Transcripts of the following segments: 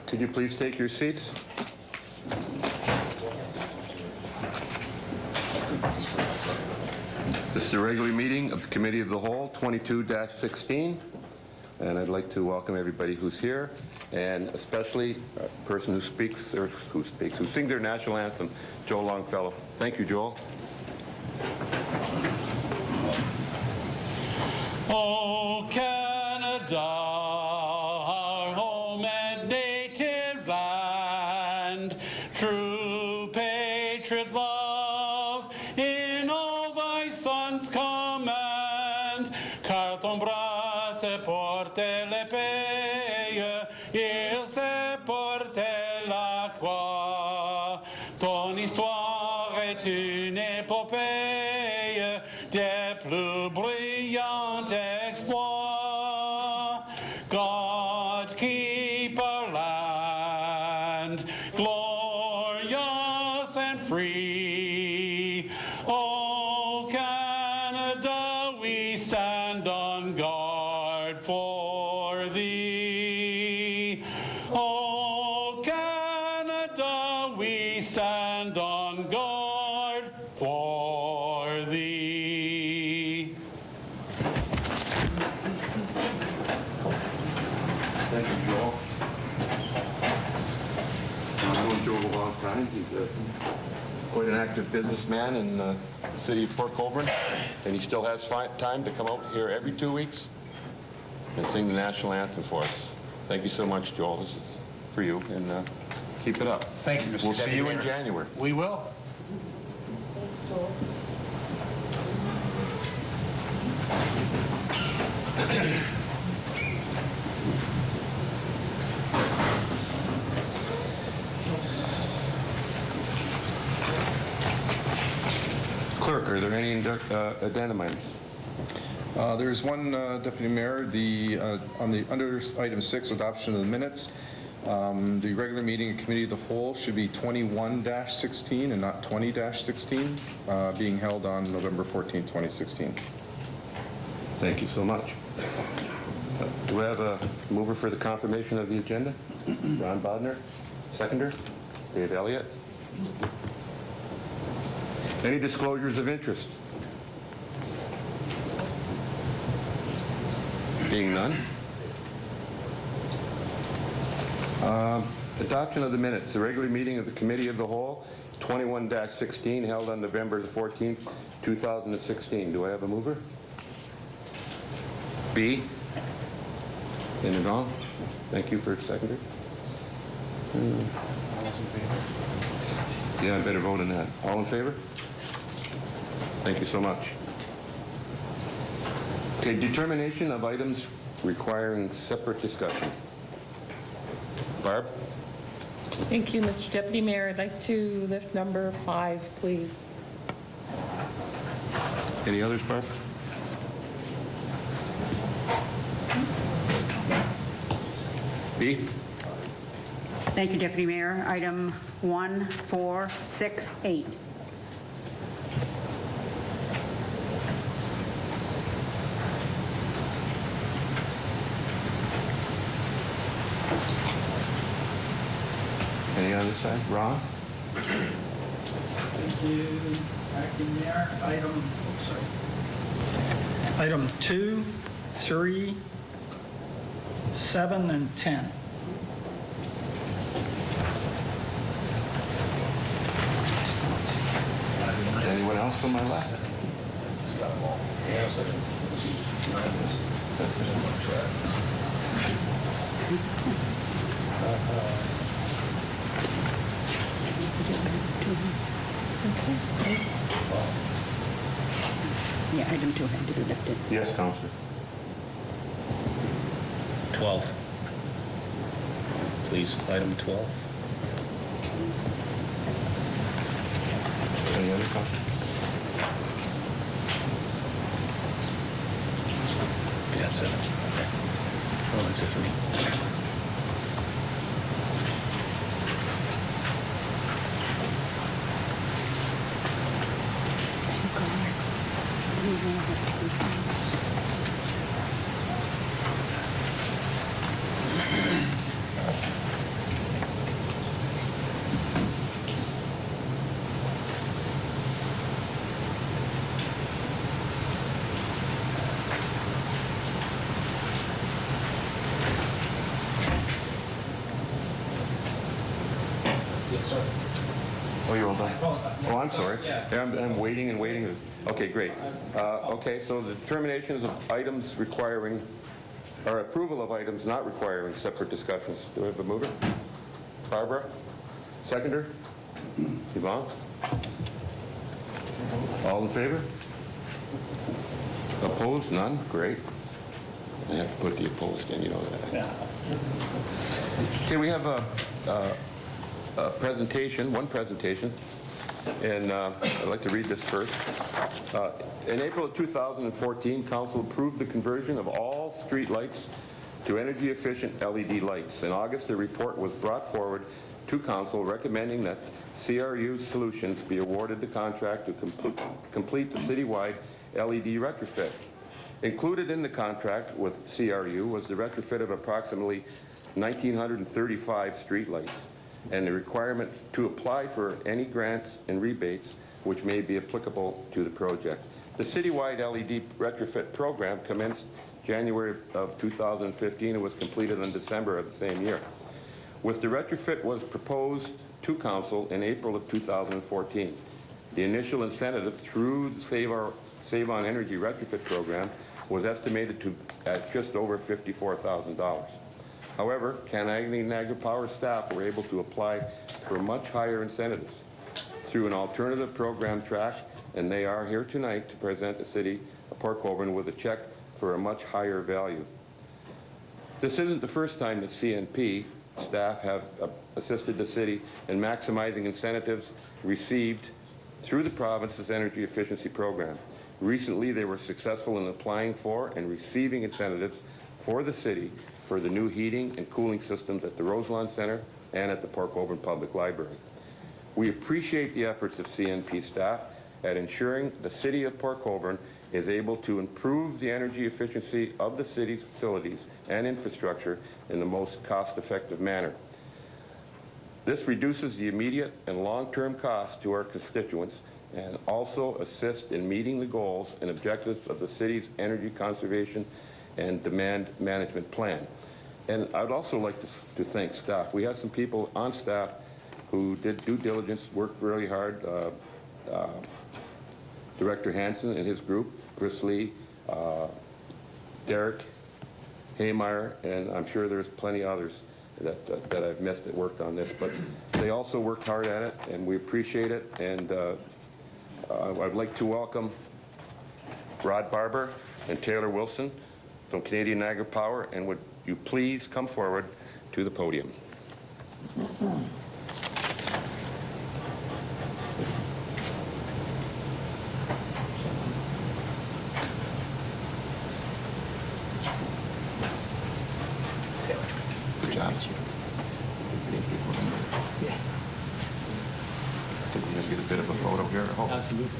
Could you please take your seats? This is a regular meeting of the Committee of the Whole, 22-16, and I'd like to welcome everybody who's here, and especially a person who sings their national anthem, Joel Longfellow. Thank you, Joel. Oh, Canada, our home and native land, true patriot love in all thy sons' command. Car ton bras se porte l'épée, il se porte la croix. Ton histoire est une épopée des plus brillants exploits. God keep our land glorious and free. Oh, Canada, we stand on guard for thee. Oh, Canada, we stand on guard for thee. Thank you, Joel. I've known Joel a long time. He's quite an active businessman in the city of Port Colborne, and he still has time to come out here every 2 weeks and sing the national anthem for us. Thank you so much, Joel. This is for you, and keep it up. Thank you, Mr. We'll Deputy see you Mayor. in January. We will. Thanks, Joel. Clerk, are there any addendum items? There's one, Deputy Mayor, under item 6, adoption of the minutes. The regular meeting of Committee of the Whole should be 21-16 and not 20-16, being held on November 14, 2016. Thank you so much. Do we have a mover for the confirmation of the agenda? Ron Bodner. Seconder? Dave Elliott. Any disclosures of interest? Being none. Adoption of the minutes. The regular meeting of the Committee of the Whole, 21-16, held on November the 14th, 2016. Do I have a mover? B. Inadon. Thank you for seconder. Yeah, I better vote on that. All in favor? Thank you so much. Okay, determination of items requiring separate discussion. Barb? Thank you, Mr. Deputy Mayor. I'd like to lift number 5, please. Any others, Barb? B? Thank you, Deputy Mayor. Item 1468. Any other side? Ron? Thank you, Acting Mayor. Item 2, 3, 7, and 10. Anyone else on my left? Yeah, item 2 had to be lifted. Yes, Counselor. 12. Please, item 12. Any other Counselor? That's it. Okay. Oh, that's it for me. Thank God. We will have to be Oh, you're all done? Oh, I'm sorry. Yeah, I'm waiting and waiting. Okay, great. Okay, so the determinations of items requiring, or approval of items not requiring separate discussions. Do I have a mover? Barbara? Seconder? Yvonne? All in favor? Opposed? None? Great. I have to put the opposed in, you know that. Okay, we have a presentation, one presentation, and I'd like to read this first. In April of 2014, Council approved the conversion of all street lights to energy-efficient LED lights. In August, a report was brought forward to Council recommending that CRU Solutions be awarded the contract to complete the citywide LED retrofit. Included in the contract with CRU was the retrofit of approximately 1,935 streetlights and the requirement to apply for any grants and rebates which may be applicable to the project. The citywide LED retrofit program commenced January of 2015 and was completed in December of the same year. The retrofit was proposed to Council in April of 2014. The initial incentive through the Save on Energy retrofit program was estimated to at just over $54,000. However, Canadian Niagara Power staff were able to apply for much higher incentives through an alternative program track, and they are here tonight to present the City of Port Colborne with a check for a much higher value. This isn't the first time that CNP staff have assisted the city in maximizing incentives received through the province's energy efficiency program. Recently, they were successful in applying for and receiving incentives for the city for the new heating and cooling systems at the Roselawn Centre and at the Port Colborne Public Library. We appreciate the efforts of CNP staff at ensuring the City of Port Colborne is able to improve the energy efficiency of the city's facilities and infrastructure in the most cost-effective manner. This reduces the immediate and long-term costs to our constituents and also assists in meeting the goals and objectives of the city's energy conservation and demand management plan. And I'd also like to thank staff. We have some people on staff who did due diligence, worked really hard. Director Hansen and his group, Chris Lee, Derek Haymeyer, and I'm sure there's plenty others that I've missed that worked on this, but they also worked hard at it, and we appreciate it. And I'd like to welcome Rod Barber and Taylor Wilson from Canadian Niagara Power, and would you please come forward to the podium. Good job. Yeah. I think we're going to get a bit of a photo here. I hope. Absolutely.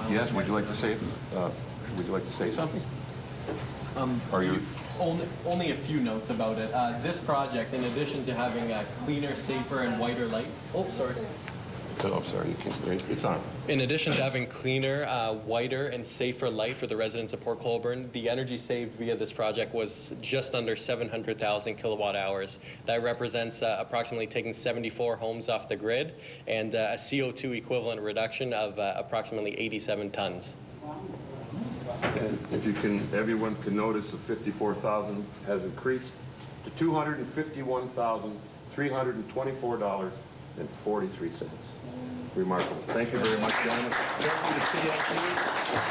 Yes, would you like to say something? Are you? Only a few notes about it. This project, in addition to having a cleaner, safer, and whiter light. Oh, sorry. Oh, I'm sorry. You can't. It's on. In addition to having cleaner, whiter, and safer light for the residents of Port Colborne, the energy saved via this project was just under 700,000 kilowatt hours. That represents approximately taking 74 homes off the grid and a CO2 equivalent reduction of approximately 87 tons. And if you can, everyone can notice the 54,000 has increased to $251,324.43. Remarkable. Thank you very much, gentlemen. Thank you to CNP.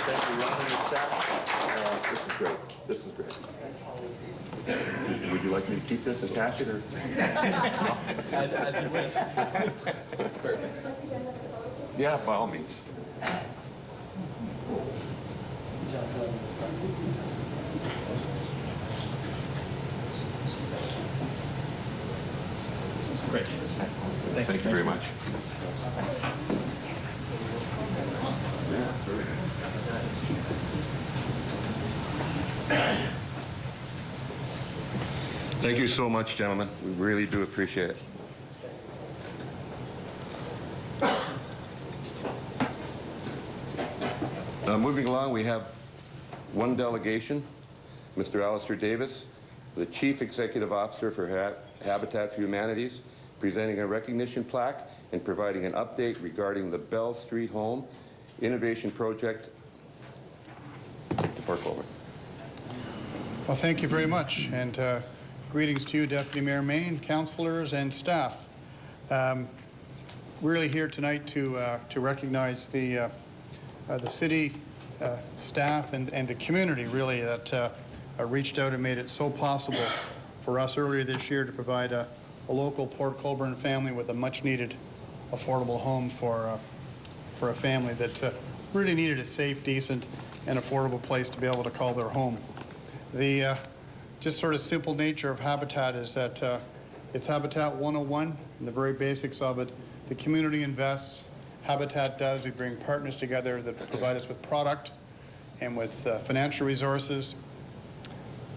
Thank you, Ron and the staff. This is great. This is great. Would you like me to keep this and cash it, or? As you wish. Yeah, by all means. Great. Thank you very much. Thank you so much, gentlemen. We really do appreciate it. Moving along, we have one delegation, Mr. Alistair Davis, the Chief Executive Officer for Habitat for Humanities, presenting a recognition plaque and providing an update regarding the Bell Street Home Innovation Project to Port Colborne. Well, thank you very much, and greetings to you, Deputy Mayor Main, councillors, and staff. We're really here tonight to recognize the city staff and the community, really, that reached out and made it so possible for us earlier this year to provide a local Port Colborne family with a much-needed affordable home for a family that really needed a safe, decent, and affordable place to be able to call their home. The just sort of simple nature of Habitat is that it's Habitat 101, and the very basics of it. The community invests, Habitat does. We bring partners together that provide us with product and with financial resources,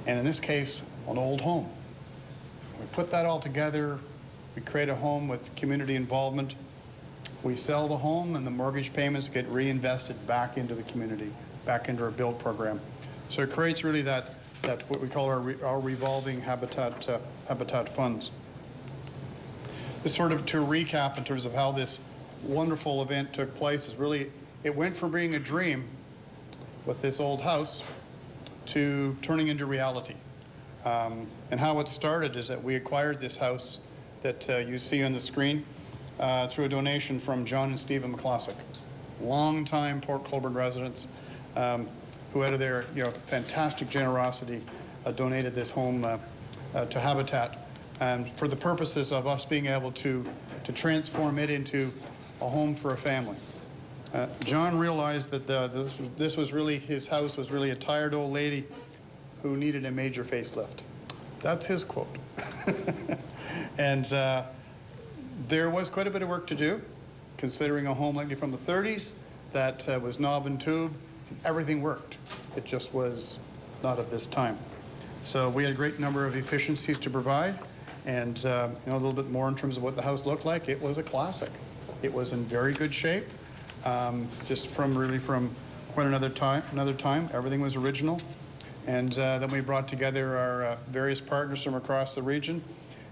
and in this case, an old home. We put that all together, we create a home with community involvement. We sell the home, and the mortgage payments get reinvested back into the community, back into our build program. So it creates really that what we call our revolving habitat funds. This sort of to recap in terms of how this wonderful event took place is really, it went from being a dream with this old house to turning into reality. And how it started is that we acquired this house that you see on the screen through a donation from John and Stephen McClossick, longtime Port Colborne residents who out of their fantastic generosity donated this home to Habitat, and for the purposes of us being able to transform it into a home for a family. John realized that this was really, his house was really a tired old lady who needed a major facelift. That's his quote. And there was quite a bit of work to do, considering a home likely from the 30s that was knob and tube. Everything worked. It just was not of this time. So we had a great number of efficiencies to provide, and a little bit more in terms of what the house looked like. It was a classic. It was in very good shape, just from quite another time. Everything was original. And then we brought together our various partners from across the region.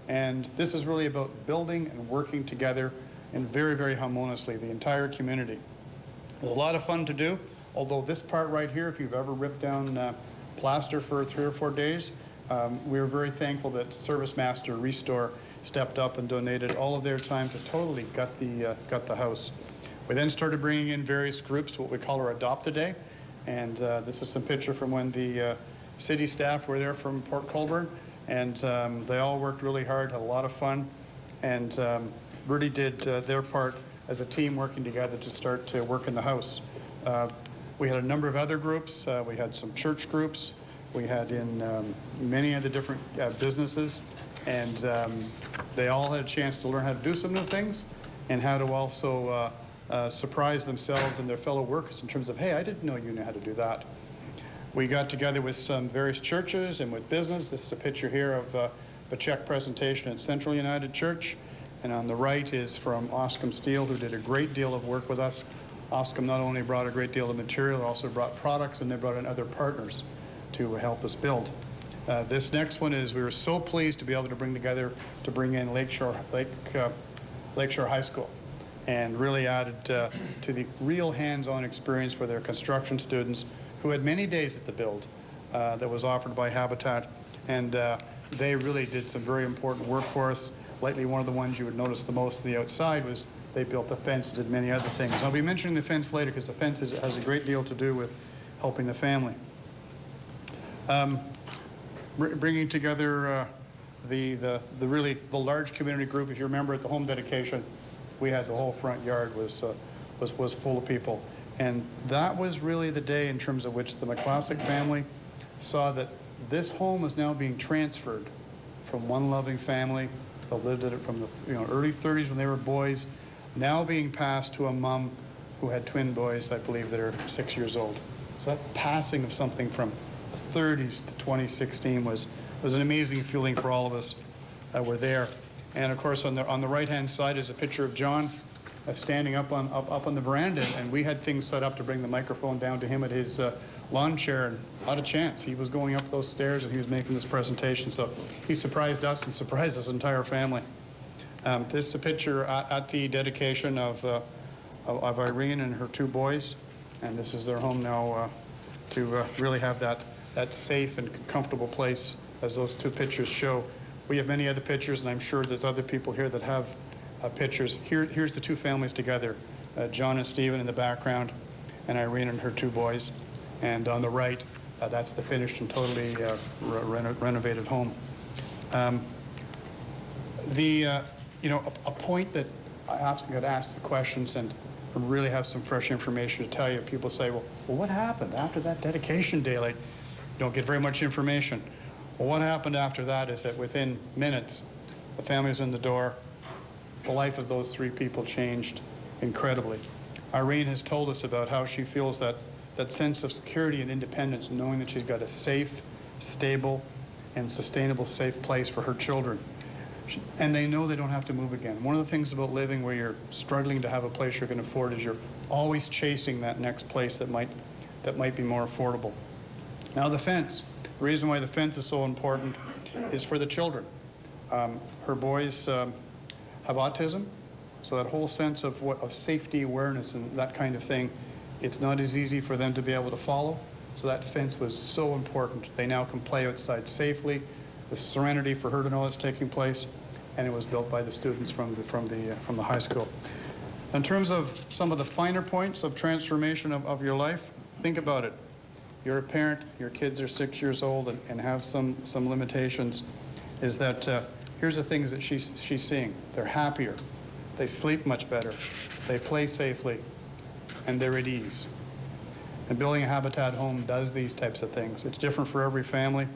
And this is really about building and working together and very, very harmoniously, the entire community. It was a lot of fun to do, although this part right here, if you've ever ripped down plaster for 3 or 4 days, we were very thankful that Service Master Restore stepped up and donated all of their time to totally gut the house. We then started bringing in various groups to what we call our Adopt-A-Day. And this is some picture from when the city staff were there from Port Colborne, and they all worked really hard, had a lot of fun, and really did their part as a team working together to start to work in the house. We had a number of other groups. We had some church groups. We had in many of the different businesses, and they all had a chance to learn how to do some new things and how to also surprise themselves and their fellow workers in terms of, hey, I didn't know you knew how to do that. We got together with some various churches and with business. This is a picture here of a check presentation at Central United Church. And on the right is from Oscom Steel, who did a great deal of work with us. Oscom not only brought a great deal of material, they also brought products, and they brought in other partners to help us build. This next one is, we were so pleased to be able to bring in Lakeshore High School, and really added to the real hands-on experience for their construction students who had many days at the build that was offered by Habitat. And they really did some very important work for us. Likely one of the ones you would notice the most on the outside was they built the fence and did many other things. I'll be mentioning the fence later because the fence has a great deal to do with helping the family. Bringing together the large community group. If you remember at the home dedication, we had the whole front yard was full of people. And that was really the day in terms of which the McClossick family saw that this home is now being transferred from one loving family that lived at it from the early 30s when they were boys, now being passed to a mom who had twin boys, I believe, that are 6 years old. So that passing of something from the 30s to 2016 was an amazing feeling for all of us that were there. And of course, on the right-hand side is a picture of John standing up on the veranda, and we had things set up to bring the microphone down to him at his lawn chair, and not a chance. He was going up those stairs and he was making this presentation. So he surprised us and surprised his entire family. This is a picture at the dedication of Irene and her 2 boys, and this is their home now to really have that safe and comfortable place, as those 2 pictures show. We have many other pictures, and I'm sure there's other people here that have pictures. Here's the 2 families together, John and Stephen in the background, and Irene and her 2 boys. And on the right, that's the finished and totally renovated home. A point that I often get asked the questions and really have some fresh information to tell you. People say, well, what happened after that dedication day? Like, you don't get very much information. Well, what happened after that is that within minutes, the family was in the door. The life of those 3 people changed incredibly. Irene has told us about how she feels that sense of security and independence, knowing that she's got a safe, stable, and sustainable, safe place for her children. And they know they don't have to move again. One of the things about living where you're struggling to have a place you can afford is you're always chasing that next place that might be more affordable. Now the fence. The reason why the fence is so important is for the children. Her boys have autism, so that whole sense of safety awareness and that kind of thing, it's not as easy for them to be able to follow. So that fence was so important. They now can play outside safely. The serenity for her to know it's taking place, and it was built by the students from the high school. In terms of some of the finer points of transformation of your life, think about it. You're a parent, your kids are 6 years old and have some limitations, is that here's the things that she's seeing. They're happier, they sleep much better, they play safely, and they're at ease. And building a Habitat home does these types of things. It's different for every family,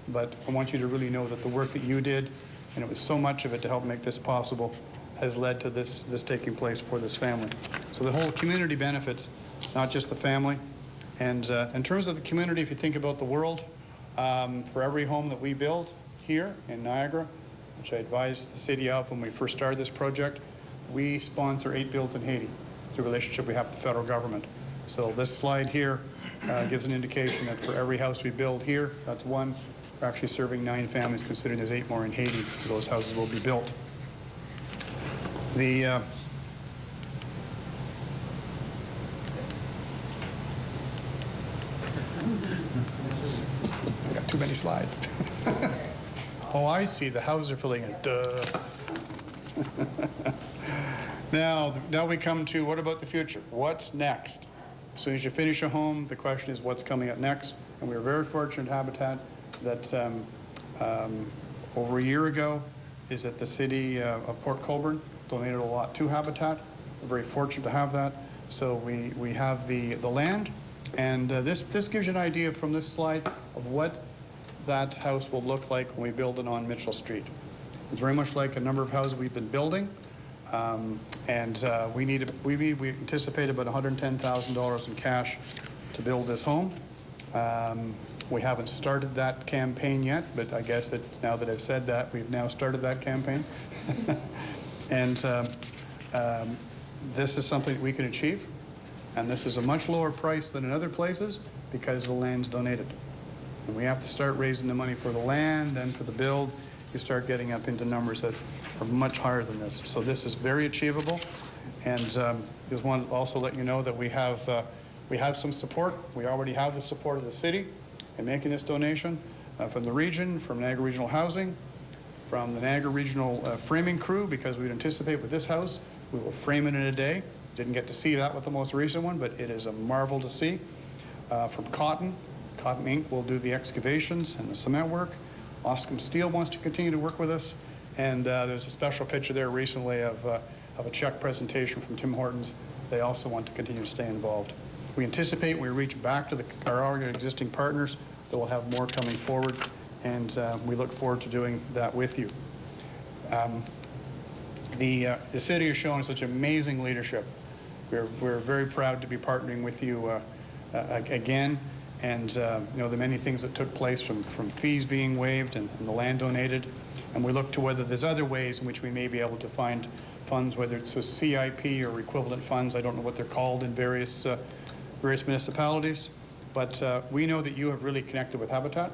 but I want you to really know that the work that you did, and it was so much of it to help make this possible, has led to this taking place for this family. So the whole community benefits, not just the family. And in terms of the community, if you think about the world, for every home that we build here in Niagara, which I advised the city of when we first started this project, we sponsor 8 builds in Haiti. It's a relationship we have with the federal government. So this slide here gives an indication that for every house we build here, that's 1. We're actually serving 9 families, considering there's 8 more in Haiti. Those houses will be built. I got too many slides. Oh, I see. The houses are filling in. Duh. Now we come to, what about the future? What's next? As soon as you finish a home, the question is what's coming up next. And we were very fortunate at Habitat that over a year ago is that the city of Port Colborne donated a lot to Habitat. We're very fortunate to have that. So we have the land, and this gives you an idea from this slide of what that house will look like when we build it on Mitchell Street. It's very much like a number of houses we've been building, and we anticipate about $110,000 in cash to build this home. We haven't started that campaign yet, but I guess that now that I've said that, we've now started that campaign. And this is something that we can achieve, and this is a much lower price than in other places because the land's donated. And we have to start raising the money for the land and for the build. You start getting up into numbers that are much higher than this. So this is very achievable, and just want to also let you know that we have some support. We already have the support of the city in making this donation from the region, from Niagara Regional Housing, from the Niagara Regional framing crew, because we anticipate with this house, we will frame it in a day. Didn't get to see that with the most recent one, but it is a marvel to see. From Cotton Inc. will do the excavations and the cement work. Oscom Steel wants to continue to work with us. And there's a special picture there recently of a check presentation from Tim Hortons. They also want to continue to stay involved. We anticipate when we reach back to our already existing partners that we'll have more coming forward, and we look forward to doing that with you. The city has shown such amazing leadership. We're very proud to be partnering with you again, and you know, the many things that took place from fees being waived and the land donated, and we look to whether there's other ways in which we may be able to find funds, whether it's a CIP or equivalent funds. I don't know what they're called in various municipalities. But we know that you have really connected with Habitat,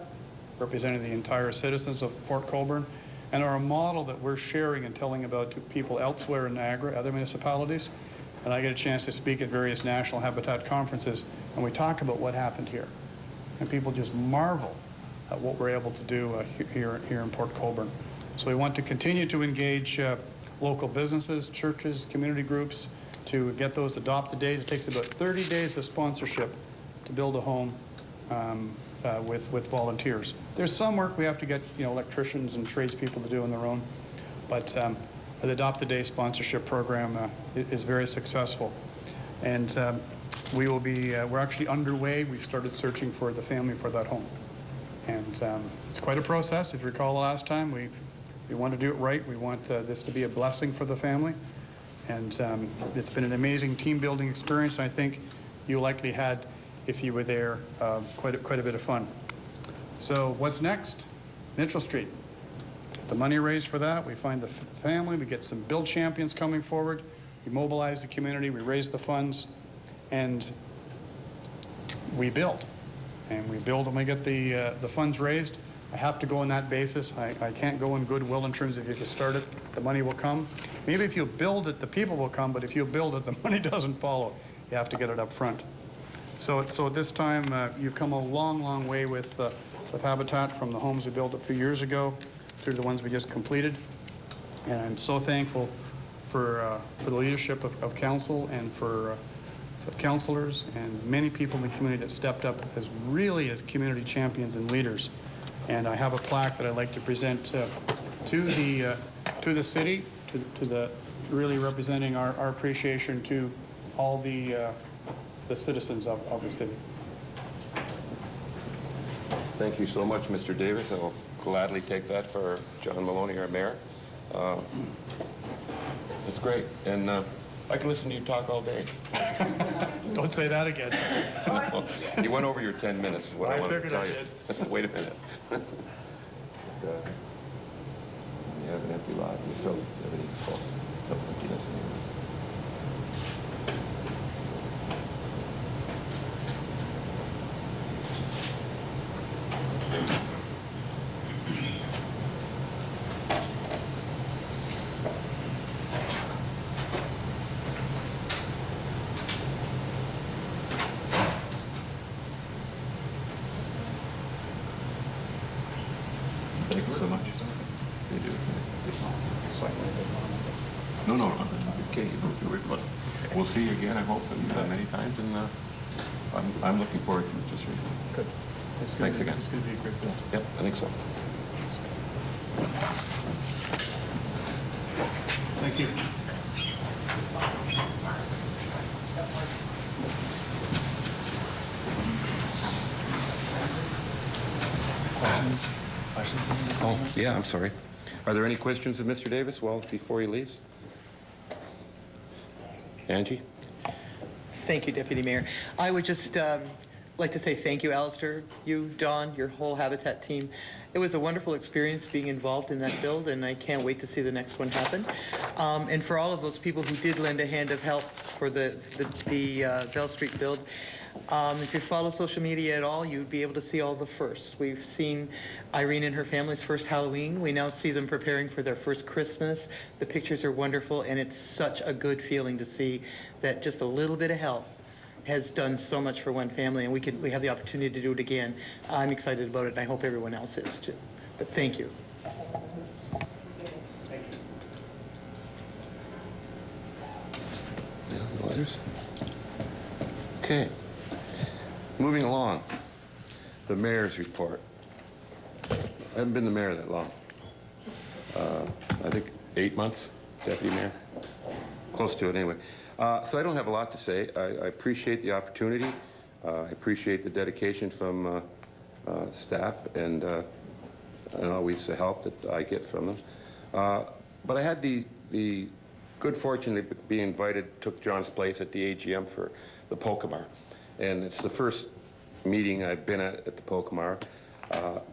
representing the entire citizens of Port Colborne, and are a model that we're sharing and telling about to people elsewhere in Niagara, other municipalities. And I get a chance to speak at various national Habitat conferences, and we talk about what happened here. And people just marvel at what we're able to do here in Port Colborne. So we want to continue to engage local businesses, churches, community groups to get those adopted days. It takes about 30 days of sponsorship to build a home with volunteers. There's some work we have to get, electricians and tradespeople to do on their own, but the Adopt a Day sponsorship program is very successful. And we will be, we're actually underway. We started searching for the family for that home. And it's quite a process. If you recall the last time, we want to do it right. We want this to be a blessing for the family. And it's been an amazing team building experience. And I think you likely had, if you were there, quite a bit of fun. So what's next? Mitchell Street. The money raised for that, we find the family, we get some build champions coming forward, we mobilize the community, we raise the funds, and we build. And we build when we get the funds raised. I have to go on that basis. I can't go in goodwill in terms of if you start it, the money will come. Maybe if you build it, the people will come, but if you build it, the money doesn't follow. You have to get it up front. So at this time, you've come a long, long way with Habitat, from the homes we built a few years ago through the ones we just completed. And I'm so thankful for the leadership of council and for councillors and many people in the community that stepped up as community champions and leaders. And I have a plaque that I'd like to present to the city, to the really representing our appreciation to all the citizens of the city. Thank you so much, Mr. Davis. I'll gladly take that for John Maloney, our mayor. That's great. And I can listen to you talk all day. Don't say that again. You went over your 10 minutes, what I wanted to tell you. Wait a minute. You have an empty lot. You still have any full emptiness in here. Thank you so much. They do. No. Okay, we'll see you again, I hope, and many times, and I'm looking forward to it, just really. Good. Thanks again. It's going to be a great build. Yep, I think so. Thank you. Oh, yeah, I'm sorry. Are there any questions of Mr. Davis before he leaves? Angie? Thank you, Deputy Mayor. I would just like to say thank you, Alistair, you, Don, your whole Habitat team. It was a wonderful experience being involved in that build, and I can't wait to see the next one happen. And for all of those people who did lend a hand of help for the Bell Street build, if you follow social media at all, you'd be able to see all the firsts. We've seen Irene and her family's first Halloween. We now see them preparing for their first Christmas. The pictures are wonderful, and it's such a good feeling to see that just a little bit of help has done so much for one family, and we have the opportunity to do it again. I'm excited about it, and I hope everyone else is too. But thank you. No others? Okay. Moving along, the mayor's report. I haven't been the mayor that long. I think 8 months, deputy mayor. Close to it anyway. So I don't have a lot to say. I appreciate the opportunity. I appreciate the dedication from staff and always the help that I get from them. But I had the good fortune to be invited, took John's place at the AGM for the Pokemar. And it's the first meeting I've been at the Pokemar.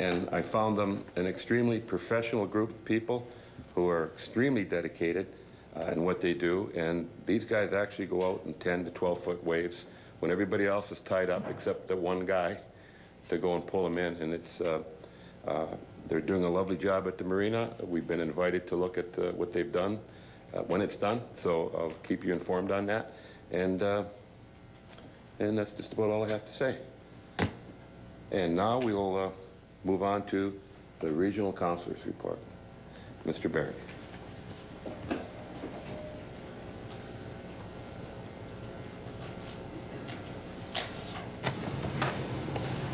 And I found them an extremely professional group of people who are extremely dedicated. and what they do. And these guys actually go out in 10 to 12-foot waves when everybody else is tied up except the one guy to go and pull them in. And it's they're doing a lovely job at the marina. We've been invited to look at what they've done when it's done, so I'll keep you informed on that. And that's just about all I have to say. And now we'll move on to the Regional Councilor's report. Mr. Barrett.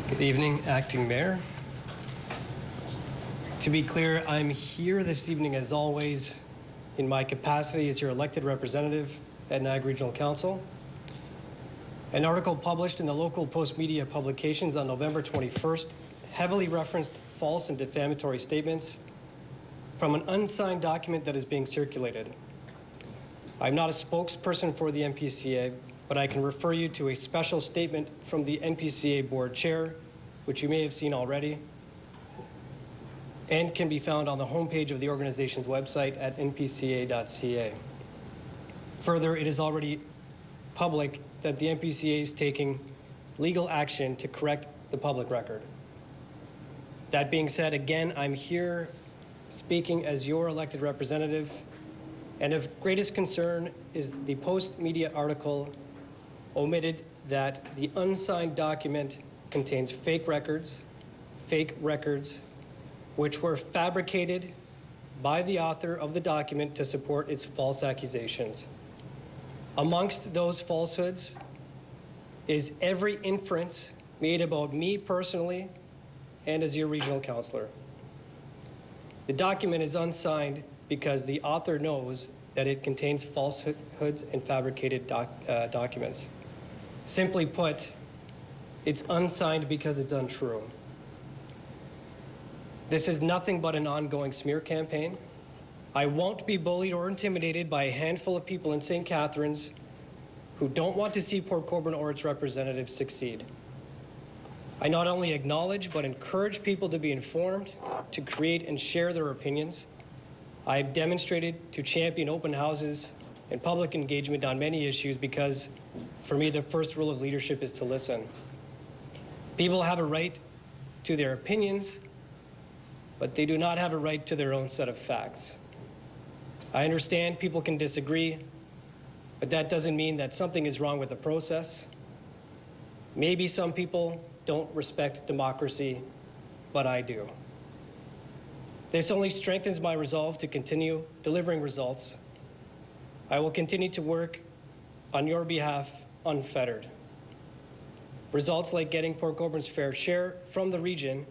Good evening, Acting Mayor. To be clear, I'm here this evening, as always, in my capacity as your elected representative at Niagara Regional Council. An article published in the local Post media publications on November 21st heavily referenced false and defamatory statements from an unsigned document that is being circulated. I'm not a spokesperson for the NPCA, but I can refer you to a special statement from the NPCA board chair, which you may have seen already, and can be found on the homepage of the organization's website at npca.ca. Further, it is already public that the NPCA is taking legal action to correct the public record. That being said, again, I'm here speaking as your elected representative, and of greatest concern is the Post media article omitted that the unsigned document contains fake records, which were fabricated by the author of the document to support its false accusations. Amongst those falsehoods is every inference made about me personally and as your regional councillor. The document is unsigned because the author knows that it contains falsehoods and fabricated documents. Simply put, it's unsigned because it's untrue. This is nothing but an ongoing smear campaign. I won't be bullied or intimidated by a handful of people in St. Catharines who don't want to see Port Colborne or its representatives succeed. I not only acknowledge but encourage people to be informed, to create and share their opinions. I have demonstrated to champion open houses and public engagement on many issues because, for me, the first rule of leadership is to listen. People have a right to their opinions, but they do not have a right to their own set of facts. I understand people can disagree, but that doesn't mean that something is wrong with the process. Maybe some people don't respect democracy, but I do. This only strengthens my resolve to continue delivering results. I will continue to work on your behalf unfettered. Results like getting Port Colborne's fair share from the region,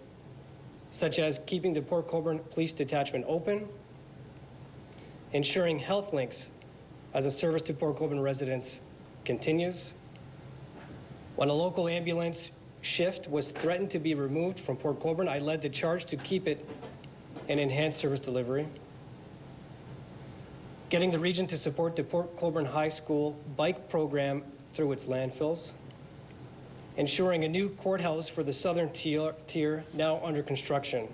such as keeping the Port Colborne Police Detachment open, ensuring health links as a service to Port Colborne residents continues. When a local ambulance shift was threatened to be removed from Port Colborne, I led the charge to keep it and enhance service delivery. Getting the region to support the Port Colborne High School bike program through its landfills. Ensuring a new courthouse for the southern tier now under construction.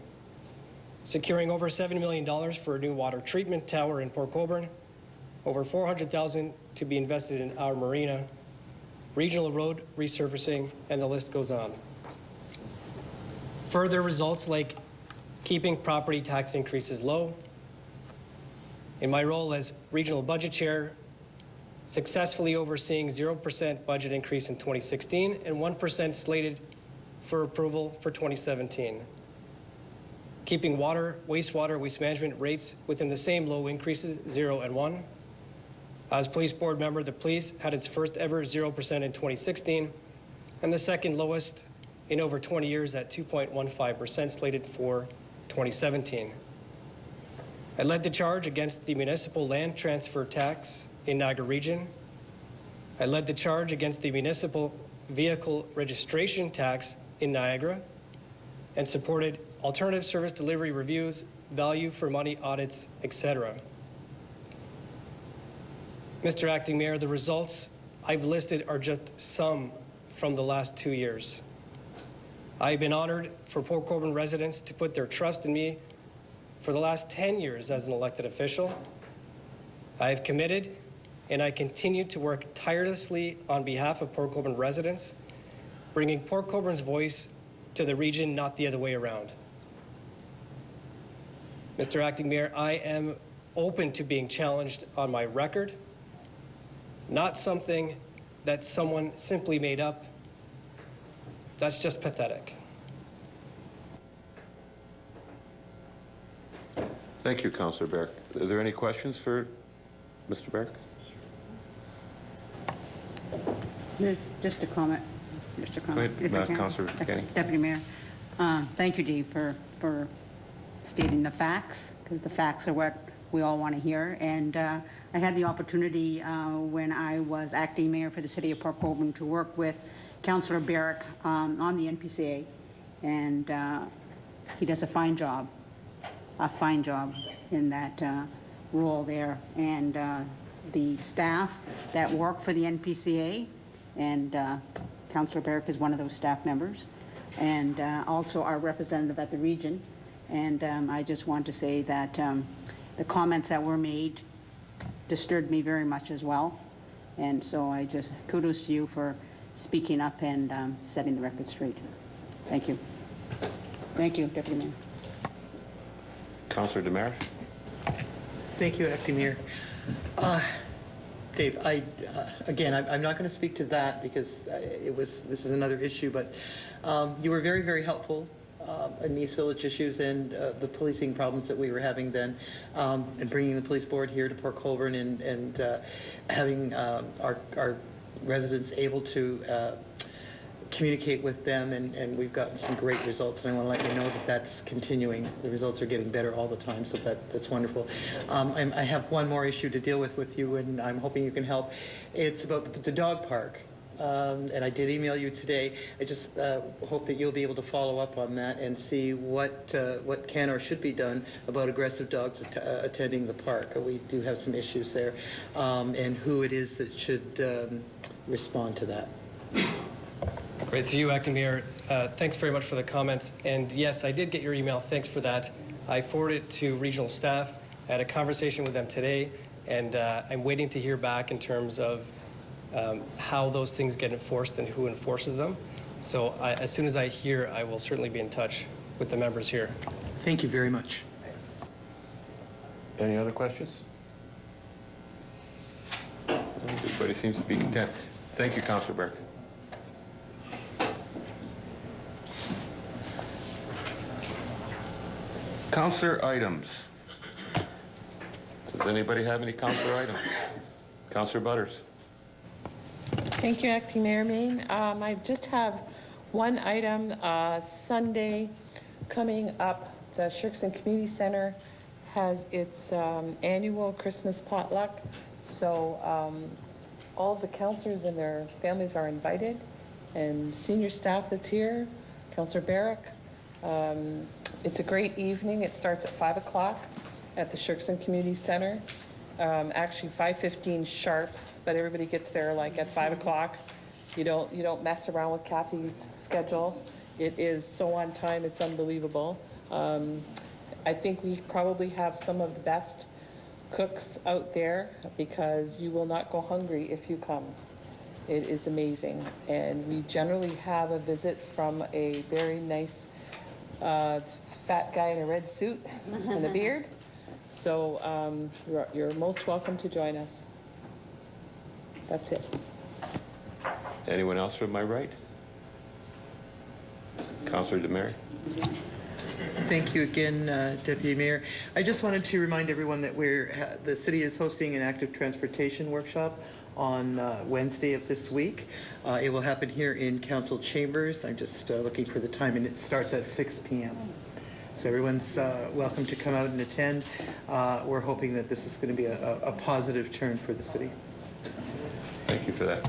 Securing over $7 million for a new water treatment tower in Port Colborne. Over $400,000 to be invested in our marina. Regional road resurfacing, and the list goes on. Further results like keeping property tax increases low. In my role as regional budget chair, successfully overseeing 0% budget increase in 2016 and 1% slated for approval for 2017. Keeping water, wastewater, waste management rates within the same low increases, 0 and 1. As police board member, the police had its first ever 0% in 2016 and the second lowest in over 20 years at 2.15% slated for 2017. I led the charge against the municipal land transfer tax in Niagara Region. I led the charge against the municipal vehicle registration tax in Niagara and supported alternative service delivery reviews, value for money audits, etc. Mr. Acting Mayor, the results I've listed are just some from the last 2 years. I've been honored for Port Colborne residents to put their trust in me for the last 10 years as an elected official. I have committed and I continue to work tirelessly on behalf of Port Colborne residents, bringing Port Colborne's voice to the region, not the other way around. Mr. Acting Mayor, I am open to being challenged on my record, not something that someone simply made up. That's just pathetic. Thank you, Councillor Barrick. Are there any questions for Mr. Barrick? Just a comment, Mr. Go ahead, Councillor Kenny. Deputy Mayor. Thank you, Dee, for stating the facts, because the facts are what we all want to hear. And I had the opportunity when I was acting mayor for the city of Port Colborne to work with Councillor Barrick on the NPCA, and he does a fine job in that role there. And the staff that work for the NPCA, and Councillor Barrick is one of those staff members, and also our representative at the region. And I just want to say that the comments that were made disturbed me very much as well. And so I just kudos to you for speaking up and setting the record straight. Thank you. Thank you, Deputy Mayor. Councillor Demare. Thank you, Acting Mayor. Dave, again, I'm not going to speak to that because this is another issue, but you were very, very helpful in these village issues and the policing problems that we were having then, and bringing the police board here to Port Colborne and having our residents able to communicate with them, and we've gotten some great results, and I want to let you know that that's continuing. The results are getting better all the time, so that's wonderful. I have one more issue to deal with you, and I'm hoping you can help. It's about the dog park. And I did email you today. I just hope that you'll be able to follow up on that and see what can or should be done about aggressive dogs attending the park. We do have some issues there, and who it is that should respond to that. Great, to you, Acting Mayor. Thanks very much for the comments. And yes, I did get your email. Thanks for that. I forwarded it to regional staff. I had a conversation with them today, and I'm waiting to hear back in terms of how those things get enforced and who enforces them. So as soon as I hear, I will certainly be in touch with the members here. Thank you very much. Any other questions? Everybody seems to be content. Thank you, Councillor Barrick. Councillor items. Does anybody have any councillor items? Councillor Butters. Thank you, Acting Mayor Main. I just have one item. Sunday coming up, the Sherkson Community Center has its annual Christmas potluck. So all of the councillors and their families are invited, and senior staff that's here, Councillor Barrick. It's a great evening. It starts at 5 o'clock at the Sherkson Community Center. Actually 5:15 sharp, but everybody gets there like at 5 o'clock. You don't mess around with Kathy's schedule. It is so on time, it's unbelievable. I think we probably have some of the best cooks out there because you will not go hungry if you come. It is amazing. And we generally have a visit from a very nice fat guy in a red suit and a beard. So you're most welcome to join us. That's it. Anyone else from my right? Councillor Demare. Thank you again, Deputy Mayor. I just wanted to remind everyone that the city is hosting an active transportation workshop on Wednesday of this week. It will happen here in Council Chambers. I'm just looking for the time, and it starts at 6 p.m. So everyone's welcome to come out and attend. We're hoping that this is going to be a positive turn for the city. Thank you for that.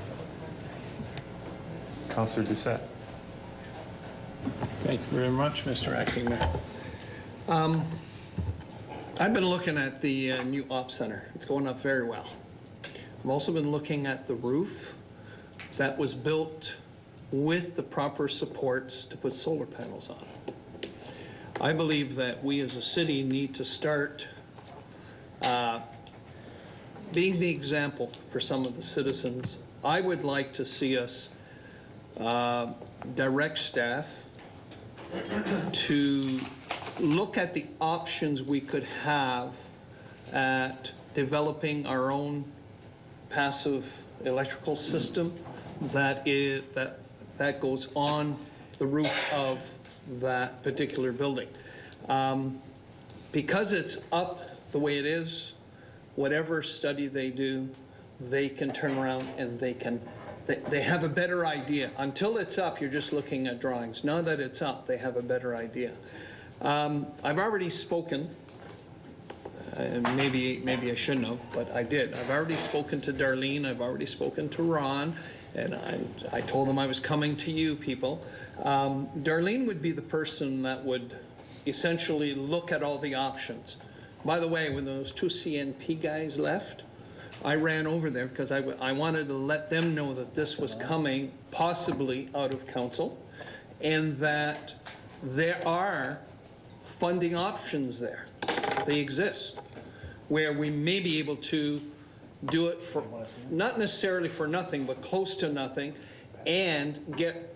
Councillor Doucette. Thank you very much, Mr. Acting Mayor. I've been looking at the new op center. It's going up very well. I've also been looking at the roof that was built with the proper supports to put solar panels on. I believe that we as a city need to start being the example for some of the citizens, I would like to see us direct staff to look at the options we could have at developing our own passive electrical system that goes on the roof of that particular building. Because it's up the way it is, whatever study they do, they can turn around and they have a better idea. Until it's up, you're just looking at drawings. Now that it's up, they have a better idea. I've already spoken, maybe I shouldn't have, but I did. I've already spoken to Darlene, I've already spoken to Ron, and I told them I was coming to you people. Darlene would be the person that would essentially look at all the options. By the way, when those two CNP guys left, I ran over there because I wanted to let them know that this was coming possibly out of council and that there are funding options there. They exist where we may be able to do it for, not necessarily for nothing, but close to nothing, and get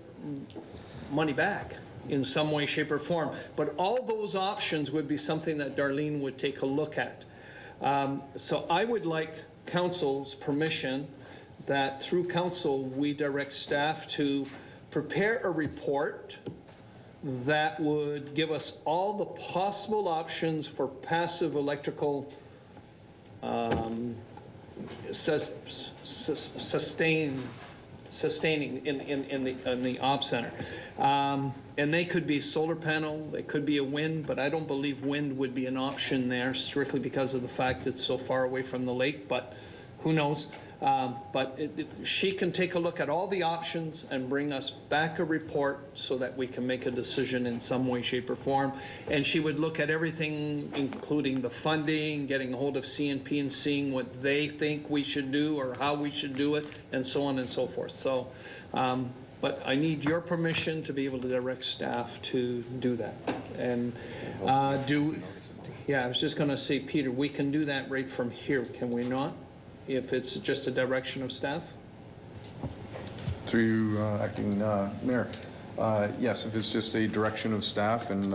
money back in some way, shape, or form. But all those options would be something that Darlene would take a look at. So I would like council's permission that through council we direct staff to prepare a report that would give us all the possible options for passive electrical sustaining in the op center. And they could be solar panel, they could be a wind, but I don't believe wind would be an option there strictly because of the fact it's so far away from the lake, but who knows? But she can take a look at all the options and bring us back a report so that we can make a decision in some way, shape, or form. And she would look at everything, including the funding, getting a hold of CNP and seeing what they think we should do or how we should do it, and so on and so forth. So, but I need your permission to be able to direct staff to do that. And yeah, I was just going to say, Peter, we can do that right from here, can we not? If it's just a direction of staff? Through acting mayor, yes, if it's just a direction of staff and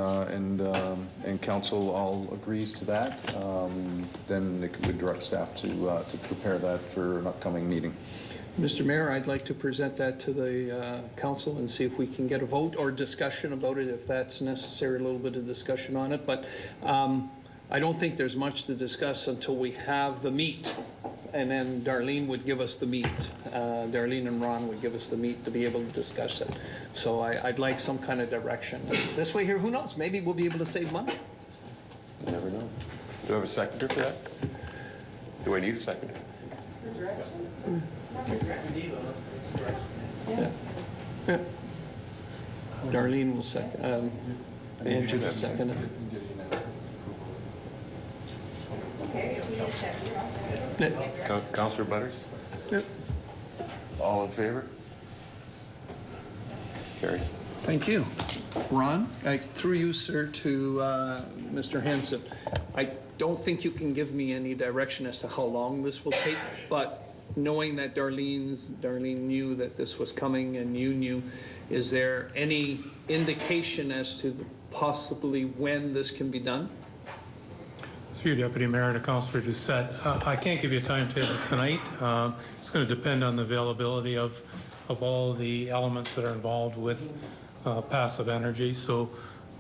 council all agrees to that, then they could direct staff to prepare that for an upcoming meeting. Mr. Mayor, I'd like to present that to the council and see if we can get a vote or discussion about it, if that's necessary, a little bit of discussion on it. But I don't think there's much to discuss until we have the meat. And then Darlene would give us the meat. Darlene and Ron would give us the meat to be able to discuss it. So I'd like some kind of direction. This way here, who knows? Maybe we'll be able to save money. You never know. Do I have a seconder for that? Do I need a seconder? Yeah. Yeah. Darlene will second. Andrew will second it. Councillor Butters? Yep. All in favor? Carried. Thank you. Ron, through you, sir, to Mr. Hanson. I don't think you can give me any direction as to how long this will take, but knowing that Darlene knew that this was coming and you knew, is there any indication as to possibly when this can be done? Through you, Deputy Mayor, to Councillor Doucette. I can't give you a timetable tonight. It's going to depend on the availability of all the elements that are involved with passive energy. So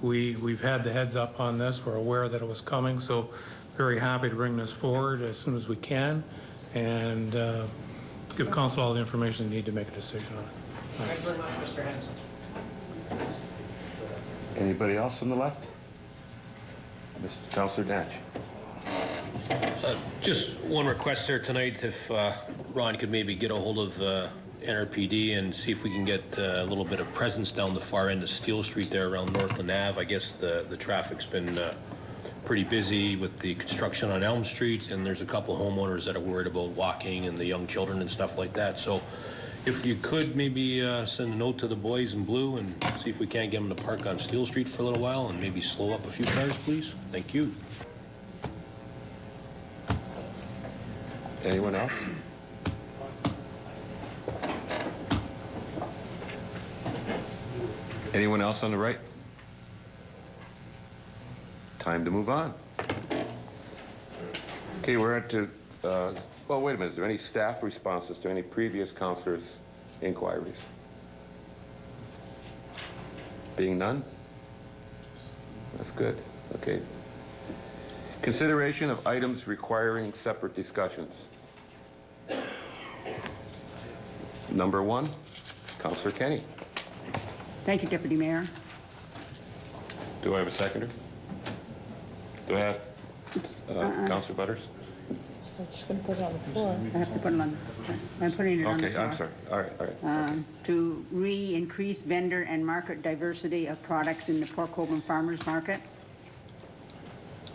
we've had the heads up on this. We're aware that it was coming. So very happy to bring this forward as soon as we can and give Council all the information they need to make a decision on it. Thanks very much, Mr. Hanson. Anybody else on the left? Mr. Councillor Natch. Just one request there tonight, if Ron could maybe get a hold of NRPD and see if we can get a little bit of presence down the far end of Steele Street there around Northland Ave. I guess the traffic's been pretty busy with the construction on Elm Street, and there's a couple homeowners that are worried about walking and the young children and stuff like that. So if you could maybe send a note to the boys in blue and see if we can't get them to park on Steele Street for a little while and maybe slow up a few cars, please. Thank you. Anyone else? Anyone else on the right? Time to move on. Okay, we're at to, well, wait a minute. Is there any staff responses to any previous councilors' inquiries? Being none? That's good. Okay. Consideration of items requiring separate discussions. Number 1, Councillor Kenny. Thank you, Deputy Mayor. Do I have a seconder? Do I have Councillor Butters? I'm just going to put it on the floor. I have to put it on, I'm putting it on the Okay, floor. I'm sorry. All right, all right. Okay. To increase vendor and market diversity of products in the Port Colborne Farmers Market.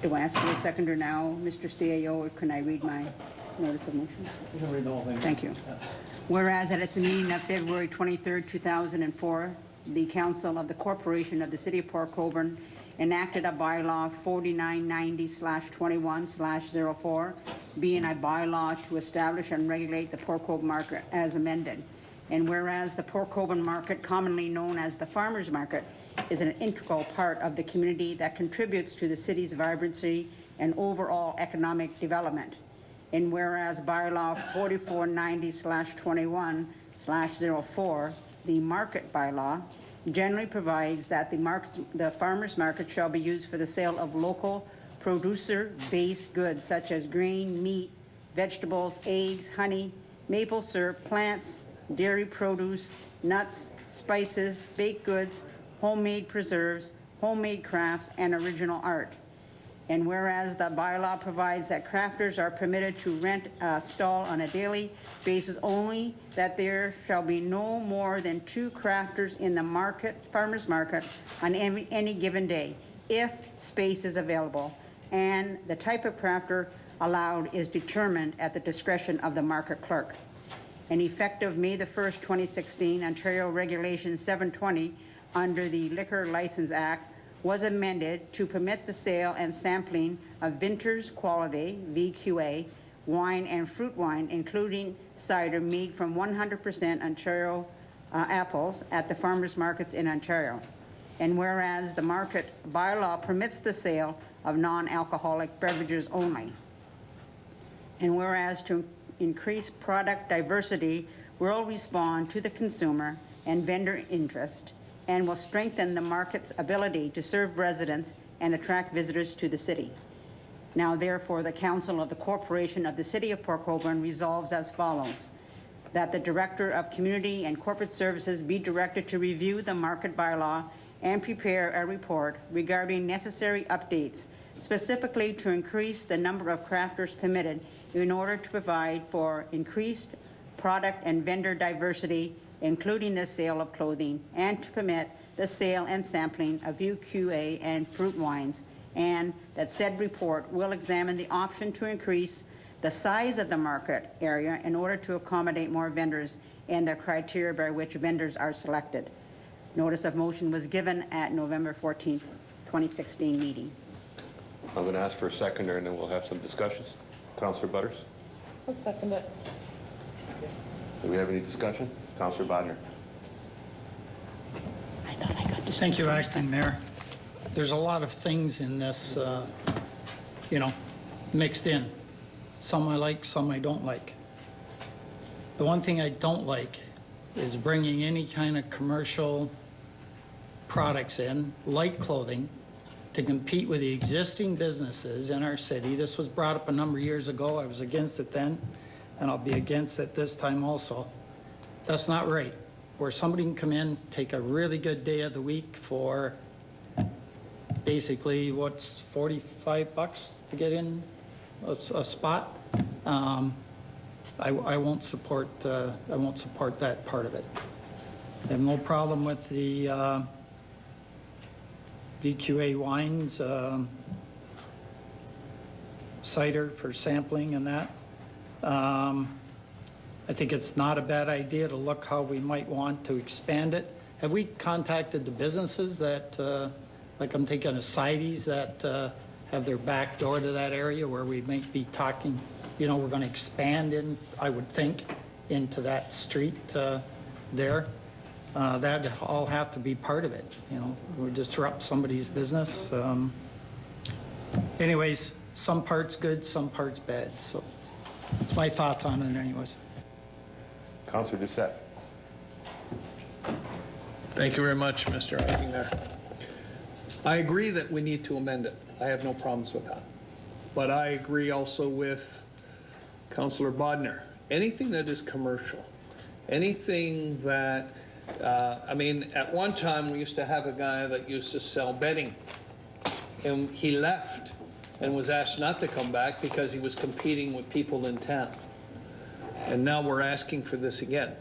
Do I ask for a seconder now, Mr. CAO, or can I read my notice of motion? You can read the whole thing. Thank you. Whereas at its meeting of February 23rd, 2004, the Council of the Corporation of the City of Port Colborne enacted a bylaw 4990/21/04, being a bylaw to establish and regulate the Port Colborne market as amended. And whereas the Port Colborne market, commonly known as the farmers market, is an integral part of the community that contributes to the city's vibrancy and overall economic development. And whereas bylaw 4490/21/04, the market bylaw, generally provides that the farmers market shall be used for the sale of local producer-based goods such as grain, meat, vegetables, eggs, honey, maple syrup, plants, dairy produce, nuts, spices, baked goods, homemade preserves, homemade crafts, and original art. And whereas the bylaw provides that crafters are permitted to rent a stall on a daily basis only, that there shall be no more than 2 crafters in the farmers market on any given day, if space is available, and the type of crafter allowed is determined at the discretion of the market clerk. And effective May the 1st, 2016, Ontario Regulation 720 under the Liquor License Act was amended to permit the sale and sampling of Vintners Quality, VQA, wine and fruit wine, including cider made from 100% Ontario apples at the farmers markets in Ontario. And whereas the market bylaw permits the sale of non-alcoholic beverages only. And whereas to increase product diversity will respond to the consumer and vendor interest, and will strengthen the market's ability to serve residents and attract visitors to the city. Now, therefore, the Council of the Corporation of the City of Port Colborne resolves as follows: that the Director of Community and Corporate Services be directed to review the market bylaw and prepare a report regarding necessary updates, specifically to increase the number of crafters permitted in order to provide for increased product and vendor diversity, including the sale of clothing, and to permit the sale and sampling of VQA and fruit wines, and that said report will examine the option to increase the size of the market area in order to accommodate more vendors and the criteria by which vendors are selected. Notice of motion was given at November 14th, 2016 meeting. I'm going to ask for a seconder, and then we'll have some discussions. Councillor Butters? I'll second it. Do we have any discussion? Councillor Bodner. I thought I got this. Thank you, Acting Mayor. There's a lot of things in this, mixed in. Some I like, some I don't like. The one thing I don't like is bringing any kind of commercial products in, like clothing, to compete with the existing businesses in our city. This was brought up a number of years ago. I was against it then, and I'll be against it this time also. That's not right. Where somebody can come in, take a really good day of the week for basically, what's $45 to get in a spot? I won't support that part of it. I have no problem with the VQA wines, cider for sampling and that. I think it's not a bad idea to look how we might want to expand it. Have we contacted the businesses that, like I'm thinking of Cides that have their back door to that area where we might be talking, you know, we're going to expand in, I would think, into that street there. That'd all have to be part of it, you know, we disrupt somebody's business. Anyways, some parts good, some parts bad, so that's my thoughts on it anyways. Councillor Doucette. Thank you very much, Mr. Acting Mayor. I agree that we need to amend it. I have no problems with that. But I agree also with Councillor Bodnar. Anything that is commercial, anything that, I mean, at one time we used to have a guy that used to sell bedding, and he left and was asked not to come back because he was competing with people in town. And now we're asking for this again.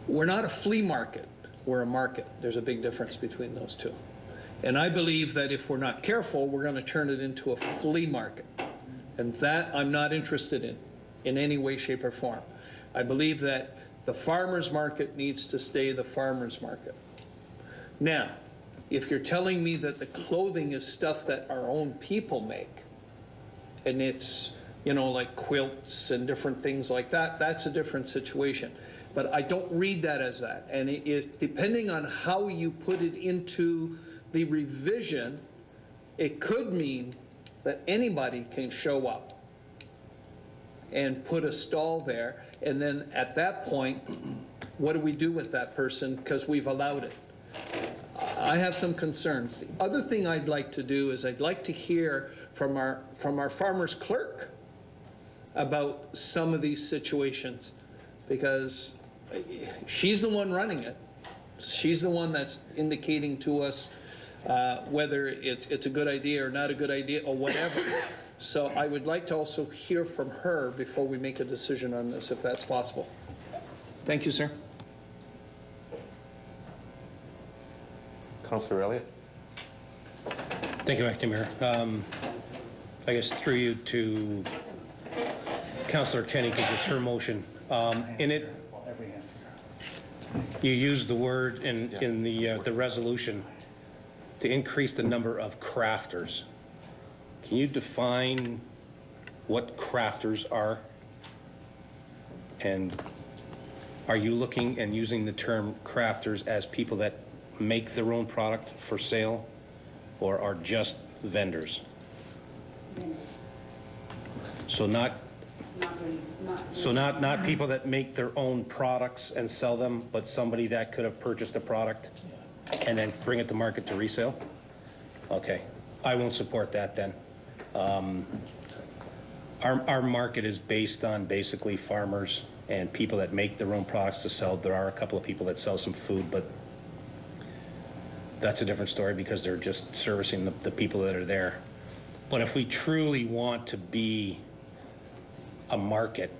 We're not a flea market, we're a market. There's a big difference between those two. And I believe that if we're not careful, we're going to turn it into a flea market. And that I'm not interested in any way, shape, or form. I believe that the farmer's market needs to stay the farmer's market. Now, if you're telling me that the clothing is stuff that our own people make, and it's, you know, like quilts and different things like that, that's a different situation. But I don't read that as that. And it is, depending on how you put it into the revision, it could mean that anybody can show up and put a stall there, and then at that point, what do we do with that person because we've allowed it? I have some concerns. The other thing I'd like to do is I'd like to hear from our farmer's clerk about some of these situations, because she's the one running it. She's the one that's indicating to us whether it's a good idea or not a good idea or whatever. So I would like to also hear from her before we make a decision on this, if that's possible. Thank you, sir. Councillor Elliott. Thank you, Acting Mayor. I guess through you to Councillor Kenny, because it's her motion. In it, you used the word in the resolution to increase the number of crafters. Can you define what crafters are? And are you looking and using the term crafters as people that make their own product for sale, or are just vendors? So not people that make their own products and sell them, but somebody that could have purchased a product and then bring it to market to resale? Okay, I won't support that then. Our market is based on basically farmers and people that make their own products to sell. There are a couple of people that sell some food, but that's a different story because they're just servicing the people that are there. But if we truly want to be a market,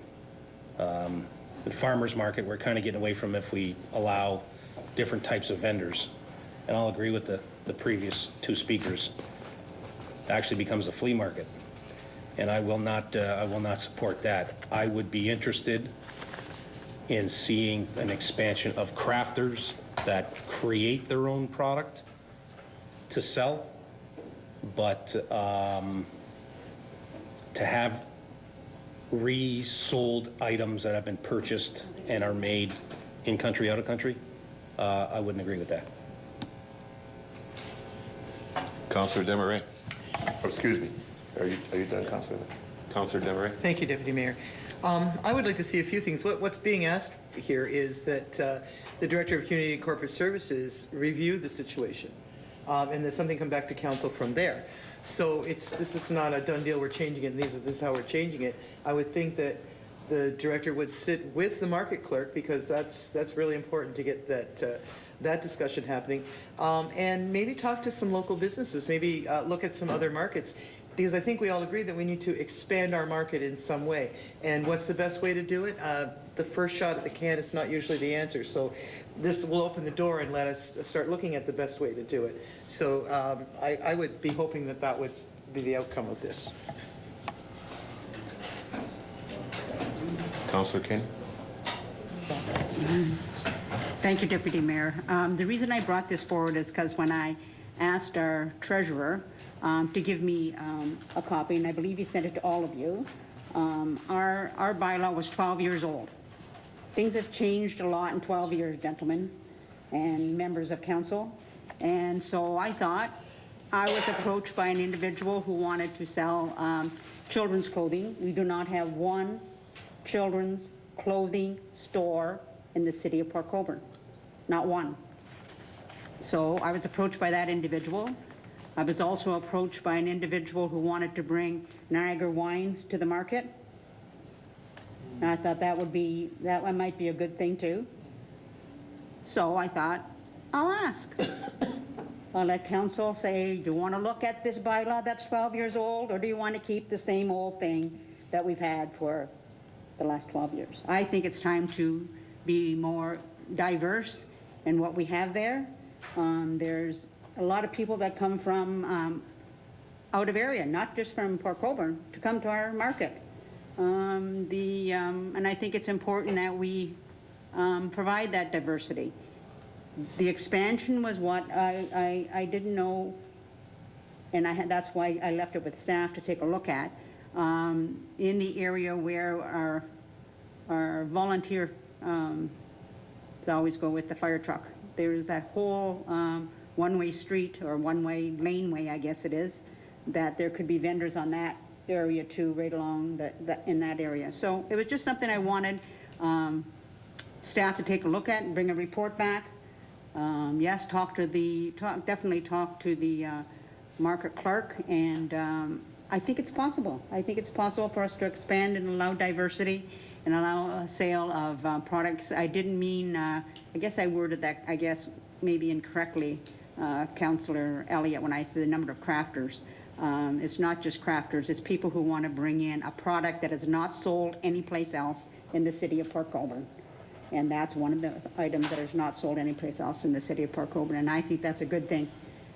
the farmer's market, we're kind of getting away from if we allow different types of vendors. And I'll agree with the previous two speakers. It actually becomes a flea market. And I will not support that. I would be interested in seeing an expansion of crafters that create their own product to sell, but to have resold items that have been purchased and are made in country, out of country, I wouldn't agree with that. Councillor Desmarais. Oh, excuse me. Are you done, Councillor? Councillor Desmarais. Thank you, Deputy Mayor. I would like to see a few things. What's being asked here is that the Director of Community and Corporate Services review the situation, and then something come back to council from there. So this is not a done deal, we're changing it, and this is how we're changing it. I would think that the director would sit with the market clerk, because that's really important to get that discussion happening, and maybe talk to some local businesses, maybe look at some other markets, because I think we all agree that we need to expand our market in some way. And what's the best way to do it? The first shot at the can is not usually the answer. So this will open the door and let us start looking at the best way to do it. So I would be hoping that that would be the outcome of this. Councillor King. Thank you, Deputy Mayor. The reason I brought this forward is because when I asked our treasurer to give me a copy, and I believe he sent it to all of you, Our bylaw was 12 years old. Things have changed a lot in 12 years, gentlemen and members of council. And so I thought, I was approached by an individual who wanted to sell children's clothing. We do not have one children's clothing store in the city of Port Colborne, not one. So I was approached by that individual. I was also approached by an individual who wanted to bring Niagara wines to the market. And I thought that one might be a good thing too. So I thought, I'll ask. I'll let council say, do you want to look at this bylaw that's 12 years old, or do you want to keep the same old thing that we've had for the last 12 years? I think it's time to be more diverse in what we have there. There's a lot of people that come from out of area, not just from Port Colborne, to come to our market. And I think it's important that we provide that diversity. The expansion was what I didn't know, and that's why I left it with staff to take a look at. In the area where our volunteer, they always go with the fire truck. There is that whole one-way street, or one-way laneway, I guess it is, that there could be vendors on that area too, right along in that area. So it was just something I wanted staff to take a look at and bring a report back. Yes, definitely talk to the market clerk, and I think it's possible. I think it's possible for us to expand and allow diversity and allow a sale of products. I didn't mean, I guess I worded that, I guess, maybe incorrectly, Councillor Elliott, when I said the number of crafters. It's not just crafters, it's people who want to bring in a product that is not sold anyplace else in the city of Port Colborne. And that's one of the items that is not sold anyplace else in the city of Port Colborne. And I think that's a good thing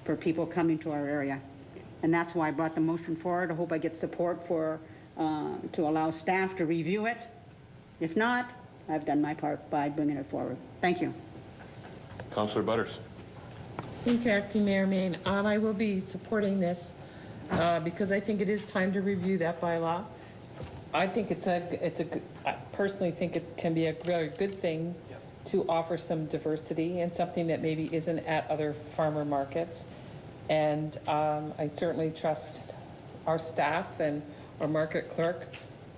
for people coming to our area. And that's why I brought the motion forward. I hope I get support for to allow staff to review it. If not, I've done my part by bringing it forward. Thank you. Councillor Butters. Thank you, Acting Mayor Main. I will be supporting this because I think it is time to review that bylaw. I think I personally think it can be a very good thing to offer some diversity and something that maybe isn't at other farmer markets. And I certainly trust our staff and our market clerk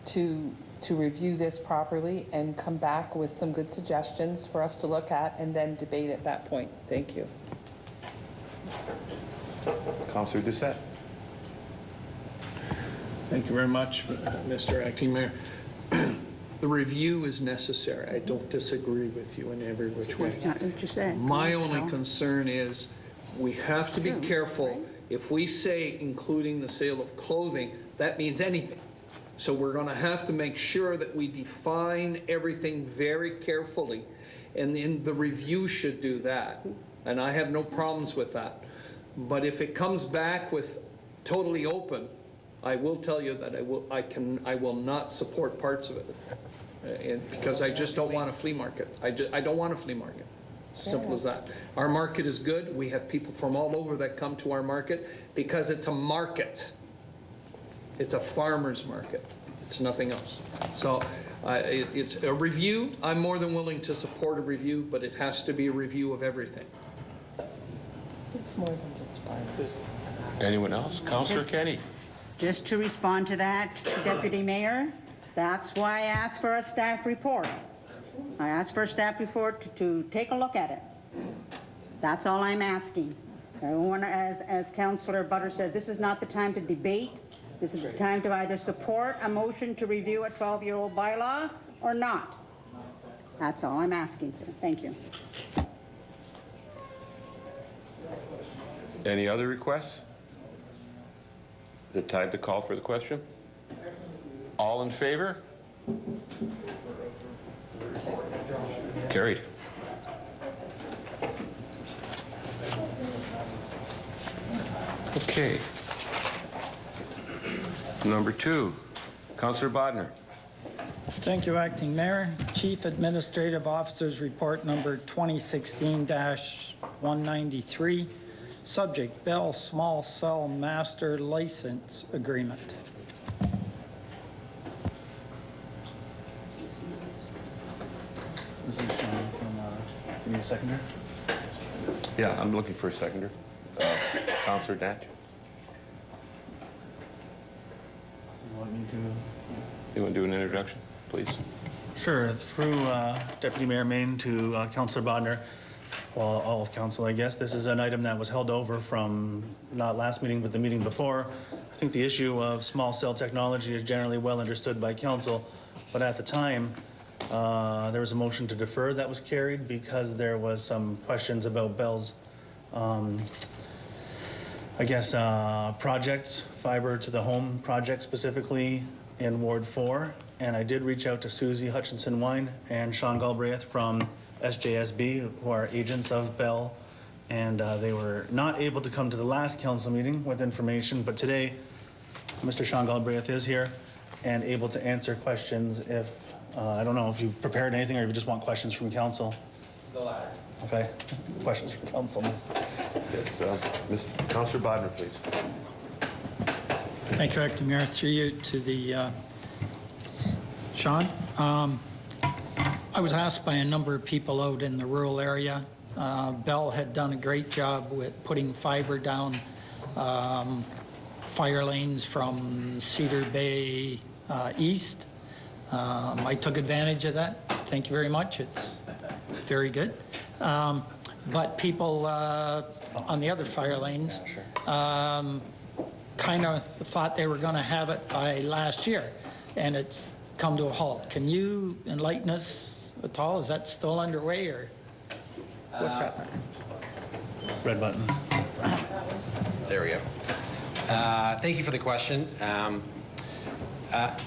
to review this properly and come back with some good suggestions for us to look at and then debate at that point. Thank you. Councillor Doucette. Thank you very much, Mr. Acting Mayor. The review is necessary. I don't disagree with you in every which way. That's not what you said. My only concern is we have to be careful. If we say including the sale of clothing, that means anything. So we're going to have to make sure that we define everything very carefully, and then the review should do that. And I have no problems with that. But if it comes back with totally open, I will tell you that I will not support parts of it, because I just don't want a flea market. I don't want a flea market. Simple as that. Our market is good. We have people from all over that come to our market because it's a market. It's a farmer's market. It's nothing else. So it's a review. I'm more than willing to support a review, but it has to be a review of everything. It's more than just farmers. Anyone else? Councillor Kenny. Just to respond to that, Deputy Mayor, that's why I asked for a staff report. I asked for a staff report to take a look at it. That's all I'm asking. Everyone, as Councillor Butter says, this is not the time to debate. This is the time to either support a motion to review a 12-year-old bylaw or not. That's all I'm asking, sir. Thank you. Any other requests? Is it time to call for the question? All in favor? Carried. Okay. Number 2, Councillor Bodnar. Thank you, Acting Mayor. Chief Administrative Officer's Report number 2016-193. Subject, Bell Small Cell Master License Agreement. need a seconder? Yeah, I'm looking for a seconder. Councillor Natch, You want me to? you want to do an introduction, please? Sure, through Deputy Mayor Main to Councillor Bodnar, well, all of council, I guess. This is an item that was held over from not last meeting, but the meeting before. I think the issue of small cell technology is generally well understood by council, but at the time, there was a motion to defer that was carried because there was some questions about Bell's, I guess, projects, fiber to the home project specifically in Ward 4. And I did reach out to Susie Hutchinson-Wine and Sean Galbraith from SJSB, who are agents of Bell. And they were not able to come to the last council meeting with information, but today, Mr. Sean Galbraith is here and able to answer questions if, I don't know if you prepared anything or if you just want questions from council. The latter. Okay, questions from council. Yes, Mr. Councillor Bodnar, please. Thank you, Acting Mayor. Through you to the Sean. I was asked by a number of people out in the rural area. Bell had done a great job with putting fiber down fire lanes from Cedar Bay east. I took advantage of that. Thank you very much. It's very good. But people on the other fire lanes kind of thought they were going to have it by last year, and it's come to a halt. Can you enlighten us at all? Is that still underway, or what's happening? Red button. There we go. Thank you for the question.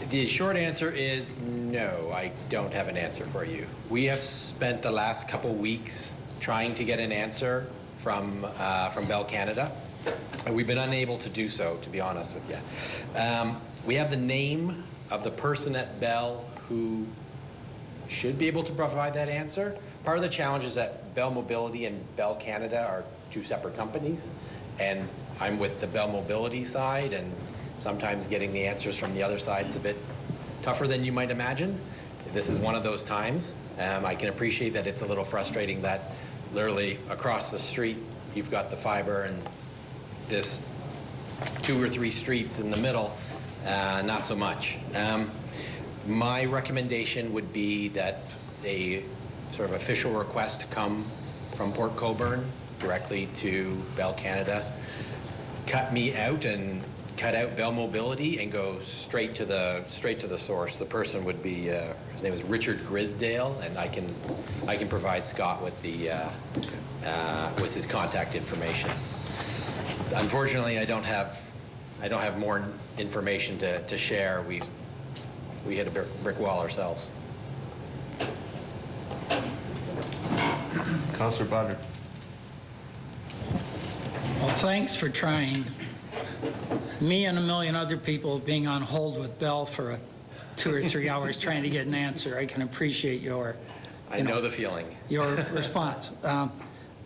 The short answer is no, I don't have an answer for you. We have spent the last couple weeks trying to get an answer from Bell Canada. And we've been unable to do so, to be honest with you. We have the name of the person at Bell who should be able to provide that answer. Part of the challenge is that Bell Mobility and Bell Canada are two separate companies, and I'm with the Bell Mobility side, and sometimes getting the answers from the other side is a bit tougher than you might imagine. This is one of those times. I can appreciate that it's a little frustrating that literally across the street you've got the fiber and this 2 or 3 streets in the middle, not so much. My recommendation would be that a sort of official request come from Port Colborne directly to Bell Canada, cut me out and cut out Bell Mobility and go straight to the source. The person would be his name is Richard Grisdale, and I can provide Scott with the with his contact information. Unfortunately, I don't have more information to share. We hit a brick wall ourselves. Councillor Bodnar. Well, thanks for trying. Me and a million other people being on hold with Bell for 2 or 3 hours trying to get an answer. I can appreciate your, I know the feeling. Your response.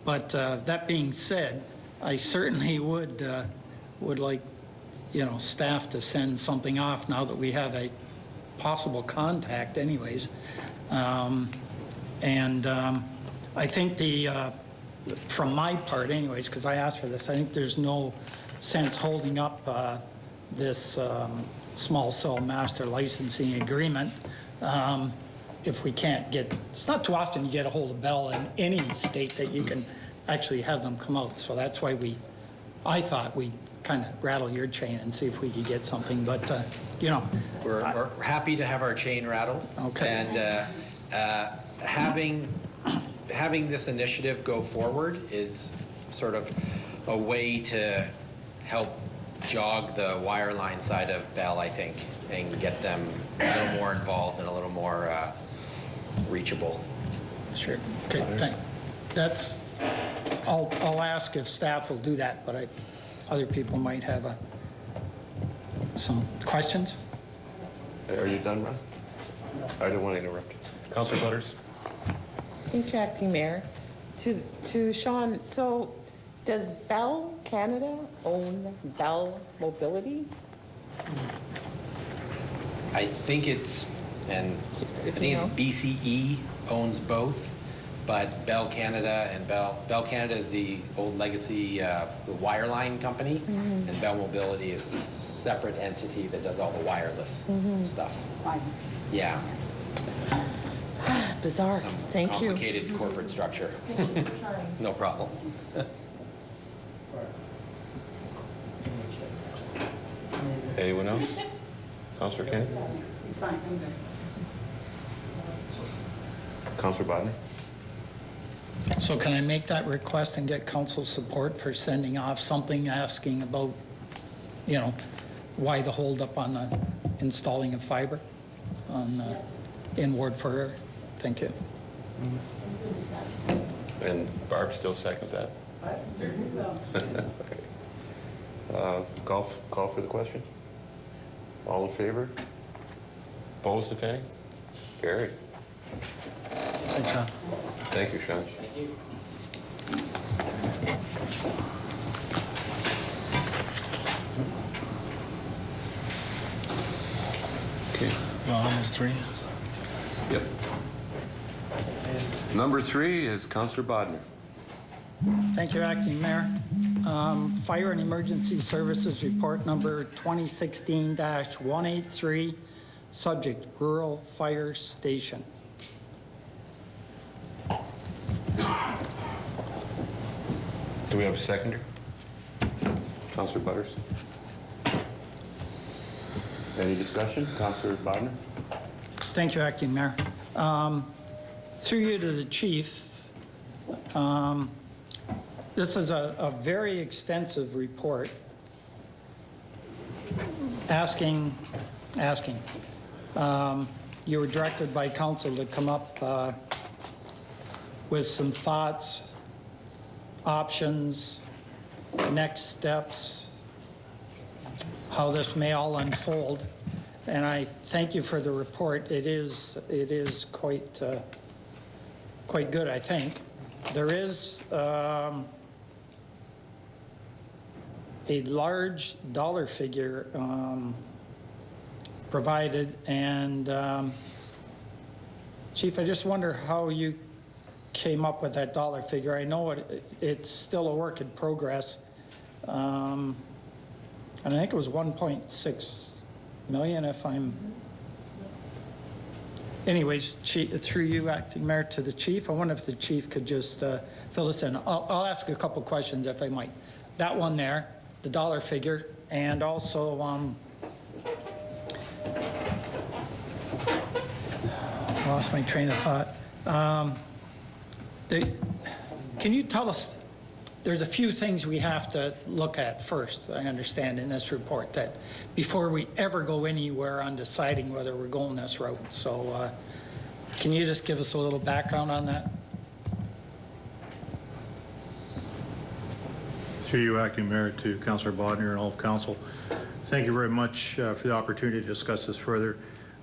But that being said, I certainly would like, staff to send something off now that we have a possible contact, anyways. I think from my part, anyways, because I asked for this, I think there's no sense holding up this small cell master licensing agreement if we can't get. It's not too often you get a hold of Bell in any state that you can actually have them come out. So that's why I thought we kind of rattle your chain and see if we could get something. But we're happy to have our chain rattled. Okay. And having this initiative go forward is sort of a way to help jog the wireline side of Bell, I think, and get them a little more involved and a little more reachable. Sure. Okay. That's. I'll ask if staff will do that, but other people might have some questions. Are you done, Ron? I don't want to interrupt you. Councillor Butters. Thank you, Acting Mayor. To Sean, so does Bell Canada own Bell Mobility? I think it's BCE owns both. but Bell Canada and Bell Canada is the old legacy wireline company, and Bell Mobility is a separate entity that does all the wireless stuff. Yeah. Bizarre. Some Thank you. complicated corporate structure. No problem. Anyone else? Councillor Kenny? Councillor Bodnar? So can I make that request and get council support for sending off something asking about, you know, why the holdup on the installing of fiber on in Ward 4? Thank you. And Barb still seconds that? I certainly will. Okay. Call for the question. All in favor? Opposed, if any? Carried. Thanks, Sean. Thank you, Sean. Thank you. Okay. Ron is 3. Yep. Number 3 is Councillor Bodnar. Thank you, Acting Mayor. Fire and Emergency Services Report number 2016-183, subject Rural Fire Station. Do we have a seconder? Councillor Butters. Any discussion? Councillor Bodnar? Thank you, Acting Mayor. Through you to the chief, this is a very extensive report asking. You were directed by council to come up with some thoughts, options, next steps, how this may all unfold. And I thank you for the report. It is quite good, I think. There is a large dollar figure provided, and Chief, I just wonder how you came up with that dollar figure. I know it's still a work in progress, and I think it was 1.6 million, if I'm. Anyways, through you, Acting Mayor, to the chief, I wonder if the chief could just fill us in. I'll ask a couple questions, if I might. That one there, the dollar figure, and also lost my train of thought. Can you tell us, there's a few things we have to look at first, I understand, in this report, that before we ever go anywhere on deciding whether we're going this route. So can you just give us a little background on that? Through you, Acting Mayor, to Councillor Bodnar and all of Council. Thank you very much for the opportunity to discuss this further.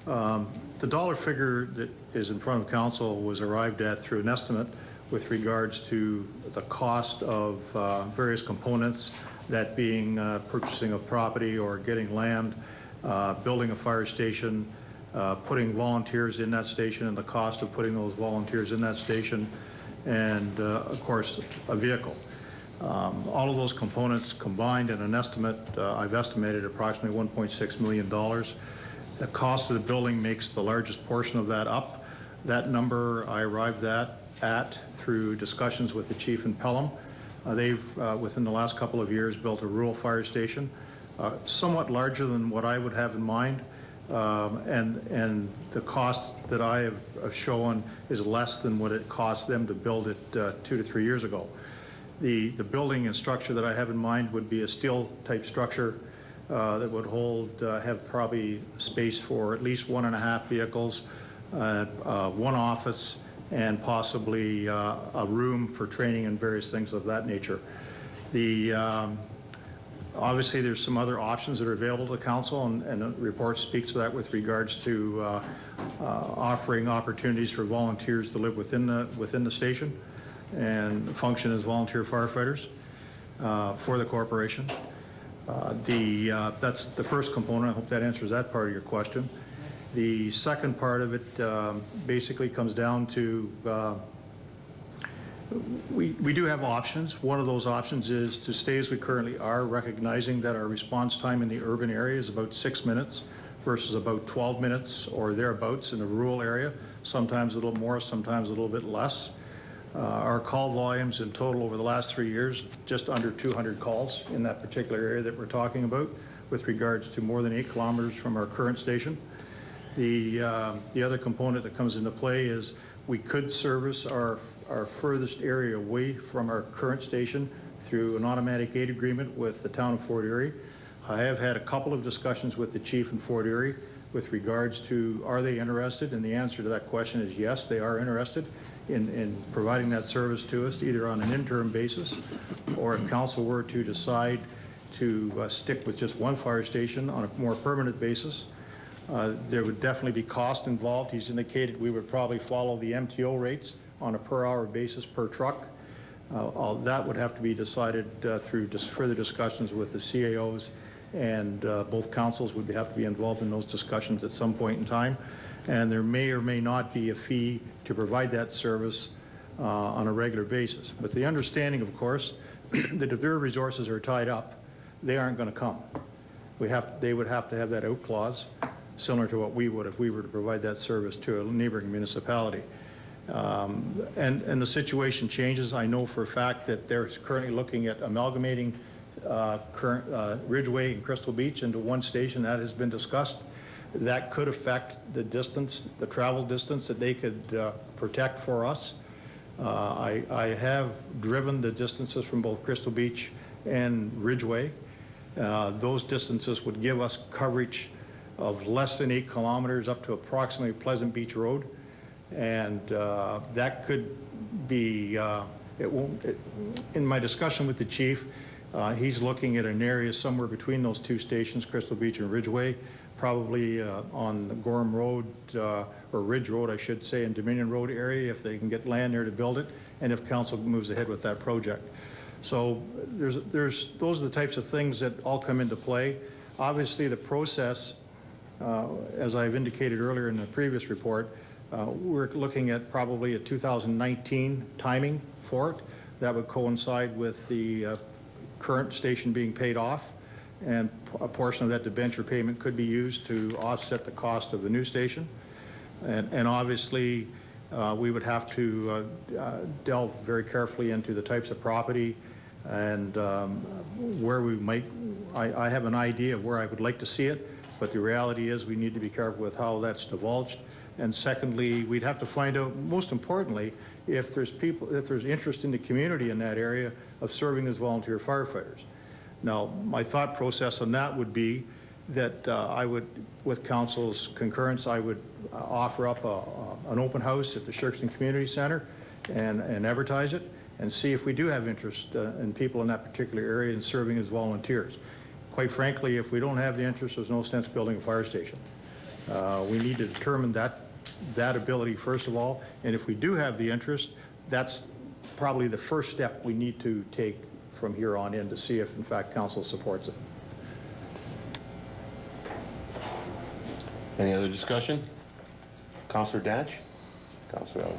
The dollar figure that is in front of Council was arrived at through an estimate with regards to the cost of various components, that being purchasing of property or getting land, building a fire station, putting volunteers in that station and the cost of putting those volunteers in that station, and of course a vehicle. All of those components combined in an estimate, I've estimated approximately $1.6 million. The cost of the building makes the largest portion of that up. That number I arrived at through discussions with the chief in Pelham. They've, within the last couple of years, built a rural fire station, somewhat larger than what I would have in mind. And the cost that I have shown is less than what it cost them to build it 2 to 3 years ago. The building and structure that I have in mind would be a steel type structure that would have probably space for at least 1.5 vehicles, one office, and possibly a room for training and various things of that nature. Obviously, there's some other options that are available to council, and the report speaks to that with regards to offering opportunities for volunteers to live within the station and function as volunteer firefighters for the corporation. That's the first component. I hope that answers that part of your question. The second part of it basically comes down to We do have options. One of those options is to stay as we currently are, recognizing that our response time in the urban area is about 6 minutes versus about 12 minutes or thereabouts in the rural area, sometimes a little more, sometimes a little bit less. Our call volumes in total over the last 3 years, just under 200 calls in that particular area that we're talking about, with regards to more than 8 kilometers from our current station. The other component that comes into play is we could service our furthest area away from our current station through an automatic aid agreement with the town of Fort Erie. I have had a couple of discussions with the chief in Fort Erie with regards to are they interested, and the answer to that question is yes, they are interested in providing that service to us, either on an interim basis or if council were to decide to stick with just one fire station on a more permanent basis. There would definitely be cost involved. He's indicated we would probably follow the MTO rates on a per hour basis per truck. That would have to be decided through further discussions with the CAOs, and both councils would have to be involved in those discussions at some point in time. And there may or may not be a fee to provide that service on a regular basis. With the understanding, of course, that if their resources are tied up, they aren't going to come. They would have to have that out clause, similar to what we would if we were to provide that service to a neighboring municipality. And the situation changes. I know for a fact that they're currently looking at amalgamating current Ridgeway and Crystal Beach into one station. That has been discussed. That could affect the distance, the travel distance that they could protect for us. I have driven the distances from both Crystal Beach and Ridgeway. Those distances would give us coverage of less than 8 kilometers up to approximately Pleasant Beach Road. And that could be, in my discussion with the chief, he's looking at an area somewhere between those two stations, Crystal Beach and Ridgeway, probably on the Gorham Road, or Ridge Road, I should say, and Dominion Road area, if they can get land there to build it, and if council moves ahead with that project. So those are the types of things that all come into play. Obviously, the process, as I've indicated earlier in the previous report, we're looking at probably a 2019 timing for it. That would coincide with the current station being paid off, and a portion of that debenture payment could be used to offset the cost of the new station. And obviously, we would have to delve very carefully into the types of property and where we might, I have an idea of where I would like to see it, but the reality is we need to be careful with how that's divulged. And secondly, we'd have to find out, most importantly, if there's interest in the community in that area of serving as volunteer firefighters. Now, my thought process on that would be that I would, with council's concurrence, I would offer up an open house at the Sherkston Community Center and advertise it and see if we do have interest in people in that particular area in serving as volunteers. Quite frankly, if we don't have the interest, there's no sense building a fire station. We need to determine that ability first of all, and if we do have the interest, that's probably the first step we need to take from here on in to see if in fact council supports it. Any other discussion? Councillor Datch? Councillor Allen.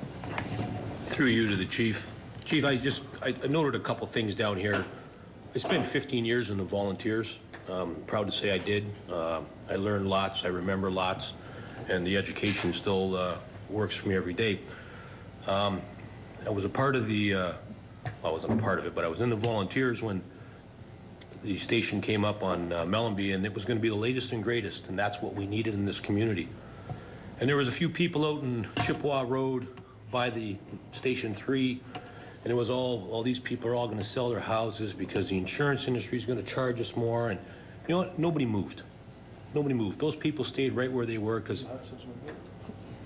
Through you to the chief. Chief, I noted a couple things down here. I spent 15 years in the volunteers. Proud to say I did. I learned lots, I remember lots, and the education still works for me every day. I was a part of the, well, I wasn't a part of it, but I was in the volunteers when the station came up on Mellenby, and it was going to be the latest and greatest, and that's what we needed in this community. And there was a few people out in Chippewa Road by the Station 3, and it was all these people are all going to sell their houses because the insurance industry is going to charge us more. And you know what? Nobody moved. Nobody moved. Those people stayed right where they were, because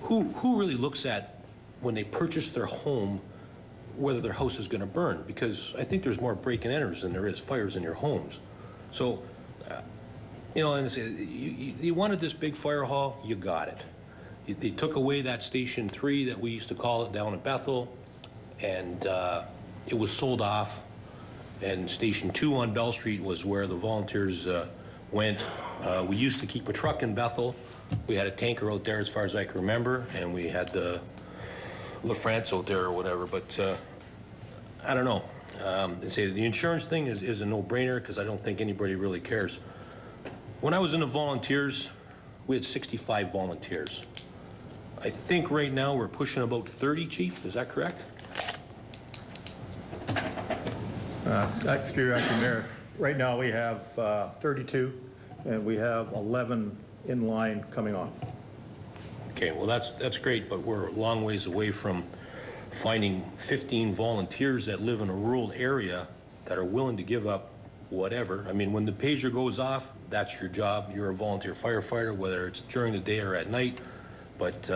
who really looks at when they purchase their home whether their house is going to burn? Because I think there's more break and enters than there is fires in your homes. So, you know, and you wanted this big fire hall, you got it. They took away that Station 3 that we used to call it down in Bethel, and it was sold off. And Station 2 on Bell Street was where the volunteers went. We used to keep a truck in Bethel. We had a tanker out there as far as I can remember, and we had the LaFrance out there or whatever. But I don't know. They say the insurance thing is a no-brainer because I don't think anybody really cares. When I was in the volunteers, we had 65 volunteers. I think right now we're pushing about 30, Chief. Is that correct? Through you, Acting Mayor, right now we have 32, and we have 11 in line coming on. Okay, well, that's great, but we're a long ways away from finding 15 volunteers that live in a rural area that are willing to give up whatever. I mean, when the pager goes off, that's your job. You're a volunteer firefighter, whether it's during the day or at night. But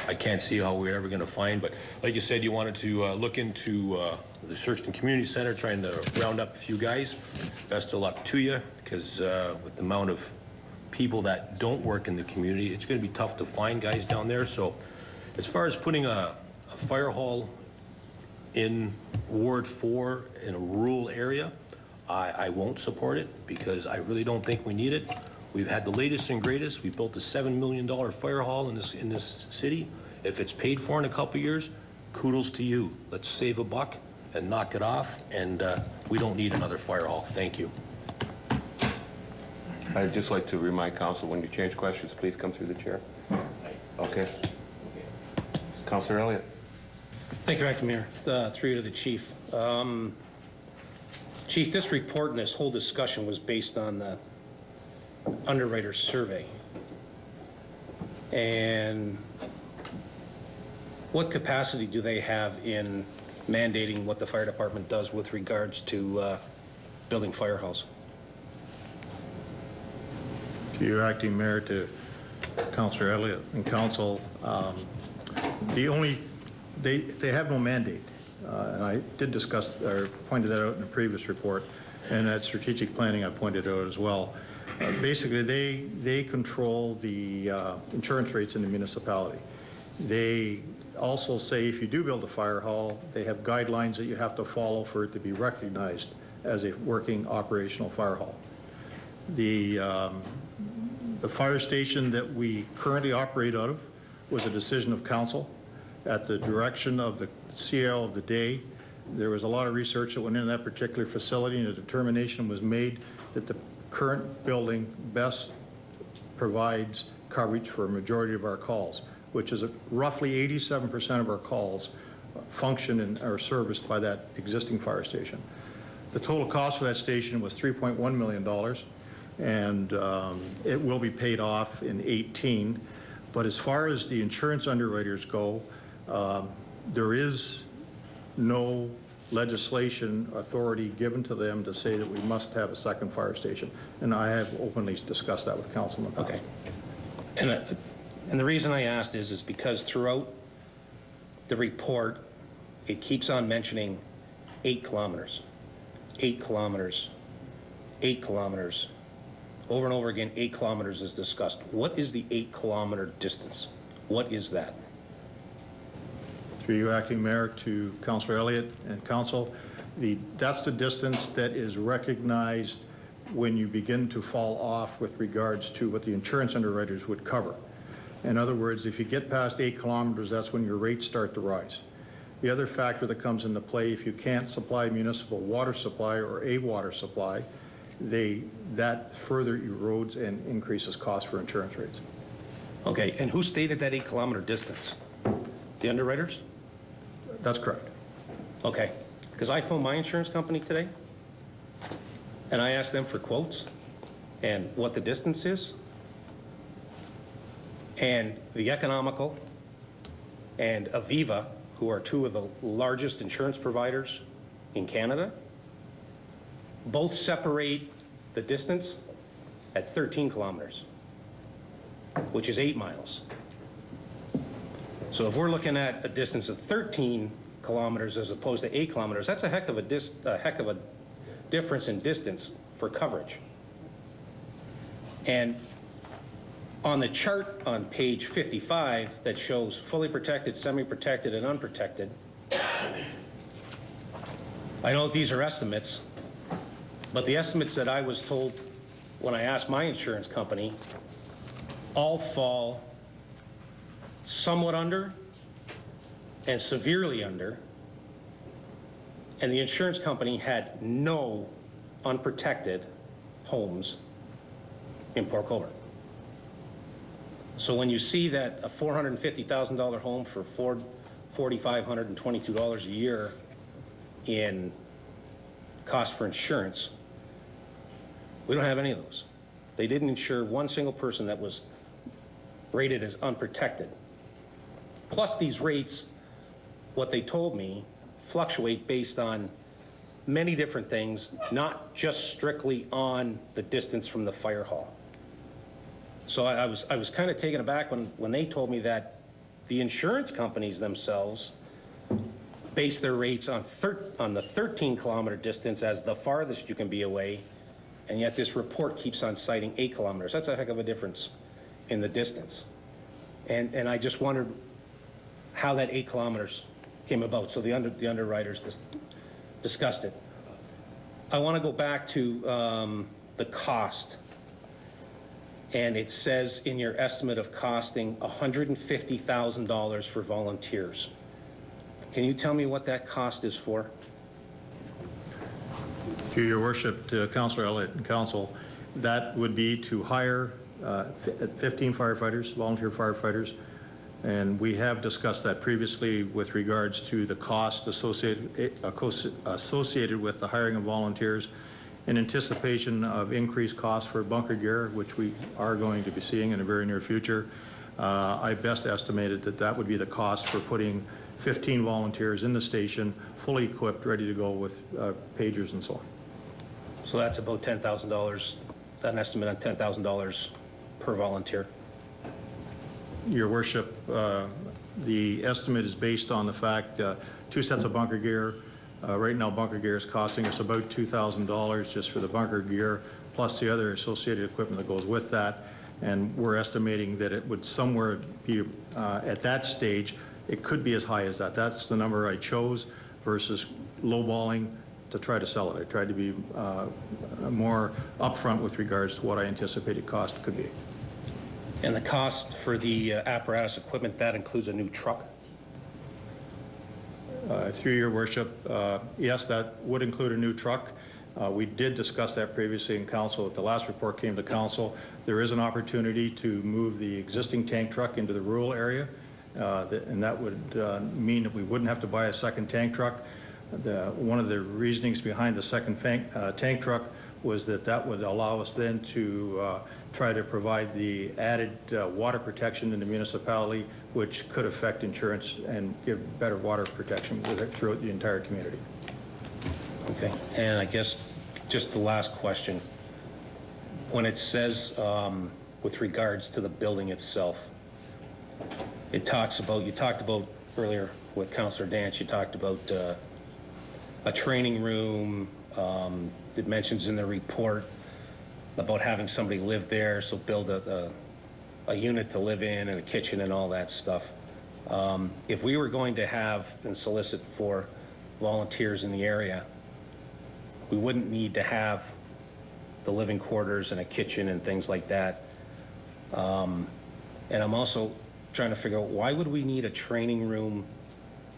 I can't see how we're ever going to find. But like you said, you wanted to look into the Sherkston Community Center, trying to round up a few guys. Best of luck to you, because with the amount of people that don't work in the community, it's going to be tough to find guys down there. So as far as putting a fire hall in Ward 4 in a rural area, I won't support it because I really don't think we need it. We've had the latest and greatest. We built a $7 million fire hall in this city. If it's paid for in a couple years, kudos to you. Let's save a buck and knock it off, and we don't need another fire hall. Thank you. I'd just like to remind council, when you change questions, please come through the chair. Okay. Councillor Elliott. Thank you, Acting Mayor. Through you to the Chief. Chief, this report and this whole discussion was based on the underwriter's survey. And what capacity do they have in mandating what the fire department does with regards to building fire halls? To you, Acting Mayor, to Councillor Elliott and Council, they have no mandate. And I did discuss or pointed that out in the previous report, and at strategic planning I pointed out as well. Basically, they control the insurance rates in the municipality. They also say if you do build a fire hall, they have guidelines that you have to follow for it to be recognized as a working operational fire hall. The fire station that we currently operate out of was a decision of council at the direction of the CL of the day. There was a lot of research that went into that particular facility, and a determination was made that the current building best provides coverage for a majority of our calls, which is roughly 87% of our calls function and are serviced by that existing fire station. The total cost for that station was $3.1 million, and it will be paid off in 2018. But as far as the insurance underwriters go, there is no legislation authority given to them to say that we must have a second fire station. And I have openly discussed that with council in the past. Okay. And the reason I asked is because throughout the report, it keeps on mentioning 8 kilometers, 8 kilometers, 8 kilometers. Over and over again, 8 kilometers is discussed. What is the 8-kilometer distance? What is that? Through you, Acting Mayor, to Councillor Elliott and Council, that's the distance that is recognized when you begin to fall off with regards to what the insurance underwriters would cover. In other words, if you get past 8 kilometers, that's when your rates start to rise. The other factor that comes into play, if you can't supply municipal water supply or a water supply, that further erodes and increases costs for insurance rates. Okay, and who stated that 8-kilometer distance? The underwriters? That's correct. Okay, because I phoned my insurance company today, and I asked them for quotes and what the distance is, and the Economical and Aviva, who are 2 of the largest insurance providers in Canada, both separate the distance at 13 kilometers, which is 8 miles. So if we're looking at a distance of 13 kilometers as opposed to 8 kilometers, that's a heck of a difference in distance for coverage. And on the chart on page 55 that shows fully protected, semi-protected, and unprotected, I know these are estimates, but the estimates that I was told when I asked my insurance company all fall somewhat under and severely under And the insurance company had no unprotected homes in Port Colborne. So when you see that a $450,000 home for $4,522 a year in cost for insurance, we don't have any of those. They didn't insure one single person that was rated as unprotected. Plus these rates, what they told me, fluctuate based on many different things, not just strictly on the distance from the fire hall. So I was kind of taken aback when they told me that the insurance companies themselves base their rates on the 13-kilometer distance as the farthest you can be away, and yet this report keeps on citing 8 kilometers. That's a heck of a difference in the distance. And I just wondered how that 8 kilometers came about. So the underwriters discussed it. I want to go back to the cost. And it says in your estimate of costing $150,000 for volunteers. Can you tell me what that cost is for? Through your worship, to Councillor Elliott and Council, that would be to hire 15 firefighters, volunteer firefighters, and we have discussed that previously with regards to the cost associated with the hiring of volunteers in anticipation of increased costs for bunker gear, which we are going to be seeing in the very near future. I best estimated that that would be the cost for putting 15 volunteers in the station, fully equipped, ready to go with pagers and so on. So that's about $10,000, an estimate on $10,000 per volunteer. Your worship, the estimate is based on the fact 2 sets of bunker gear. Right now, bunker gear is costing us about $2,000 just for the bunker gear, plus the other associated equipment that goes with that. And we're estimating that it would somewhere be, at that stage, it could be as high as that. That's the number I chose versus lowballing to try to sell it. I tried to be more upfront with regards to what I anticipated cost could be. And the cost for the apparatus equipment, that includes a new truck? Through your worship, yes, that would include a new truck. We did discuss that previously in council. The last report came to council. There is an opportunity to move the existing tank truck into the rural area, and that would mean that we wouldn't have to buy a second tank truck. One of the reasonings behind the second tank truck was that that would allow us then to try to provide the added water protection in the municipality, which could affect insurance and give better water protection throughout the entire community. Okay, and I guess just the last question. When it says with regards to the building itself, it talks about, you talked about earlier with Councillor Dance, you talked about a training room. It mentions in the report about having somebody live there, so build a unit to live in and a kitchen and all that stuff. If we were going to have and solicit for volunteers in the area, we wouldn't need to have the living quarters and a kitchen and things like that. And I'm also trying to figure out, why would we need a training room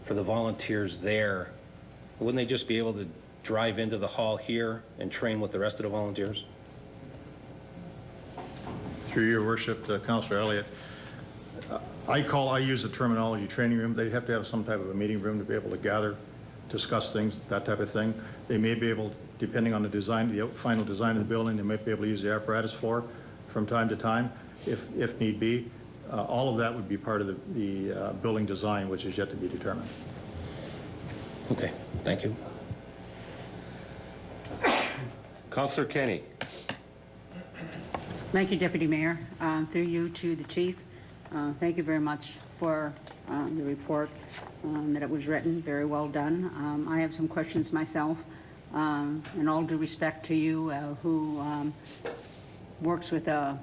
for the volunteers there? Wouldn't they just be able to drive into the hall here and train with the rest of the volunteers? Through your worship, Councillor Elliott, I use the terminology training room. They'd have to have some type of a meeting room to be able to gather, discuss things, that type of thing. They may be able, depending on the design, the final design of the building, they might be able to use the apparatus floor from time to time, if need be. All of that would be part of the building design, which is yet to be determined. Okay, thank you. Councillor Kenny. Thank you, Deputy Mayor. Through you to the Chief, thank you very much for the report that it was written. Very well done. I have some questions myself. In all due respect to you, who works with a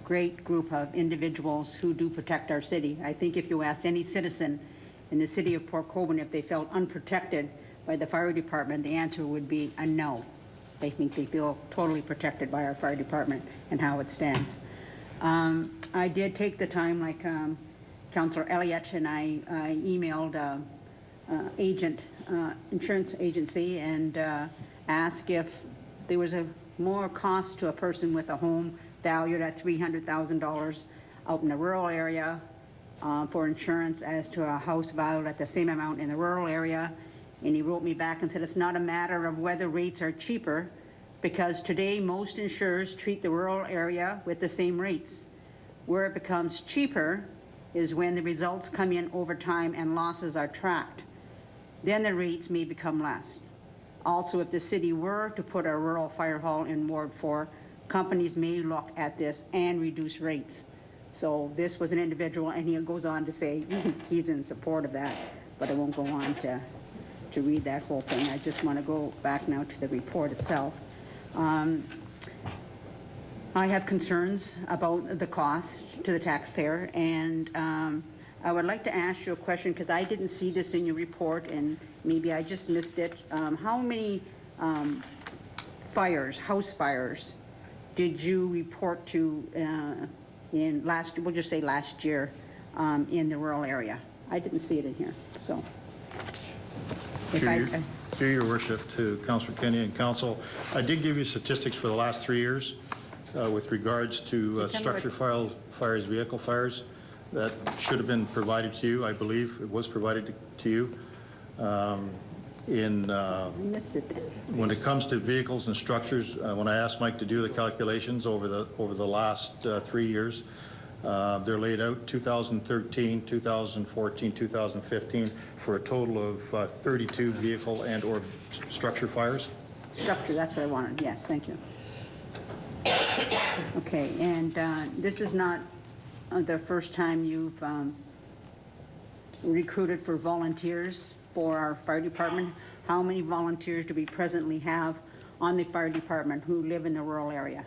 great group of individuals who do protect our city. I think if you asked any citizen in the city of Port Colborne if they felt unprotected by the fire department, the answer would be a no. They think they feel totally protected by our fire department and how it stands. I did take the time, like Councillor Elliott, and I emailed agent insurance agency and ask if there was a more cost to a person with a home valued at $300,000 out in the rural area for insurance as to a house valued at the same amount in the rural area. And he wrote me back and said, it's not a matter of whether rates are cheaper, because today most insurers treat the rural area with the same rates. Where it becomes cheaper is when the results come in over time and losses are tracked. Then the rates may become less. Also, if the city were to put a rural fire hall in Ward 4, companies may look at this and reduce rates. So this was an individual, and he goes on to say he's in support of that, but I won't go on to read that whole thing. I just want to go back now to the report itself. I have concerns about the cost to the taxpayer, and I would like to ask you a question, because I didn't see this in your report, and maybe I just missed it. How many house fires, did you report to in we'll just say last year, in the rural area? I didn't see it in here, so. Through your worship to Councillor Kenny and Council, I did give you statistics for the last 3 years with regards to structure fires, vehicle fires. That should have been provided to you. I believe it was provided to you. When it comes to vehicles and structures, when I asked Mike to do the calculations over the last 3 years, they're laid out 2013, 2014, 2015 for a total of 32 vehicle and or structure fires. Structure, that's what I wanted. Yes, thank you. Okay, and this is not the first time you've recruited for volunteers for our fire department. How many volunteers do we presently have on the fire department who live in the rural area?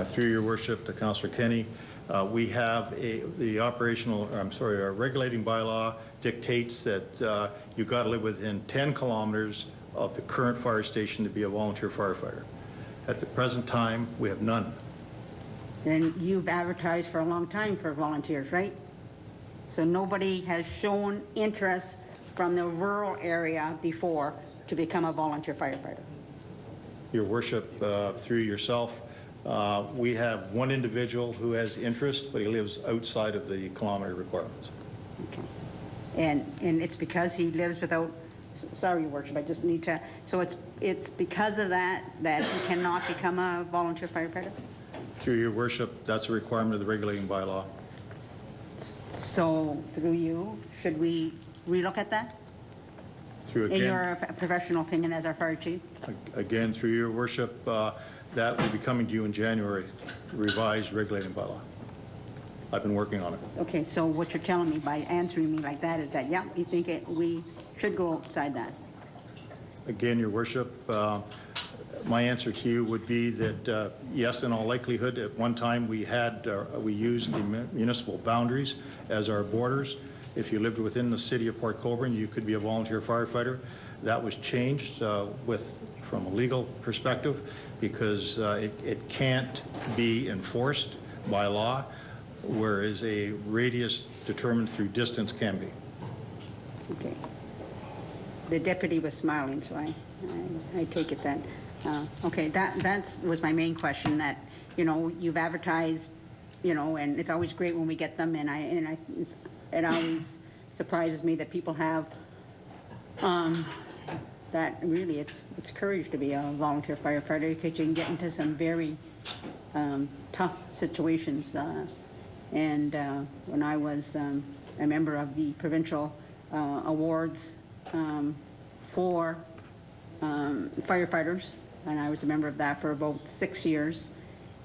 Through your worship to Councillor Kenny, we have our regulating bylaw dictates that you've got to live within 10 kilometers of the current fire station to be a volunteer firefighter. At the present time, we have none. And you've advertised for a long time for volunteers, right? So nobody has shown interest from the rural area before to become a volunteer firefighter? Your worship, through yourself, we have one individual who has interest, but he lives outside of the kilometer requirements. Okay. And it's because he lives without, sorry, Your Worship, I just need to, so it's because of that he cannot become a volunteer firefighter? Through your worship, that's a requirement of the regulating bylaw. So through you, should we relook at that? In your professional opinion as our fire chief? Again, through your worship, that will be coming to you in January, revised regulating bylaw. I've been working on it. Okay, so what you're telling me by answering me like that is that, yeah, you think we should go outside that? Again, your worship, my answer to you would be that, yes, in all likelihood, at one time we used the municipal boundaries as our borders. If you lived within the city of Port Colborne, you could be a volunteer firefighter. That was changed from a legal perspective because it can't be enforced by law, whereas a radius determined through distance can be. Okay. The deputy was smiling, so I take it that. Okay, that was my main question, that, you know, you've advertised, you know, and it's always great when we get them, and it always surprises me that people have that really it's courage to be a volunteer firefighter, because you can get into some very tough situations. And when I was a member of the provincial awards for firefighters, and I was a member of that for about 6 years,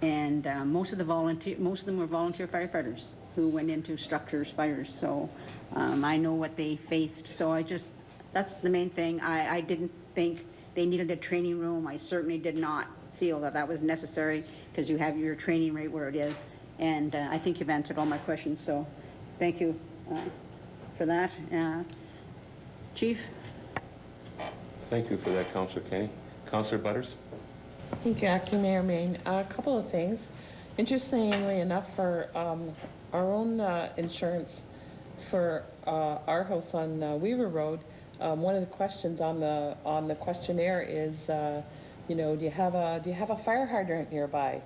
and most of them were volunteer firefighters who went into structures fires. So I know what they faced. So that's the main thing. I didn't think they needed a training room. I certainly did not feel that was necessary, because you have your training rate where it is. And I think you've answered all my questions. So thank you for that. Chief? Thank you for that, Councillor Kenny. Councillor Butters? Thank you, Acting Mayor Main. A couple of things. Interestingly enough, for our own insurance for our house on Weaver Road, one of the questions on the questionnaire is, you know, do you have a fire hydrant nearby?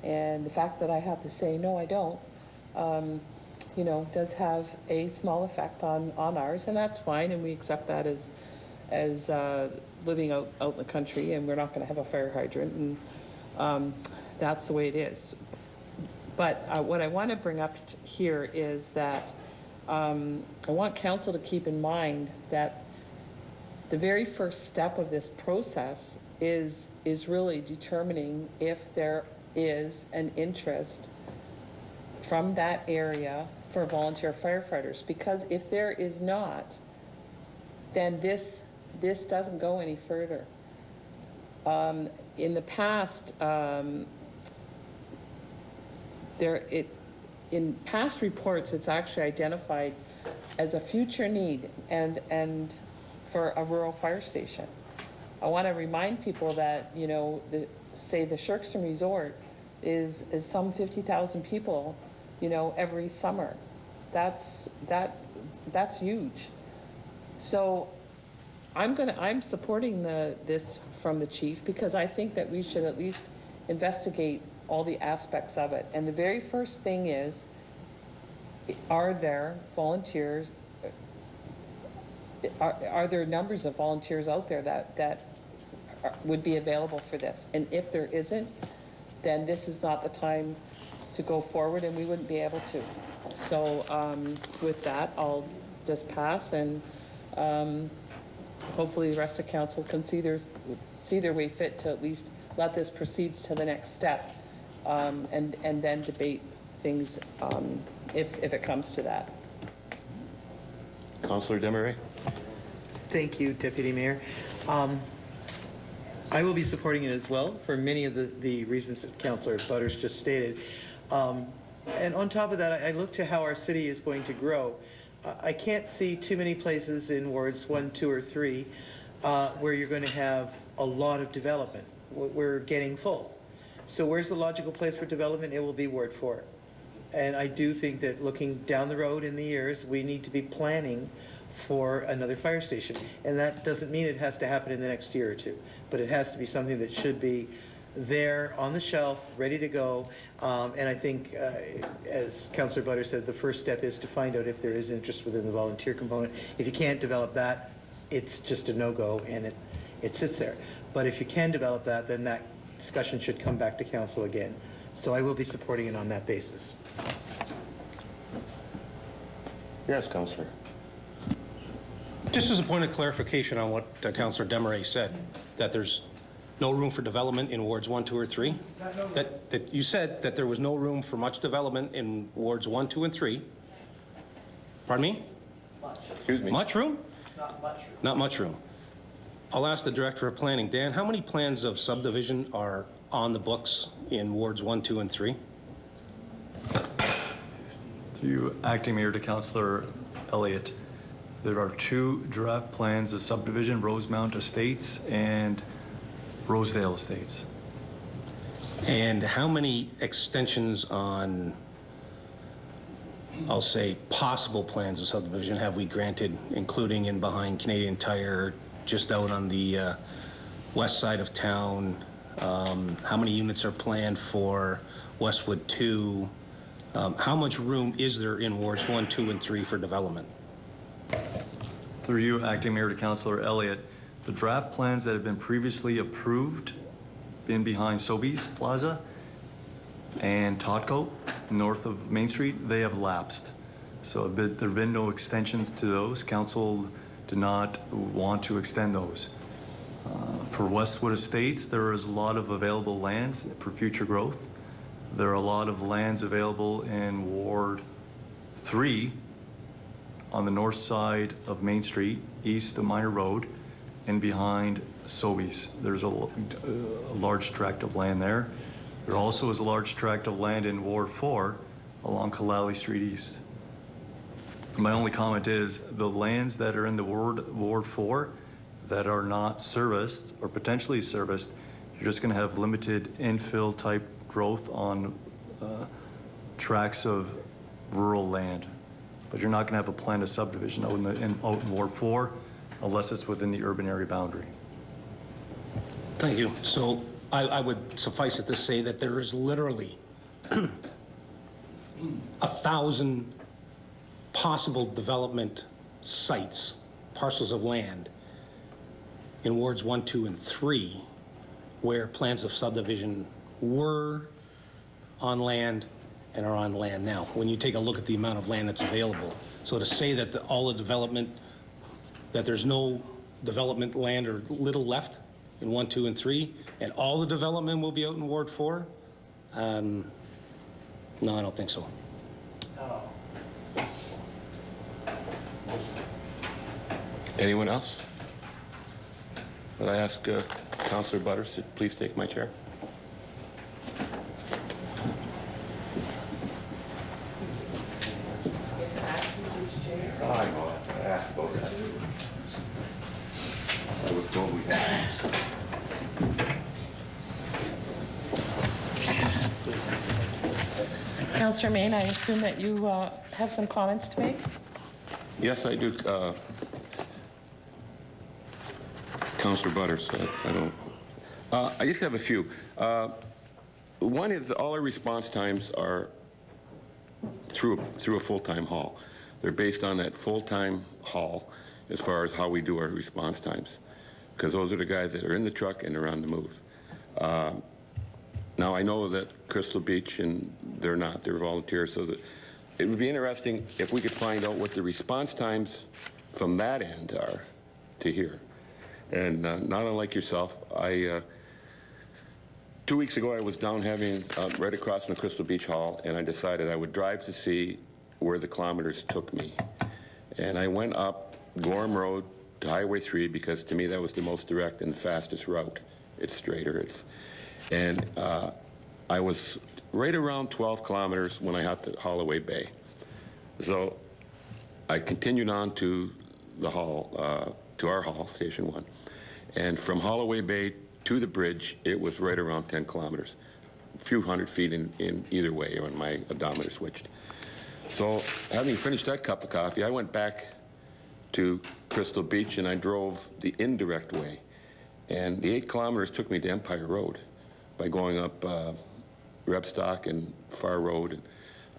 And the fact that I have to say no, I don't, you know, does have a small effect on ours, and that's fine, and we accept that as living out in the country, and we're not going to have a fire hydrant, and that's the way it is. But what I want to bring up here is that I want council to keep in mind that the very first step of this process is really determining if there is an interest from that area for volunteer firefighters. Because if there is not, then this doesn't go any further. In the past, in past reports, it's actually identified as a future need and for a rural fire station. I want to remind people that, you know, say the Shirkston Resort is some 50,000 people, you know, every summer. That's huge. So I'm supporting this from the chief, because I think that we should at least investigate all the aspects of it. And the very first thing is, are there volunteers, are there numbers of volunteers out there that would be available for this? And if there isn't, then this is not the time to go forward, and we wouldn't be able to. So with that, I'll just pass, and hopefully the rest of council can see their way fit to at least let this proceed to the next step, and then debate things if it comes to that. Councillor Desmarais. Thank you, Deputy Mayor. I will be supporting it as well for many of the reasons that Councillor Butters just stated. And on top of that, I look to how our city is going to grow. I can't see too many places in wards 1, 2, or 3 where you're going to have a lot of development. We're getting full. So where's the logical place for development? It will be Ward 4. And I do think that looking down the road in the years, we need to be planning for another fire station. And that doesn't mean it has to happen in the next year or two, but it has to be something that should be there on the shelf, ready to go. And I think, as Councillor Butters said, the first step is to find out if there is interest within the volunteer component. If you can't develop that, it's just a no-go, and it sits there. But if you can develop that, then that discussion should come back to council again. So I will be supporting it on that basis. Yes, Councillor. Just as a point of clarification on what Councillor Desmarais said, that there's no room for development in wards 1, 2, or 3. That you said that there was no room for much development in wards 1, 2, and 3. Pardon me? Much. Excuse me. Much room? Not much room. Not much room. I'll ask the Director of Planning. Dan, how many plans of subdivision are on the books in wards 1, 2, and 3? Through Acting Mayor to Councillor Elliott, there are 2 draft plans of subdivision, Rosemount Estates and Rosedale Estates. And how many extensions on, I'll say, possible plans of subdivision have we granted, including in behind Canadian Tire, just out on the west side of town? How many units are planned for Westwood 2? How much room is there in wards 1, 2, and 3 for development? Through you, Acting Mayor to Councillor Elliott, the draft plans that have been previously approved in behind Sobeys Plaza and Totco, north of Main Street, they have lapsed. So there have been no extensions to those. Council did not want to extend those. For Westwood Estates, there is a lot of available lands for future growth. There are a lot of lands available in Ward 3 on the north side of Main Street, east of Minor Road, and behind Sobeys. There's a large tract of land there. There also is a large tract of land in Ward 4 along Kalali Street East. My only comment is the lands that are in the Ward 4 that are not serviced or potentially serviced, you're just going to have limited infill type growth on tracts of rural land. but you're not going to have a plan of subdivision out in Ward 4 unless it's within the urban area boundary. Thank you. So I would suffice it to say that there is literally 1,000 possible development sites, parcels of land in wards 1, 2, and 3 where plans of subdivision were on land and are on land now. When you take a look at the amount of land that's available. So to say that all the development, that there's no development land or little left in 1, 2, and 3, and all the development will be out in Ward 4? No, I don't think so. Anyone else? Would I ask Councillor Butters to please take my chair? I know, I asked about that. I was told we had. Councillor Main, I assume that you have some comments to make? Yes, I do. Councillor Butters, I don't. I just have a few. One is all our response times are through a full-time haul. They're based on that full-time haul as far as how we do our response times, because those are the guys that are in the truck and they're on the move. Now, I know that Crystal Beach, and they're not, they're volunteers, so that it would be interesting if we could find out what the response times from that end are to here. And not unlike yourself, 2 weeks ago I was down having, right across from the Crystal Beach Hall, and I decided I would drive to see where the kilometers took me. And I went up Gorham Road to Highway 3 because to me that was the most direct and fastest route. It's straighter. And I was right around 12 kilometers when I hit the Holloway Bay. So I continued on to the hall, to our hall, Station 1. And from Holloway Bay to the bridge, it was right around 10 kilometers, a few hundred feet in either way when my odometer switched. So having finished that cup of coffee, I went back to Crystal Beach and I drove the indirect way. And the 8 kilometers took me to Empire Road by going up Rebstock and Far Road.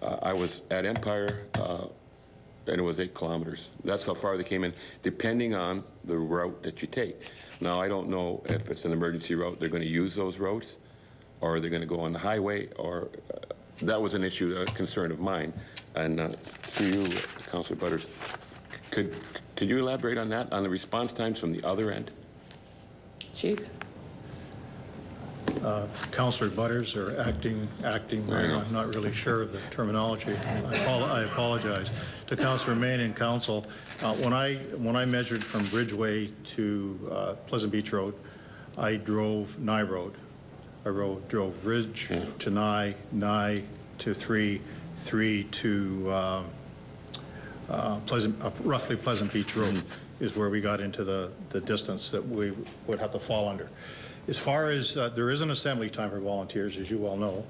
I was at Empire and it was 8 kilometers. That's how far they came in, depending on the route that you take. Now, I don't know if it's an emergency route, they're going to use those roads, or they're going to go on the highway, or that was an issue, a concern of mine. And to you, Councillor Butters, could you elaborate on that, on the response times from the other end? Chief? Councillor Butters, or acting mayor, I'm not really sure of the terminology. I apologize. To Councillor Main and Council, when I measured from Bridgeway to Pleasant Beach Road, I drove Nye Road. I drove Ridge to Nye to 3 to roughly Pleasant Beach Road is where we got into the distance that we would have to fall under. As far as there is an assembly time for volunteers, as you well know.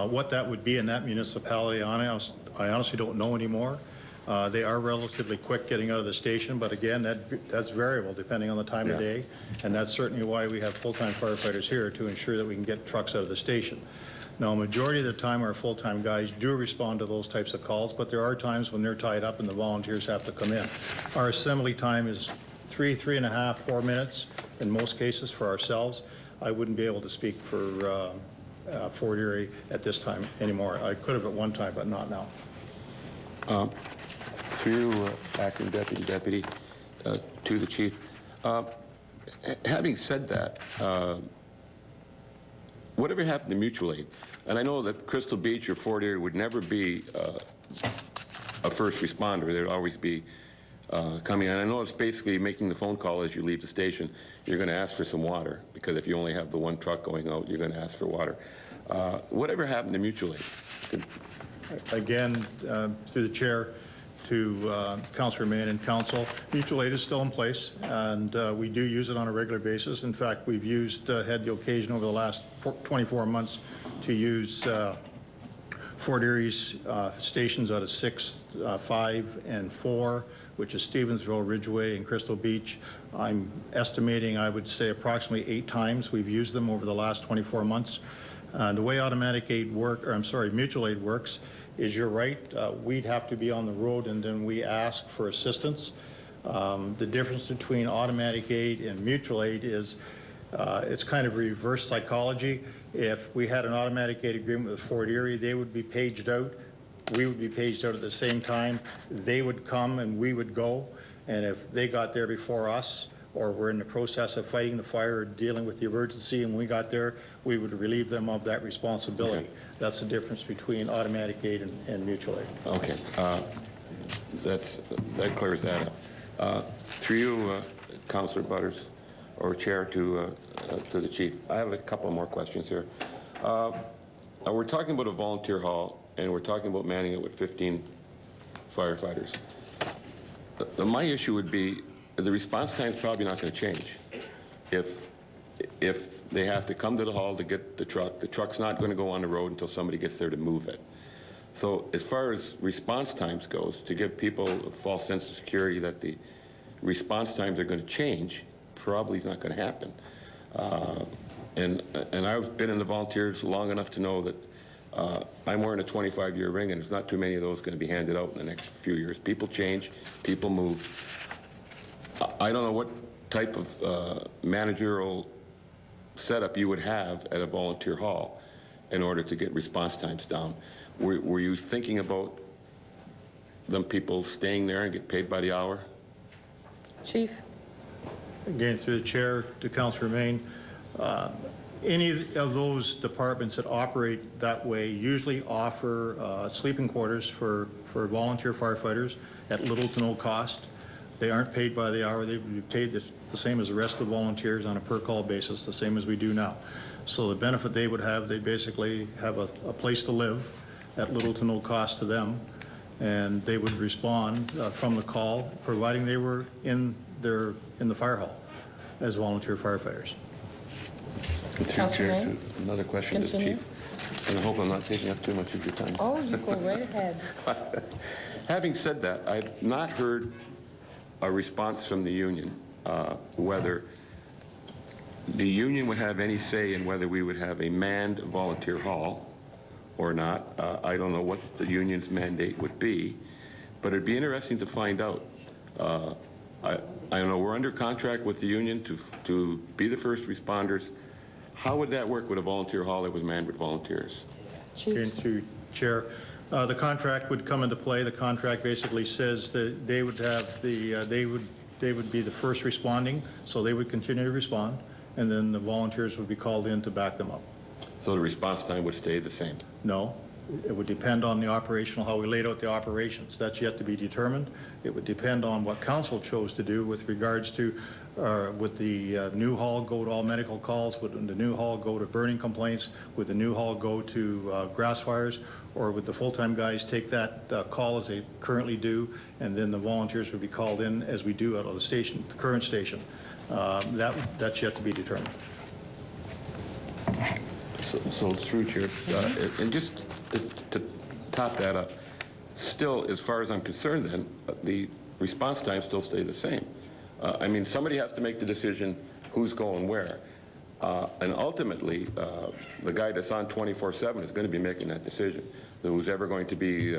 What that would be in that municipality, I honestly don't know anymore. They are relatively quick getting out of the station, but again, that's variable depending on the time of day, and that's certainly why we have full-time firefighters here to ensure that we can get trucks out of the station. Now, a majority of the time, our full-time guys do respond to those types of calls, but there are times when they're tied up and the volunteers have to come in. Our assembly time is 3.5, 4 minutes in most cases for ourselves. I wouldn't be able to speak for Fort Erie at this time anymore. I could have at one time, but not now. Through acting deputy, to the chief. Having said that, whatever happened to mutual aid? And I know that Crystal Beach or Fort Erie would never be a first responder. There'd always be coming in. I know it's basically making the phone call as you leave the station. You're going to ask for some water, because if you only have the one truck going out, you're going to ask for water. Whatever happened to mutual aid? Again, through the chair, to Councillor Main and Council, mutual aid is still in place, and we do use it on a regular basis. In fact, we've had the occasion over the last 24 months to use Fort Erie's stations out of 6, 5, and 4, which is Stevensville, Ridgeway, and Crystal Beach. I'm estimating, I would say, approximately 8 times we've used them over the last 24 months. The way mutual aid works is, you're right, we'd have to be on the road and then we ask for assistance. The difference between automatic aid and mutual aid is it's kind of reverse psychology. If we had an automatic aid agreement with Fort Erie, they would be paged out. We would be paged out at the same time. They would come and we would go. And if they got there before us, or we're in the process of fighting the fire or dealing with the emergency and we got there, we would relieve them of that responsibility. Okay. That's the difference between automatic aid and mutual aid. Okay. That clears that up. Through you, Councillor Butters, or Chair, to the Chief, I have a couple more questions here. We're talking about a volunteer hall, and we're talking about manning it with 15 firefighters. My issue would be the response time is probably not going to change. If they have to come to the hall to get the truck's not going to go on the road until somebody gets there to move it. So as far as response times goes, to give people a false sense of security that the response times are going to change, probably is not going to happen. And I've been in the volunteers long enough to know that I'm wearing a 25-year ring, and there's not too many of those going to be handed out in the next few years. People change, people move. I don't know what type of managerial setup you would have at a volunteer hall in order to get response times down. Were you thinking about them people staying there and get paid by the hour? Chief? Again, through the Chair, to Councillor Main, any of those departments that operate that way usually offer sleeping quarters for volunteer firefighters at little to no cost. They aren't paid by the hour. They would be paid the same as the rest of the volunteers on a per-call basis, the same as we do now. So the benefit they would have, they basically have a place to live at little to no cost to them, and they would respond from the call, providing they were in the fire hall as volunteer firefighters. Chair, another question to the Chief, and I hope I'm not taking up too much of your time. Oh, you go right ahead. Having said that, I've not heard a response from the union whether the union would have any say in whether we would have a manned volunteer hall or not. I don't know what the union's mandate would be, but it'd be interesting to find out. I know we're under contract with the union to be the first responders. How would that work with a volunteer hall that was manned with volunteers? Chief. Through Chair, the contract would come into play. The contract basically says that they would have they would be the first responding, so they would continue to respond, and then the volunteers would be called in to back them up. So the response time would stay the same? No. It would depend on the operational, how we laid out the operations. That's yet to be determined. It would depend on what council chose to do with regards to would the new hall go to all medical calls, would the new hall go to burning complaints, would the new hall go to grass fires, or would the full-time guys take that call as they currently do, and then the volunteers would be called in as we do out of the station, the current station. That's yet to be determined. So through Chair, and just to top that up, still, as far as I'm concerned then, the response time still stays the same. I mean, somebody has to make the decision who's going where. And ultimately, the guy that's on 24/7 is going to be making that decision. Who's ever going to be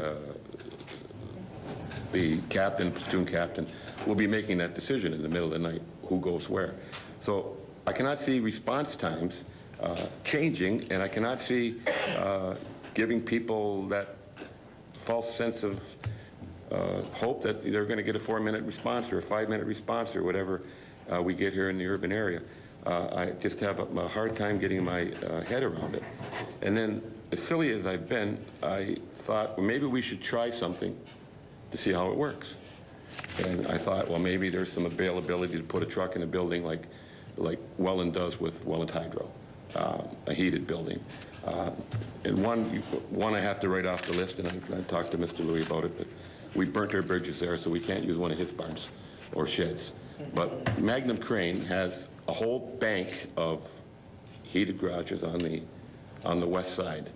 the captain, platoon captain, will be making that decision in the middle of the night, who goes where. So I cannot see response times changing, and I cannot see giving people that false sense of hope that they're going to get a 4-minute response or a 5-minute response or whatever we get here in the urban area. I just have a hard time getting my head around it. And then, as silly as I've been, I thought, well, maybe we should try something to see how it works. And I thought, well, maybe there's some availability to put a truck in a building like Welland does with Welland Hydro, a heated building. And one I have to write off the list, and I talked to Mr. Louis about it, but we burnt our bridges there, so we can't use one of his barns or sheds. But Magnum Crane has a whole bank of heated garages on the west side.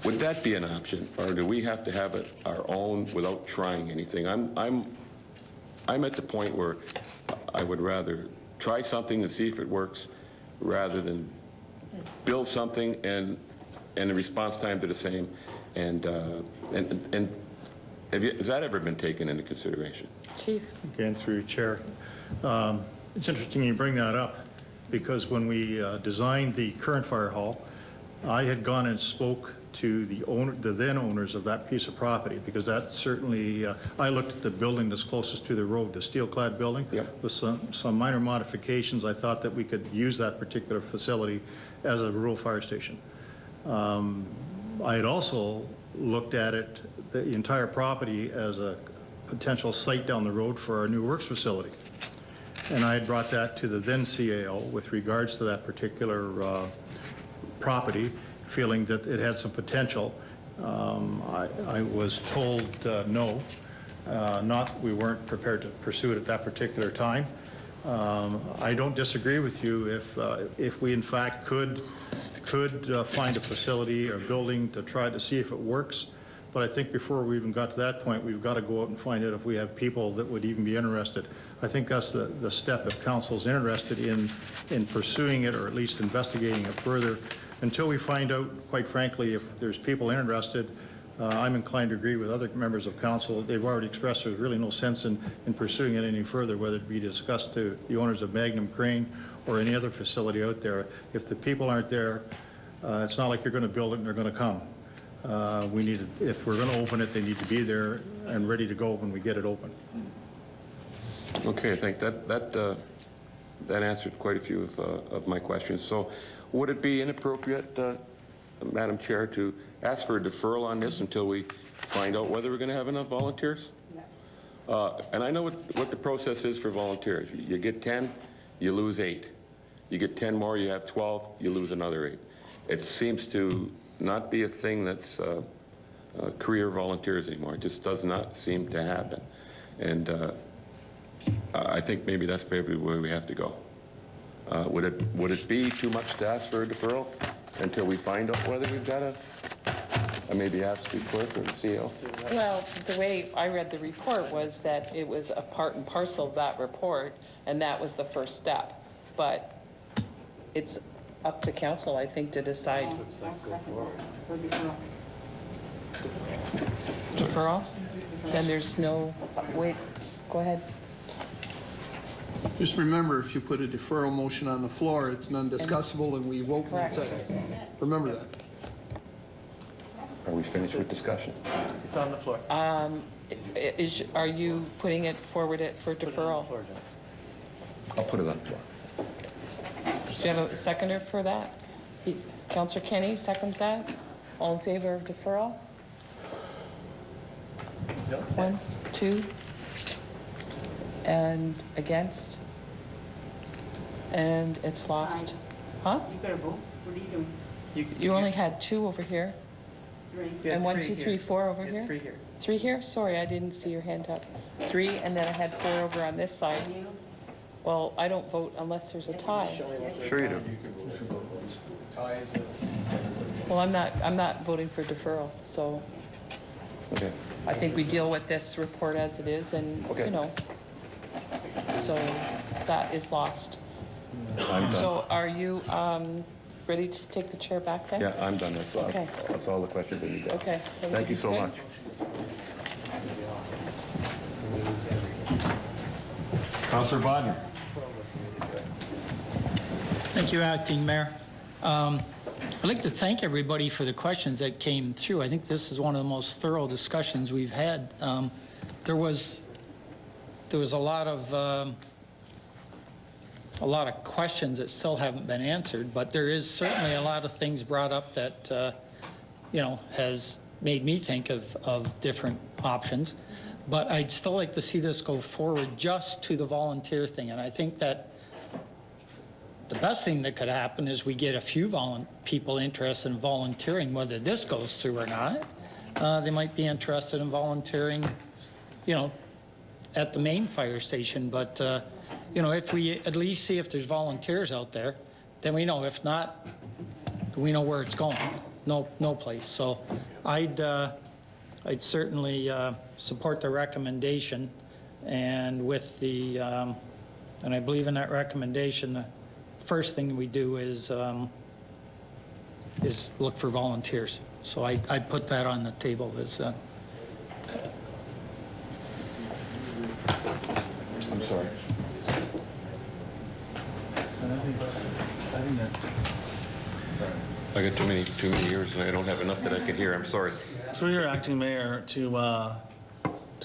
would that be an option, or do we have to have it our own without trying anything? I'm at the point where I would rather try something and see if it works rather than build something and the response times are the same. And has that ever been taken into consideration? Chief. Again, through Chair. It's interesting you bring that up, because when we designed the current fire hall, I had gone and spoke to the then owners of that piece of property, because that certainly, I looked at the building that's closest to the road, the steel-clad building. Yep. With some minor modifications. I thought that we could use that particular facility as a rural fire station. I had also looked at it, the entire property, as a potential site down the road for our new works facility. And I had brought that to the then CAO with regards to that particular property, feeling that it had some potential. I was told no, we weren't prepared to pursue it at that particular time. I don't disagree with you if we in fact could find a facility or building to try to see if it works. But I think before we even got to that point, we've got to go out and find out if we have people that would even be interested. I think that's the step if council's interested in pursuing it, or at least investigating it further. Until we find out, quite frankly, if there's people interested, I'm inclined to agree with other members of council. They've already expressed there's really no sense in pursuing it any further, whether it be discussed to the owners of Magnum Crane or any other facility out there. If the people aren't there, it's not like you're going to build it and they're going to come. If we're going to open it, they need to be there and ready to go when we get it open. Okay, I think that answered quite a few of my questions. So would it be inappropriate, Madam Chair, to ask for a deferral on this until we find out whether we're going to have enough volunteers? And I know what the process is for volunteers. You get 10, you lose 8. You get 10 more, you have 12, you lose another 8. It seems to not be a thing that's career volunteers anymore. It just does not seem to happen. And I think maybe that's maybe where we have to go. Would it be too much to ask for a deferral until we find out whether we've got I maybe ask the clerk or the CEO? Well, the way I read the report was that it was a part and parcel of that report, and that was the first step. But it's up to council, I think, to decide. Deferral? Then there's no, wait, go ahead. Just remember, if you put a deferral motion on the floor, it's non-discussable and we vote. Correct. Remember that. Are we finished with discussion? It's on the floor. Are you putting it forward for deferral? I'll put it on the floor. Do you have a seconder for that? Councillor Kenny seconds that. All in favor of deferral? 1, 2. And against? And it's lost. Huh? You got to vote. What are you doing? You only had 2 over here. 3. And 1, 2, 3, 4 over here? 3 here. 3 here? Sorry, I didn't see your hand up. 3, and then I had 4 over on this side. Well, I don't vote unless there's a tie. Sure you do. Well, I'm not voting for deferral, so Okay. I think we deal with this report as it is, and, Okay. you know, so that is lost. I'm done. So are you ready to take the chair back then? Yeah, I'm done. Okay. That's all the questions I need to ask. Okay. Thank you so Good. much. Councillor Bodnar. Thank you, Acting Mayor. I'd like to thank everybody for the questions that came through. I think this is one of the most thorough discussions we've had. There was a lot of questions that still haven't been answered, but there is certainly a lot of things brought up that has made me think of different options. But I'd still like to see this go forward just to the volunteer thing, and I think that the best thing that could happen is we get a few people interested in volunteering, whether this goes through or not. They might be interested in volunteering, at the main fire station. But, if we at least see if there's volunteers out there, then we know. If not, we know where it's going. no place. So I'd certainly support the recommendation, and with the, and I believe in that recommendation, the first thing we do is look for volunteers. So I'd put that on the table as. I'm sorry. I think that's. I got too many ears and I don't have enough that I can hear. I'm sorry. Through your acting mayor to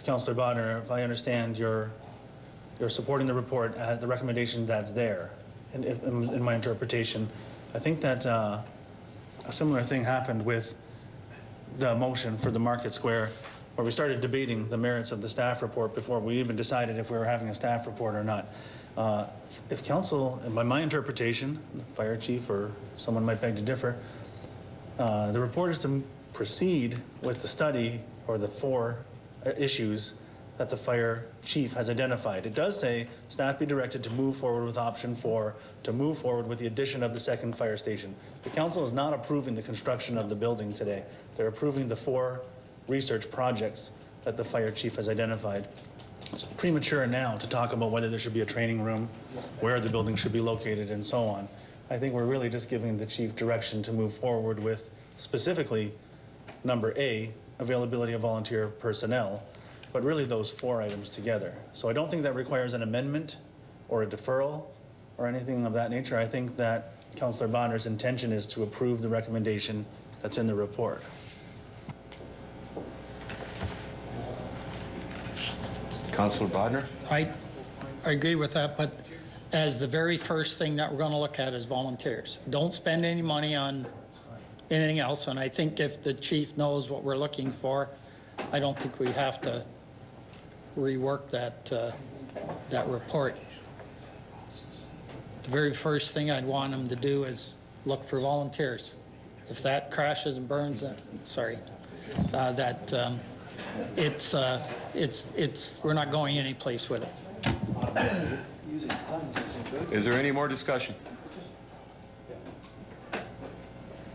Councillor Bodner, if I understand, you're supporting the report, the recommendation that's there. And in my interpretation, I think that a similar thing happened with the motion for the Market Square, where we started debating the merits of the staff report before we even decided if we were having a staff report or not. If council, and by my interpretation, the fire chief or someone might beg to differ, the report is to proceed with the study or the 4 issues that the fire chief has identified. It does say staff be directed to move forward with option 4, to move forward with the addition of the 2nd fire station. The council is not approving the construction of the building today. They're approving the 4 research projects that the fire chief has identified. It's premature now to talk about whether there should be a training room, where the building should be located, and so on. I think we're really just giving the chief direction to move forward with specifically number A, availability of volunteer personnel, but really those 4 items together. So I don't think that requires an amendment or a deferral or anything of that nature. I think that Councillor Bonner's intention is to approve the recommendation that's in the report. Councillor Bodner? I agree with that, but as the very first thing that we're going to look at is volunteers. Don't spend any money on anything else, and I think if the chief knows what we're looking for, I don't think we have to rework that report. The very first thing I'd want him to do is look for volunteers. If that crashes and burns, we're not going any place with it. Is there any more discussion?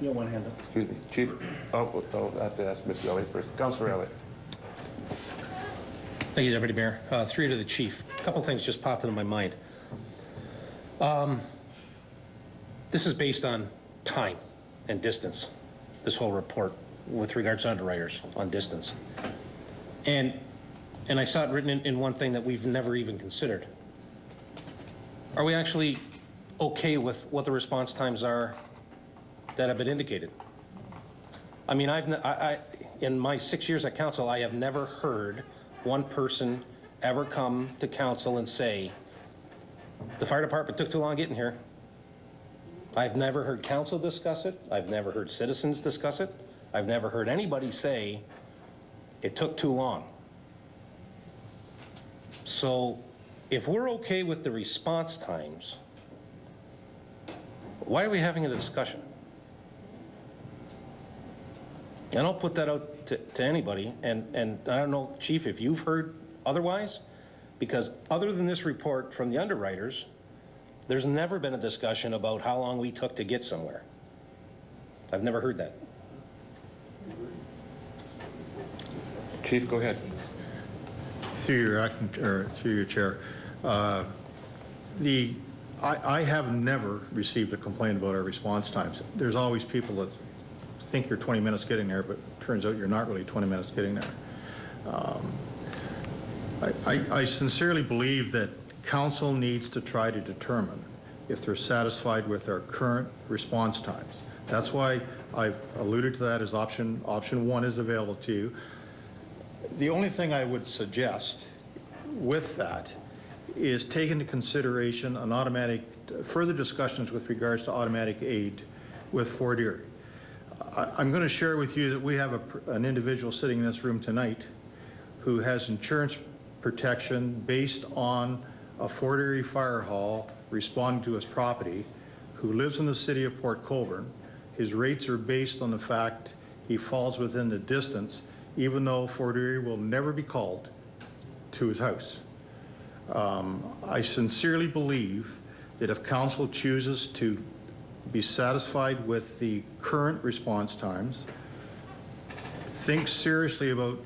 You have one hand up. Excuse me, Chief. Oh, I have to ask Mr. Elliott first. Councillor Elliott. Thank you, Deputy Mayor. Through to the chief. A couple things just popped into my mind. This is based on time and distance, this whole report, with regards to underwriters on distance. And I saw it written in one thing that we've never even considered. Are we actually okay with what the response times are that have been indicated? I mean, in my 6 years at council, I have never heard one person ever come to council and say, the fire department took too long getting here. I've never heard council discuss it. I've never heard citizens discuss it. I've never heard anybody say it took too long. So if we're okay with the response times, why are we having a discussion? And I'll put that out to anybody, and I don't know, Chief, if you've heard otherwise, because other than this report from the underwriters, there's never been a discussion about how long we took to get somewhere. I've never heard that. Chief, go ahead. Through your acting, or through your chair, I have never received a complaint about our response times. There's always people that think you're 20 minutes getting there, but turns out you're not really 20 minutes getting there. I sincerely believe that council needs to try to determine if they're satisfied with our current response times. That's why I alluded to that as option 1 is available to you. The only thing I would suggest with that is take into consideration an automatic, further discussions with regards to automatic aid with Fort Erie. I'm going to share with you that we have an individual sitting in this room tonight who has insurance protection based on a Fort Erie fire hall responding to his property, who lives in the city of Port Colborne. His rates are based on the fact he falls within the distance, even though Fort Erie will never be called to his house. I sincerely believe that if council chooses to be satisfied with the current response times, think seriously about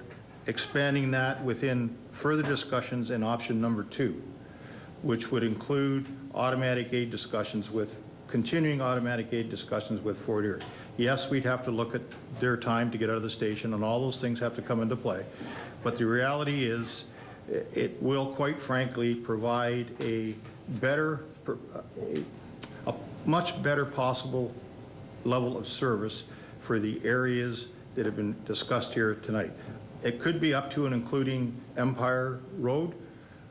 expanding that within further discussions in option number 2, which would include automatic aid discussions with, continuing automatic aid discussions with Fort Erie. Yes, we'd have to look at their time to get out of the station, and all those things have to come into play. But the reality is, it will, quite frankly, provide a better, a much better possible level of service for the areas that have been discussed here tonight. It could be up to and including Empire Road.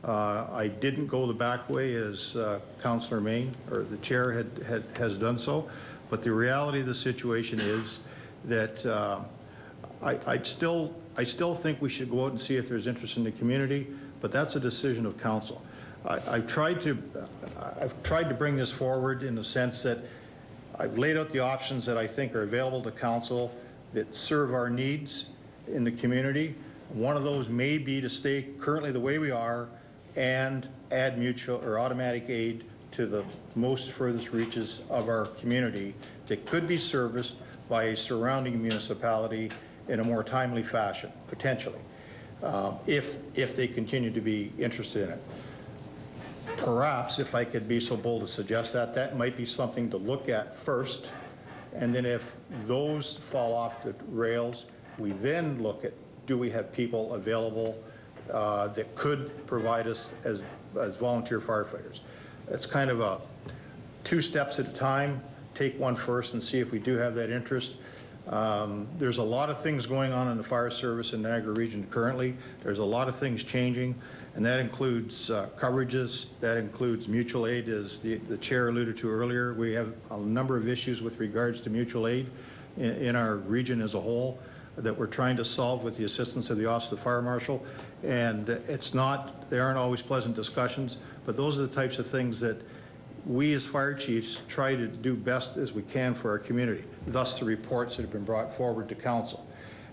I didn't go the back way as Councillor Main, or the chair, has done so. But the reality of the situation is that I still think we should go out and see if there's interest in the community, but that's a decision of council. I've tried to bring this forward in the sense that I've laid out the options that I think are available to council that serve our needs in the community. One of those may be to stay currently the way we are and add mutual or automatic aid to the most furthest reaches of our community that could be serviced by a surrounding municipality in a more timely fashion, potentially, if they continue to be interested in it. Perhaps, if I could be so bold to suggest that, that might be something to look at first, and then if those fall off the rails, we then look at, do we have people available that could provide us as volunteer firefighters. It's kind of a 2 steps at a time. Take one first and see if we do have that interest. There's a lot of things going on in the fire service in the Niagara region currently. There's a lot of things changing, and that includes coverages, that includes mutual aid, as the chair alluded to earlier. We have a number of issues with regards to mutual aid in our region as a whole that we're trying to solve with the assistance of the Office of the Fire Marshal. And they aren't always pleasant discussions, but those are the types of things that we as fire chiefs try to do best as we can for our community, thus the reports that have been brought forward to council.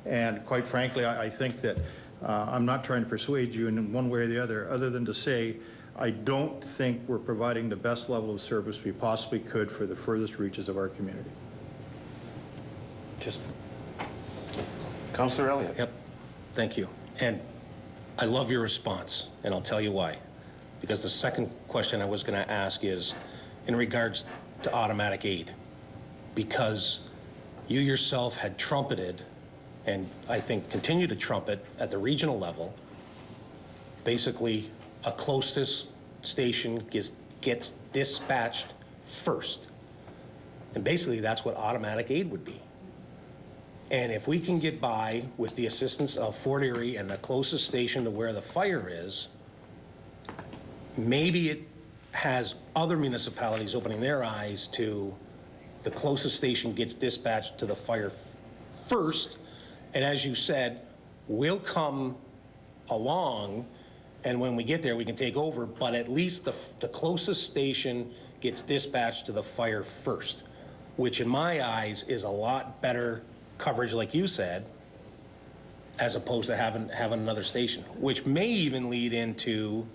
And quite frankly, I think that I'm not trying to persuade you in one way or the other than to say I don't think we're providing the best level of service we possibly could for the furthest reaches of our community. Just Councillor Elliott. Yep. Thank you. And I love your response, and I'll tell you why. Because the second question I was going to ask is in regards to automatic aid. Because you yourself had trumpeted, and I think continue to trumpet at the regional level, basically a closest station gets dispatched first. And basically that's what automatic aid would be. And if we can get by with the assistance of Fort Erie and the closest station to where the fire is, maybe it has other municipalities opening their eyes to the closest station gets dispatched to the fire first. And as you said, we'll come along, and when we get there, we can take over, but at least the closest station gets dispatched to the fire first, which in my eyes is a lot better coverage, like you said, as opposed to having another station, which may even lead into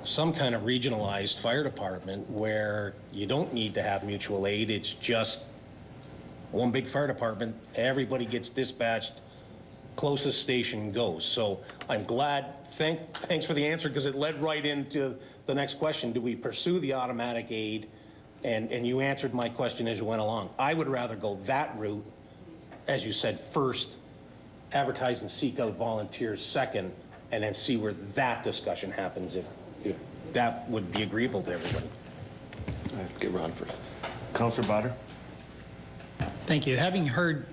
some kind of regionalized fire department where you don't need to have mutual aid. It's just one big fire department. Everybody gets dispatched, closest station goes. So I'm glad, thanks for the answer, because it led right into the next question. Do we pursue the automatic aid? And you answered my question as you went along. I would rather go that route, as you said, first, advertise and seek out volunteers second, and then see where that discussion happens, if that would be agreeable to everybody. Get Ron first. Councillor Bader. Thank you. Having heard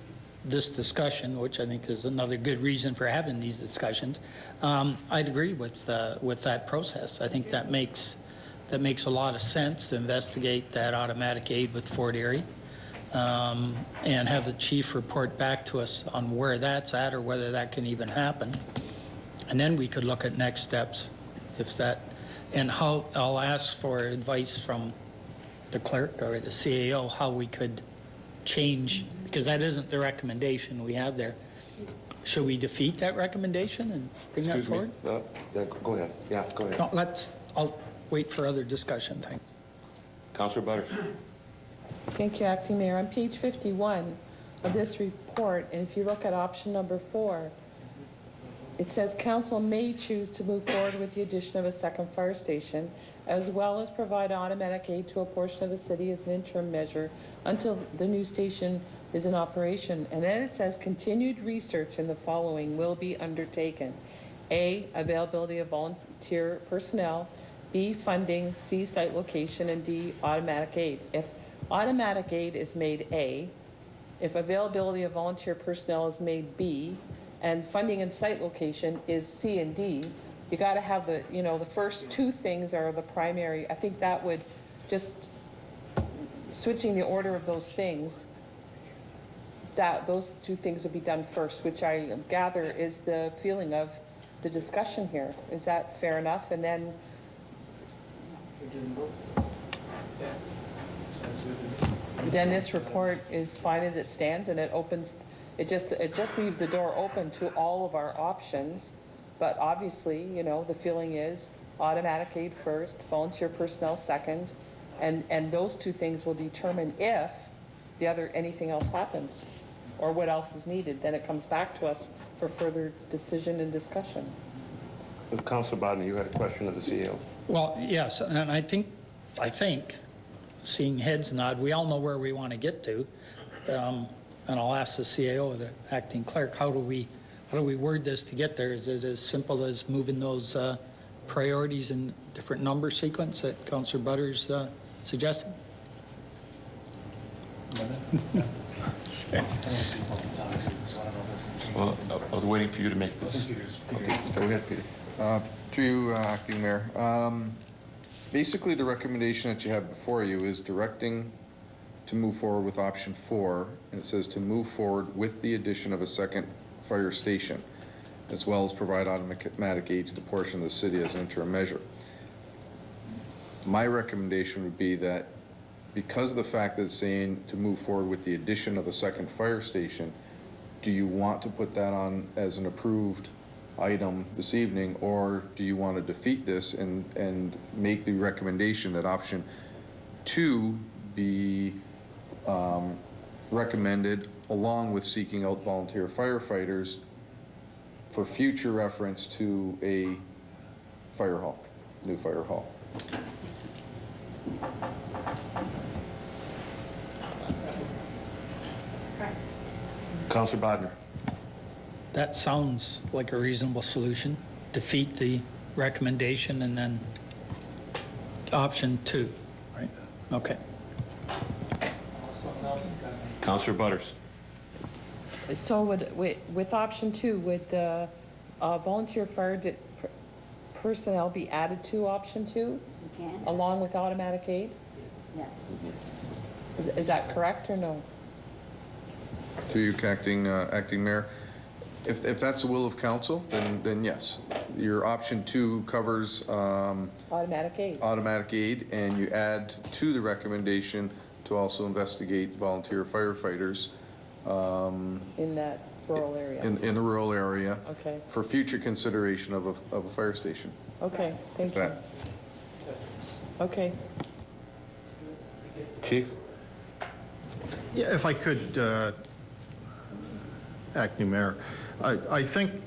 this discussion, which I think is another good reason for having these discussions, I'd agree with that process. I think that makes a lot of sense to investigate that automatic aid with Fort Erie and have the chief report back to us on where that's at or whether that can even happen. And then we could look at next steps if that, and how I'll ask for advice from the clerk or the CAO how we could change, because that isn't the recommendation we have there. Should we defeat that recommendation and bring that forward? Yeah, go ahead. Yeah, go ahead. No, I'll wait for other discussion. Thanks. Councillor Butters. Thank you, Acting Mayor. On page 51 of this report, and if you look at option number 4, it says council may choose to move forward with the addition of a second fire station, as well as provide automatic aid to a portion of the city as an interim measure until the new station is in operation. And then it says continued research in the following will be undertaken. A, availability of volunteer personnel, B, funding, C, site location, and D, automatic aid. If automatic aid is made A, if availability of volunteer personnel is made B, and funding and site location is C and D, you got to have the, you know, the first two things are the primary. I think that would just, switching the order of those things, that those two things would be done first, which I gather is the feeling of the discussion here. Is that fair enough? And then this report is fine as it stands, and it opens, it just leaves the door open to all of our options. But obviously, you know, the feeling is automatic aid first, volunteer personnel second, and those two things will determine if the other, anything else happens or what else is needed. Then it comes back to us for further decision and discussion. Councillor Bodnar, you had a question of the CEO. Well, yes, and I think, seeing heads nod, we all know where we want to get to. And I'll ask the CAO, the acting clerk, how do we word this to get there? Is it as simple as moving those priorities in different number sequence that Councillor Butters suggested? Well, I was waiting for you to make this. Okay, go ahead, Peter. Through you, Acting Mayor. Basically, the recommendation that you have before you is directing to move forward with option 4, and it says to move forward with the addition of a second fire station, as well as provide automatic aid to the portion of the city as an interim measure. My recommendation would be that because of the fact that it's saying to move forward with the addition of a second fire station, do you want to put that on as an approved item this evening, or do you want to defeat this and make the recommendation that option 2 be recommended along with seeking out volunteer firefighters for future reference to a fire hall, new fire hall? Councillor Bodnar. That sounds like a reasonable solution. Defeat the recommendation and then option 2, right? Okay. Councillor Butters. So with option 2, would the volunteer fire personnel be added to option 2 along with automatic aid? Yes. Is that correct or no? To you, Acting Mayor. If that's the will of council, then yes. Your option 2 covers automatic aid, and you add to the recommendation to also investigate volunteer firefighters in that rural area. In the rural area. Okay. For future consideration of a fire station. Okay. Thank you. Okay. Chief. Yeah, if I could, Acting Mayor, I think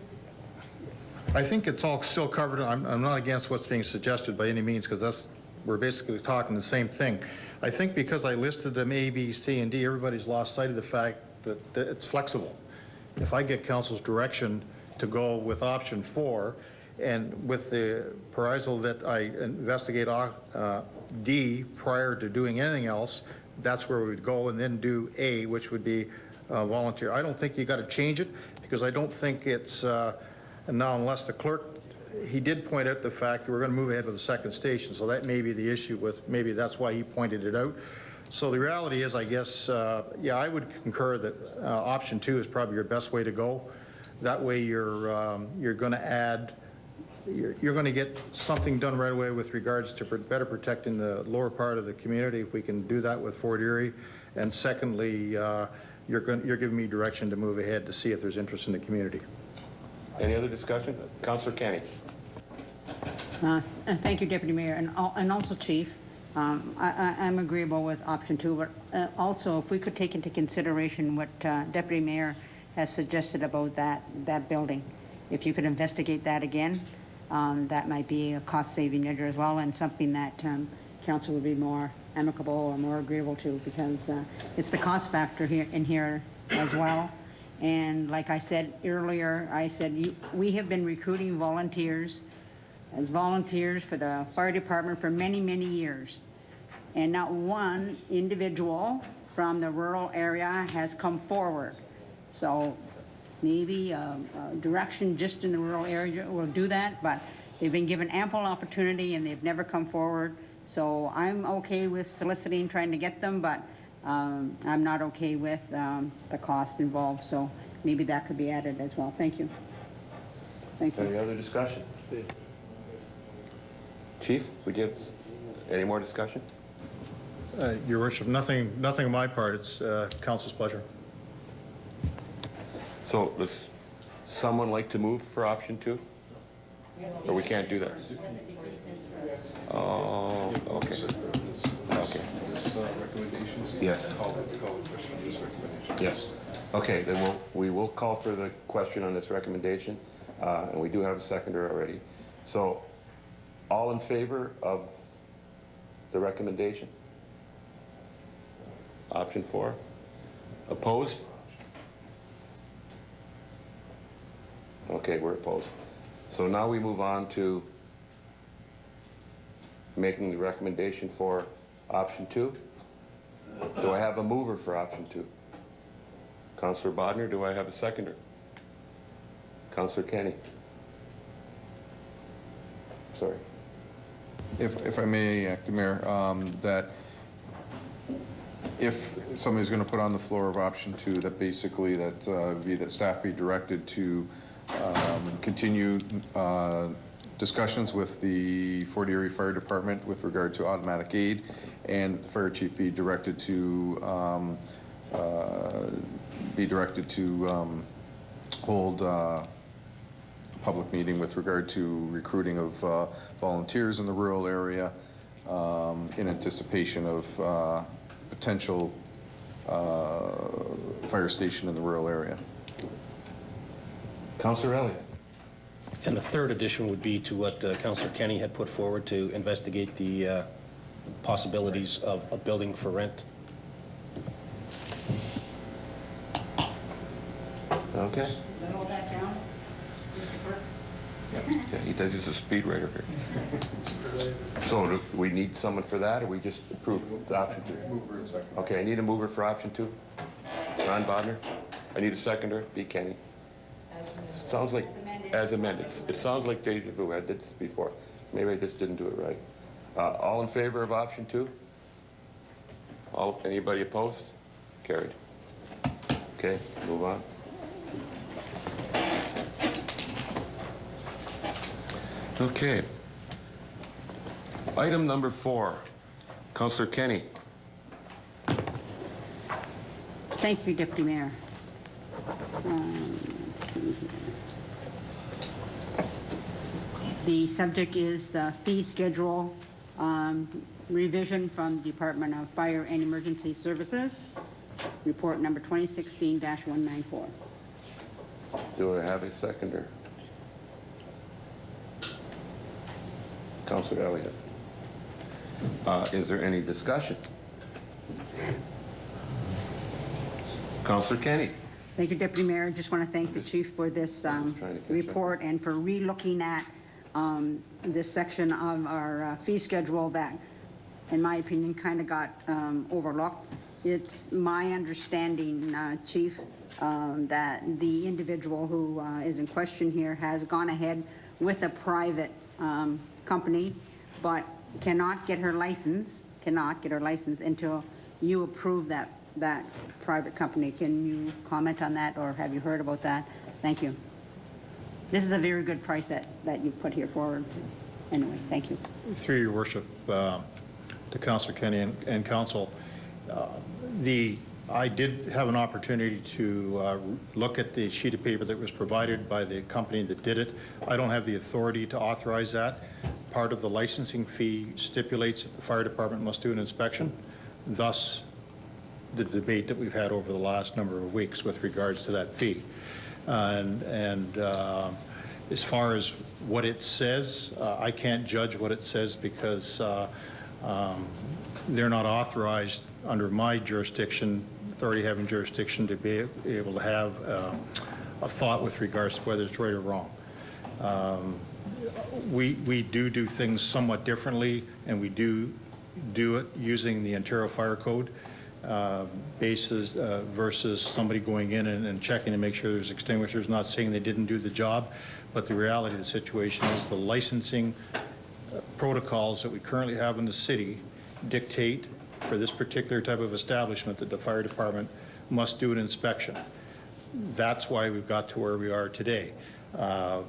it's all still covered. I'm not against what's being suggested by any means, because we're basically talking the same thing. I think because I listed them A, B, C, and D, everybody's lost sight of the fact that it's flexible. If I get council's direction to go with option 4, and with the proviso that I investigate D prior to doing anything else, that's where we would go, and then do A, which would be volunteer. I don't think you got to change it, because I don't think it's, now unless the clerk, he did point out the fact that we're going to move ahead with the second station, so that may be the issue with, maybe that's why he pointed it out. So the reality is, I guess, yeah, I would concur that option 2 is probably your best way to go. That way you're going to add, you're going to get something done right away with regards to better protecting the lower part of the community, if we can do that with Fort Erie. And secondly, you're giving me direction to move ahead to see if there's interest in the community. Any other discussion? Councillor Kenny. Thank you, Deputy Mayor, and also Chief. I'm agreeable with option 2, but also if we could take into consideration what Deputy Mayor has suggested about that building. If you could investigate that again, that might be a cost-saving measure as well, and something that council would be more amicable or more agreeable to, because it's the cost factor here as well. And like I said earlier, we have been recruiting volunteers as volunteers for the fire department for many, many years. And not one individual from the rural area has come forward. So maybe direction just in the rural area will do that, but they've been given ample opportunity and they've never come forward. So I'm okay with soliciting, trying to get them, but I'm not okay with the cost involved. So maybe that could be added as well. Thank you. Thank you. Any other discussion? Chief, would you have any more discussion? Your Worship, nothing on my part. It's council's pleasure. So does someone like to move for option 2? Or we can't do that? Oh, okay. Okay. Yes. Yes. Okay, then we will call for the question on this recommendation, and we do have a seconder already. So all in favor of the recommendation? Option 4. Opposed? Okay, we're opposed. So now we move on to making the recommendation for option 2. Do I have a mover for option 2? Councillor Bodner, do I have a seconder? Councillor Kenny? Sorry. If I may, Acting Mayor, that if somebody's going to put on the floor of option 2, that basically that staff be directed to continue discussions with the Fort Erie Fire Department with regard to automatic aid, and the fire chief be directed to hold a public meeting with regard to recruiting of volunteers in the rural area in anticipation of potential fire station in the rural area. Councillor Elliott. And the third addition would be to what Councillor Kenny had put forward to investigate the possibilities of a building for rent. Okay. Hold that down. Yeah, he does. He's a speed writer here. So do we need someone for that, or we just approve the option 2? Okay, I need a mover for option 2. Ron Bodner. I need a seconder. B. Kenny. Sounds like as amended. It sounds like deja vu. I did this before. Maybe I just didn't do it right. All in favor of option 2? Anybody opposed? Carried. Okay, move on. Okay. Item number 4. Councillor Kenny. Thank you, Deputy Mayor. Let's see here. The subject is the fee schedule revision from the Department of Fire and Emergency Services, report number 2016-194. Do I have a seconder? Councillor Elliott. Is there any discussion? Councillor Kenny. Thank you, Deputy Mayor. I just want to thank the chief for this report and for re-looking at this section of our fee schedule that, in my opinion, kind of got overlooked. It's my understanding, Chief, that the individual who is in question here has gone ahead with a private company, but cannot get her license until you approve that private company. Can you comment on that, or have you heard about that? Thank you. This is a very good price that you put here forward. Anyway, thank you. Through your worship, to Councillor Kenny and Council, I did have an opportunity to look at the sheet of paper that was provided by the company that did it. I don't have the authority to authorize that. part of the licensing fee stipulates that the fire department must do an inspection, thus the debate that we've had over the last number of weeks with regards to that fee. As far as what it says, I can't judge what it says because they're not authorized under my jurisdiction, authority having jurisdiction, to be able to have a thought with regards to whether it's right or wrong. We do things somewhat differently, and we do it using the Ontario Fire Code basis versus somebody going in and checking to make sure there's extinguishers. Not saying they didn't do the job, but the reality of the situation is the licensing protocols that we currently have in the city dictate for this particular type of establishment that the fire department must do an inspection. That's why we've got to where we are today. Some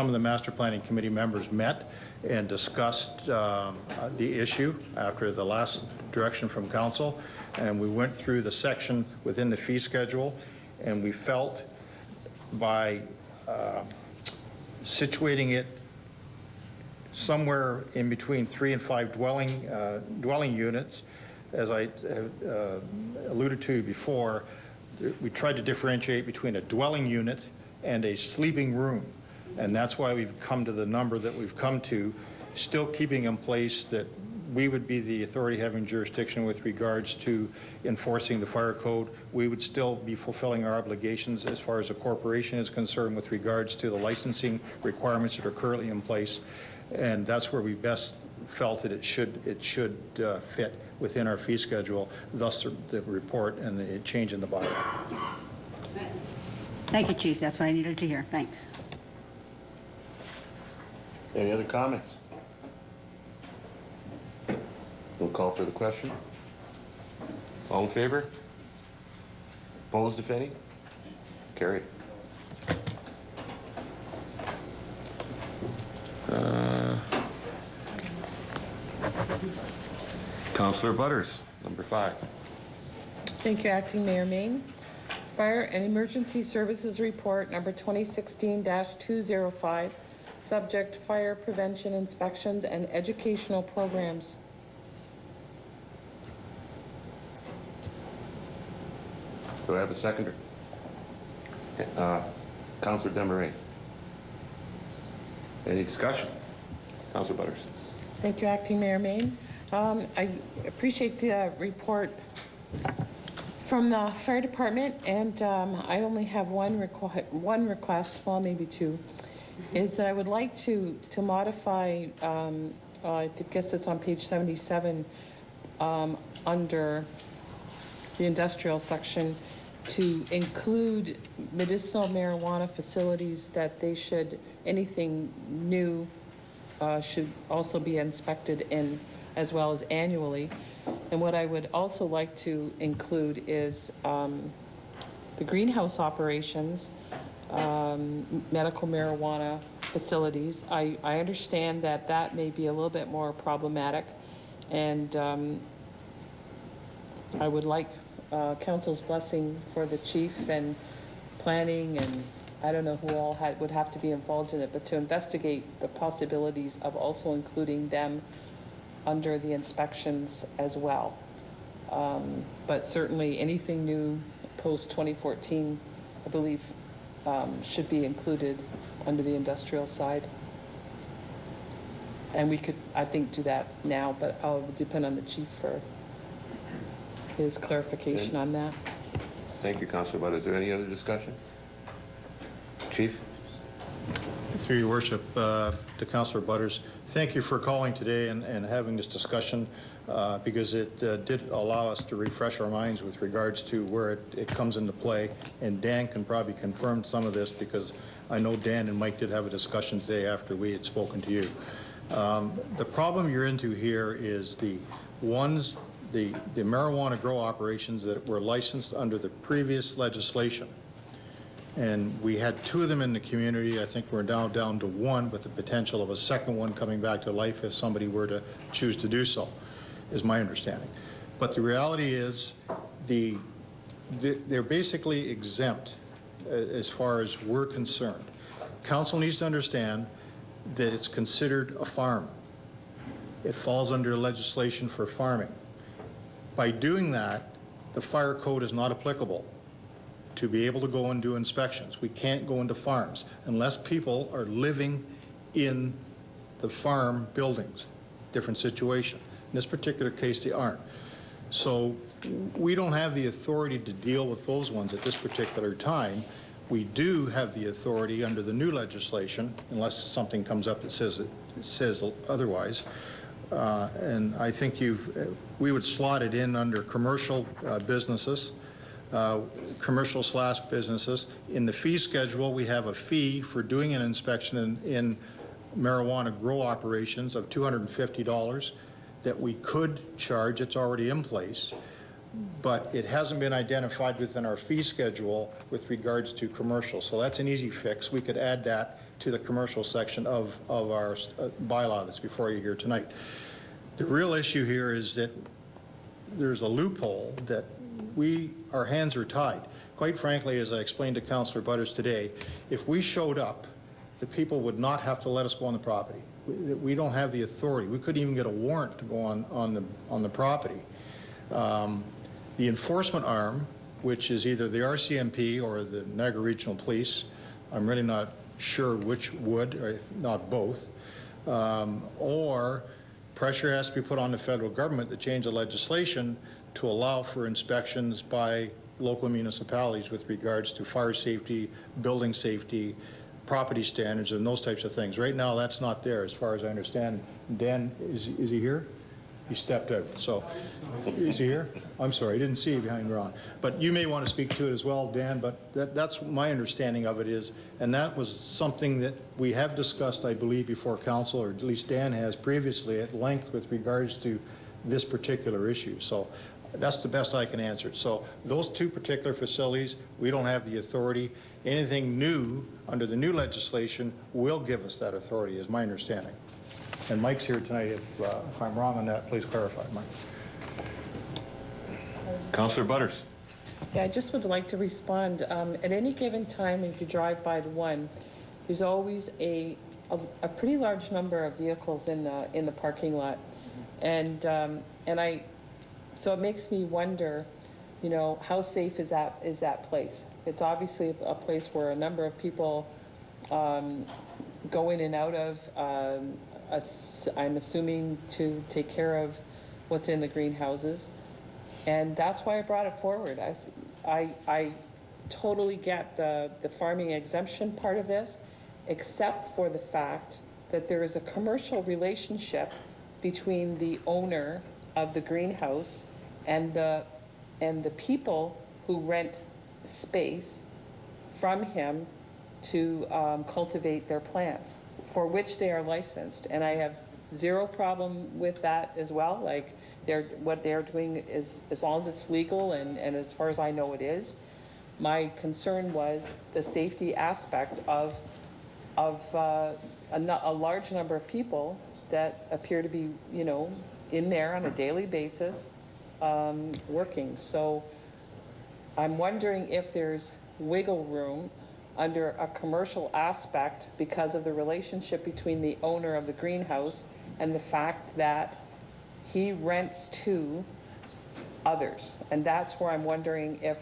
of the master planning committee members met and discussed the issue after the last direction from council, and we went through the section within the fee schedule, and we felt by situating it somewhere in between 3 and 5 dwelling units, as I alluded to before, we tried to differentiate between a dwelling unit and a sleeping room. And that's why we've come to the number that we've come to, still keeping in place that we would be the authority having jurisdiction with regards to enforcing the fire code. We would still be fulfilling our obligations as far as a corporation is concerned with regards to the licensing requirements that are currently in place. And that's where we best felt that it should fit within our fee schedule, thus the report and the change in the bylaw. Thank you, Chief. That's what I needed to hear. Thanks. Any other comments? We'll call for the question. All in favor? Opposed, if any? Carried. Councillor Butters, number 5. Thank you, Acting Mayor Main. Fire and Emergency Services Report number 2016-205, subject fire prevention inspections and educational programs. Do I have a seconder? Councillor Desmarais. Any discussion? Councillor Butters. Thank you, Acting Mayor Main. I appreciate the report from the fire department, and I only have one request, well, maybe two, is that I would like to modify, I guess it's on page 77, under the industrial section, to include medicinal marijuana facilities, that they should, anything new should also be inspected in, as well as annually. And what I would also like to include is the greenhouse operations, medical marijuana facilities. I understand that that may be a little bit more problematic, and I would like council's blessing for the chief and planning, and I don't know who all would have to be involved in it, but to investigate the possibilities of also including them under the inspections as well. But certainly anything new post-2014, I believe, should be included under the industrial side. And we could, I think, do that now, but I'll depend on the chief for his clarification on that. Thank you, Councillor Butters. Is there any other discussion? Chief? Through your worship, to Councillor Butters, thank you for calling today and having this discussion because it did allow us to refresh our minds with regards to where it comes into play. And Dan can probably confirm some of this because I know Dan and Mike did have a discussion today after we had spoken to you. The problem you're into here is the marijuana grow operations that were licensed under the previous legislation. And we had 2 of them in the community. I think we're now down to 1 with the potential of a second one coming back to life if somebody were to choose to do so, is my understanding. But the reality is they're basically exempt as far as we're concerned. Council needs to understand that it's considered a farm. It falls under legislation for farming. By doing that, the fire code is not applicable to be able to go and do inspections. We can't go into farms unless people are living in the farm buildings. Different situation. In this particular case, they aren't. So we don't have the authority to deal with those ones at this particular time. We do have the authority under the new legislation, unless something comes up that says otherwise. And I think we would slot it in under commercial businesses, commercial/businesses. In the fee schedule, we have a fee for doing an inspection in marijuana grow operations of $250 that we could charge. It's already in place, but it hasn't been identified within our fee schedule with regards to commercial. So that's an easy fix. We could add that to the commercial section of our bylaw that's before you here tonight. The real issue here is that there's a loophole that our hands are tied. Quite frankly, as I explained to Councillor Butters today, if we showed up, the people would not have to let us go on the property. We don't have the authority. We couldn't even get a warrant to go on the property. The enforcement arm, which is either the RCMP or the Niagara Regional Police, I'm really not sure which would, or if not both, or pressure has to be put on the federal government to change the legislation to allow for inspections by local municipalities with regards to fire safety, building safety, property standards, and those types of things. Right now, that's not there, as far as I understand. Dan, is he here? He stepped out. So, is he here? I'm sorry, I didn't see you behind Ron. But you may want to speak to it as well, Dan, but that's my understanding of it is, and that was something that we have discussed, I believe, before council, or at least Dan has previously at length with regards to this particular issue. So that's the best I can answer. So those two particular facilities, we don't have the authority. Anything new under the new legislation will give us that authority, is my understanding. And Mike's here tonight. If I'm wrong on that, please clarify, Mike. Councillor Butters. Yeah, I just would like to respond. At any given time, if you drive by the one, there's always a pretty large number of vehicles in the parking lot, and so it makes me wonder, you know, how safe is that place? It's obviously a place where a number of people go in and out of. I'm assuming to take care of what's in the greenhouses, and that's why I brought it forward. I totally get the farming exemption part of this, except for the fact that there is a commercial relationship between the owner of the greenhouse and the people who rent space from him to cultivate their plants, for which they are licensed. And I have zero problem with that as well. Like, what they're doing is, as long as it's legal, and as far as I know it is. My concern was the safety aspect of a large number of people that appear to be, you know, in there on a daily basis working. So I'm wondering if there's wiggle room under a commercial aspect because of the relationship between the owner of the greenhouse and the fact that he rents to others. And that's where I'm wondering if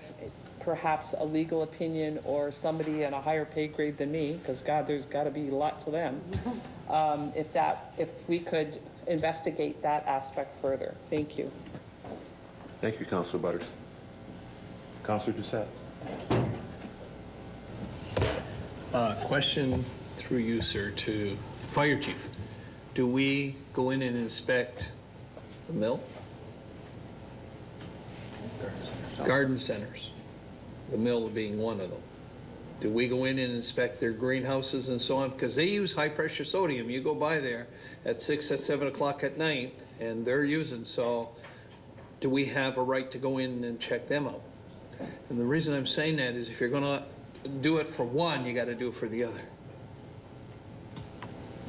perhaps a legal opinion or somebody in a higher pay grade than me, because God, there's got to be lots of them, if we could investigate that aspect further. Thank you. Thank you, Councillor Butters. Councillor Doucette. Question through you, sir, to Fire Chief. Do we go in and inspect the mill? Garden centers, the mill being one of them. Do we go in and inspect their greenhouses and so on? Because they use high pressure sodium. You go by there at 6 or 7 o'clock at night and they're using, so do we have a right to go in and check them out? And the reason I'm saying that is if you're gonna do it for one, you got to do it for the other.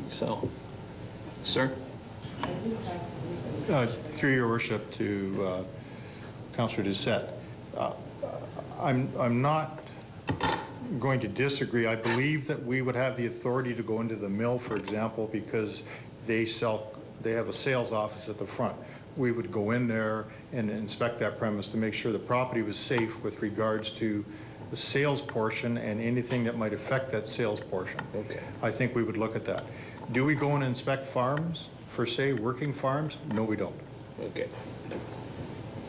So, sir? Through your worship to Councillor Doucette, I'm not going to disagree. I believe that we would have the authority to go into the mill, for example, because they have a sales office at the front. We would go in there and inspect that premise to make sure the property was safe with regards to the sales portion and anything that might affect that sales portion. Okay. I think we would look at that. Do we go and inspect farms, per se, working farms? No, we don't. Okay.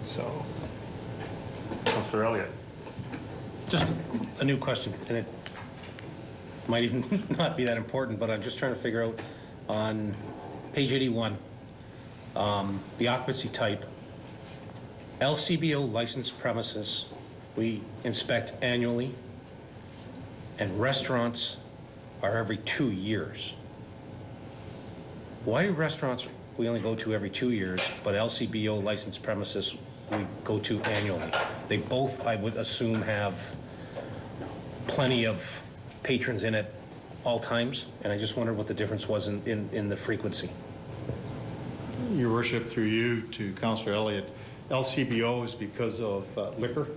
So, Councillor Elliott. just a new question, and it might even not be that important, but I'm just trying to figure out on page 81, the occupancy type, LCBO licensed premises, we inspect annually, and restaurants are every 2 years. Why do restaurants we only go to every 2 years, but LCBO licensed premises we go to annually? They both, I would assume, have plenty of patrons in at all times, and I just wondered what the difference was in the frequency. Your Worship, through you to Councillor Elliott, LCBO is because of liquor.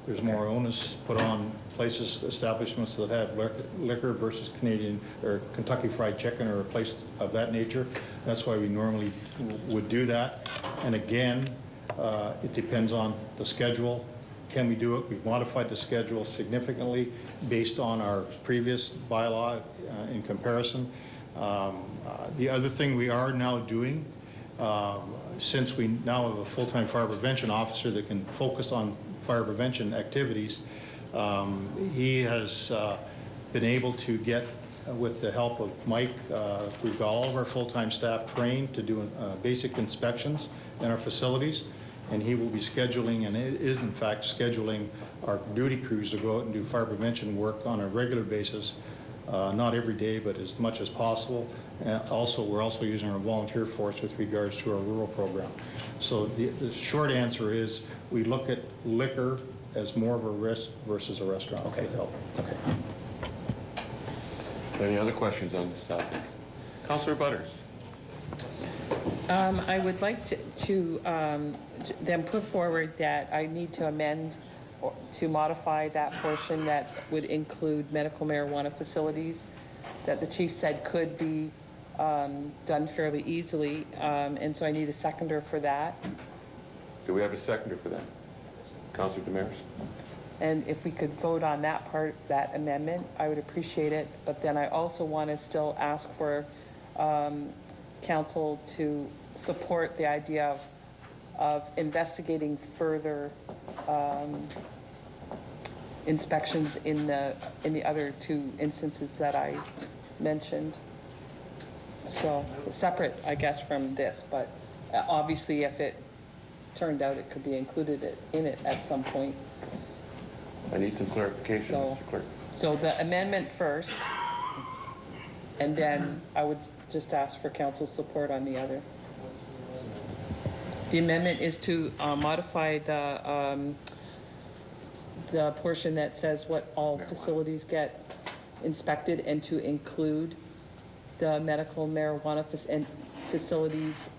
There's more onus put on places, establishments that have liquor versus Canadian or Kentucky Fried Chicken or a place of that nature. That's why we normally would do that. And again, it depends on the schedule. Can we do it? We've modified the schedule significantly based on our previous bylaw in comparison. The other thing we are now doing, since we now have a full-time fire prevention officer that can focus on fire prevention activities, he has been able to get, with the help of Mike, we've got all of our full-time staff trained to do basic inspections in our facilities, and he will be scheduling, and is in fact scheduling, our duty crews to go out and do fire prevention work on a regular basis, not every day, but as much as possible. Also, we're also using our volunteer force with regards to our rural program. So the short answer is we look at liquor as more of a risk versus a restaurant. Okay. With help. Okay. Any other questions on this topic? Councillor Butters. I would like to then put forward that I need to amend or to modify that portion that would include medical marijuana facilities that the chief said could be done fairly easily, and so I need a seconder for that. Do we have a seconder for that? Councillor Damaris? And if we could vote on that part, that amendment, I would appreciate it. But then I also want to still ask for council to support the idea of investigating further inspections in the other two instances that I mentioned. So separate, I guess, from this, but obviously if it turned out it could be included in it at some point. I need some clarification, Mr. Clerk. So the amendment first, and then I would just ask for council's support on the other. The amendment is to modify the portion that says what all facilities get inspected, and to include the medical marijuana facilities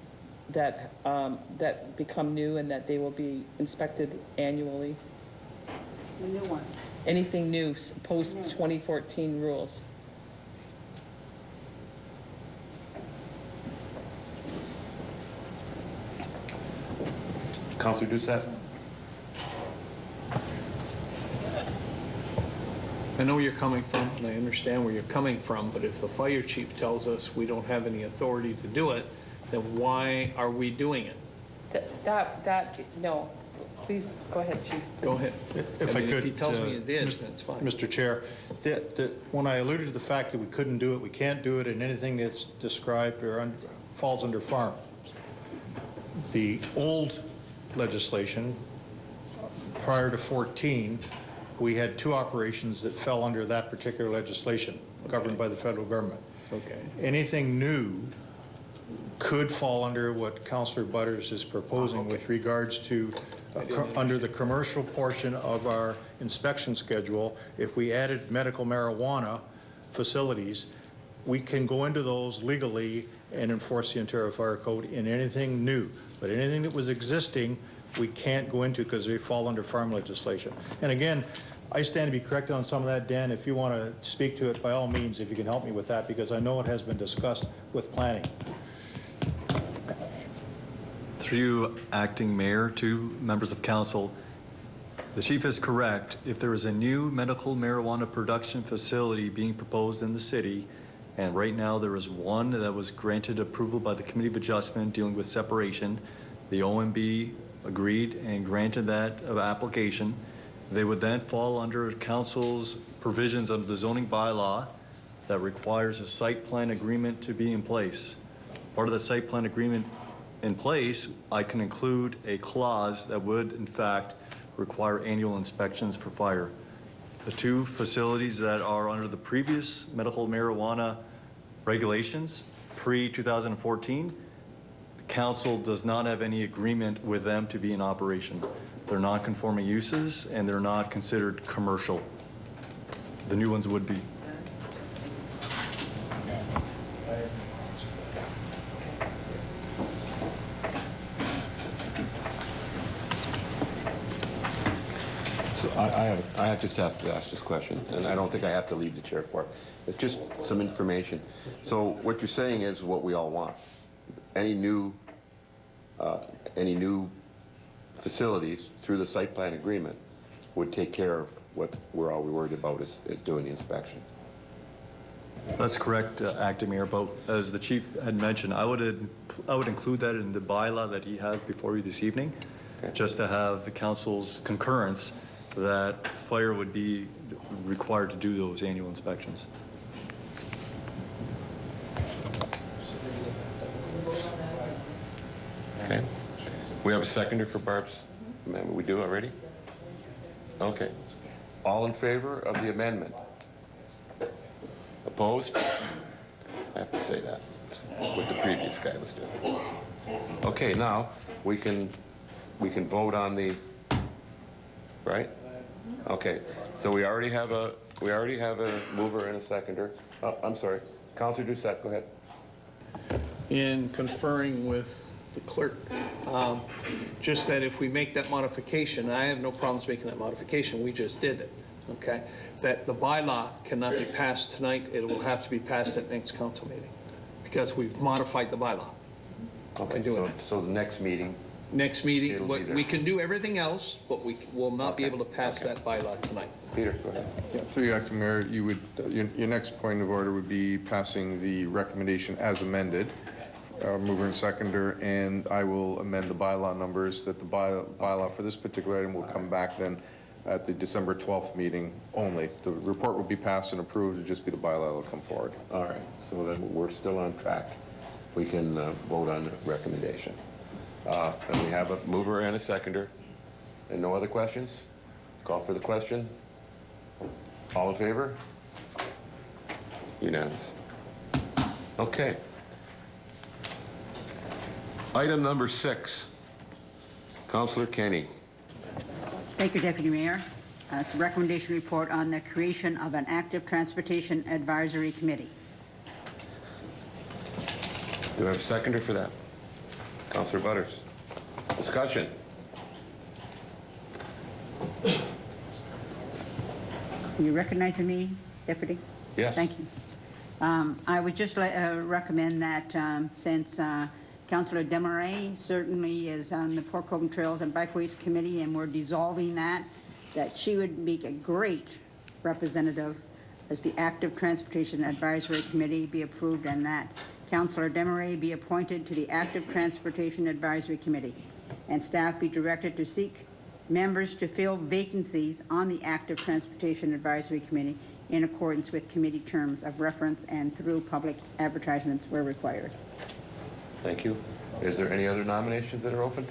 that that become new and that they will be inspected annually. The new ones. Anything new post 2014 rules. Councillor Doucette? I know where you're coming from, and I understand where you're coming from, but if the fire chief tells us we don't have any authority to do it, then why are we doing it? No, please, go ahead, Chief. Go ahead. If I mean, could, if he tells me it is, then it's fine. Mr. Chair, when I alluded to the fact that we couldn't do it, we can't do it in anything that's described or falls under farm. The old legislation, prior to 14, we had two operations that fell under that particular legislation, governed by the federal government. Okay. Anything new could fall under what Councillor Butters is proposing with regards to under the commercial portion of our inspection schedule. If we added medical marijuana facilities, we can go into those legally and enforce the Ontario Fire Code in anything new. But anything that was existing, we can't go into because they fall under farm legislation. And again, I stand to be corrected on some of that, Dan. If you want to speak to it, by all means, if you can help me with that, because I know it has been discussed with planning. Through you, Acting Mayor, to members of council, the chief is correct. If there is a new medical marijuana production facility being proposed in the city, and right now there is one that was granted approval by the Committee of Adjustment dealing with separation, the OMB agreed and granted that application, they would then fall under council's provisions under the zoning bylaw that requires a site plan agreement to be in place. Part of the site plan agreement in place, I can include a clause that would, in fact, require annual inspections for fire. The two facilities that are under the previous medical marijuana regulations, pre-2014, the council does not have any agreement with them to be in operation. They're non-conforming uses and they're not considered commercial. The new ones would be. So I just have to ask this question, and I don't think I have to leave the chair for it. It's just some information. So what you're saying is what we all want. Any new facilities through the site plan agreement would take care of what we're all worried about is doing the inspection. That's correct, Acting Mayor, but as the chief had mentioned, I would include that in the bylaw that he has before you this evening, okay, just to have the council's concurrence that fire would be required to do those annual inspections. Okay. We have a seconder for Barb's amendment. We do already? Okay. All in favor of the amendment? Opposed? I have to say that. That's what the previous guy was doing. Okay, now we can vote on the, right? Okay. So we already have a mover and a seconder. Oh, I'm sorry. Councilor Doucette, go ahead. In conferring with the clerk, just that if we make that modification, I have no problems making that modification, we just did it, okay? That the bylaw cannot be passed tonight, it will have to be passed at next council meeting, because we've modified the bylaw. Okay, so the next meeting. Next meeting, we can do everything else, but we will not be able to pass that bylaw tonight. Peter, go ahead. Yeah, through you, Acting Mayor, you would, your next point of order would be passing the recommendation as amended. Mover and seconder, and I will amend the bylaw numbers that the bylaw for this particular item will come back then at the December 12th meeting only. The report will be passed and approved, it'll just be the bylaw that will come forward. All right, so then we're still on track. We can vote on the recommendation. And we have a mover and a seconder. And no other questions? Call for the question. All in favor? Unanimous. Okay. Item number 6, Councillor Kenny. Thank you, Deputy Mayor. It's a recommendation report on the creation of an active transportation advisory committee. Do I have a seconder for that? Councillor Butters. Discussion. You recognizing me, Deputy? Yes. Thank you. I would just recommend that since Councillor Desmarais certainly is on the Port Colborne Trails and Bikeways Committee, and we're dissolving that she would make a great representative as the Active Transportation Advisory Committee be approved, and that Councillor Desmarais be appointed to the Active Transportation Advisory Committee, and staff be directed to seek members to fill vacancies on the Active Transportation Advisory Committee in accordance with committee terms of reference and through public advertisements where required. Thank you. Is there any other nominations that are open?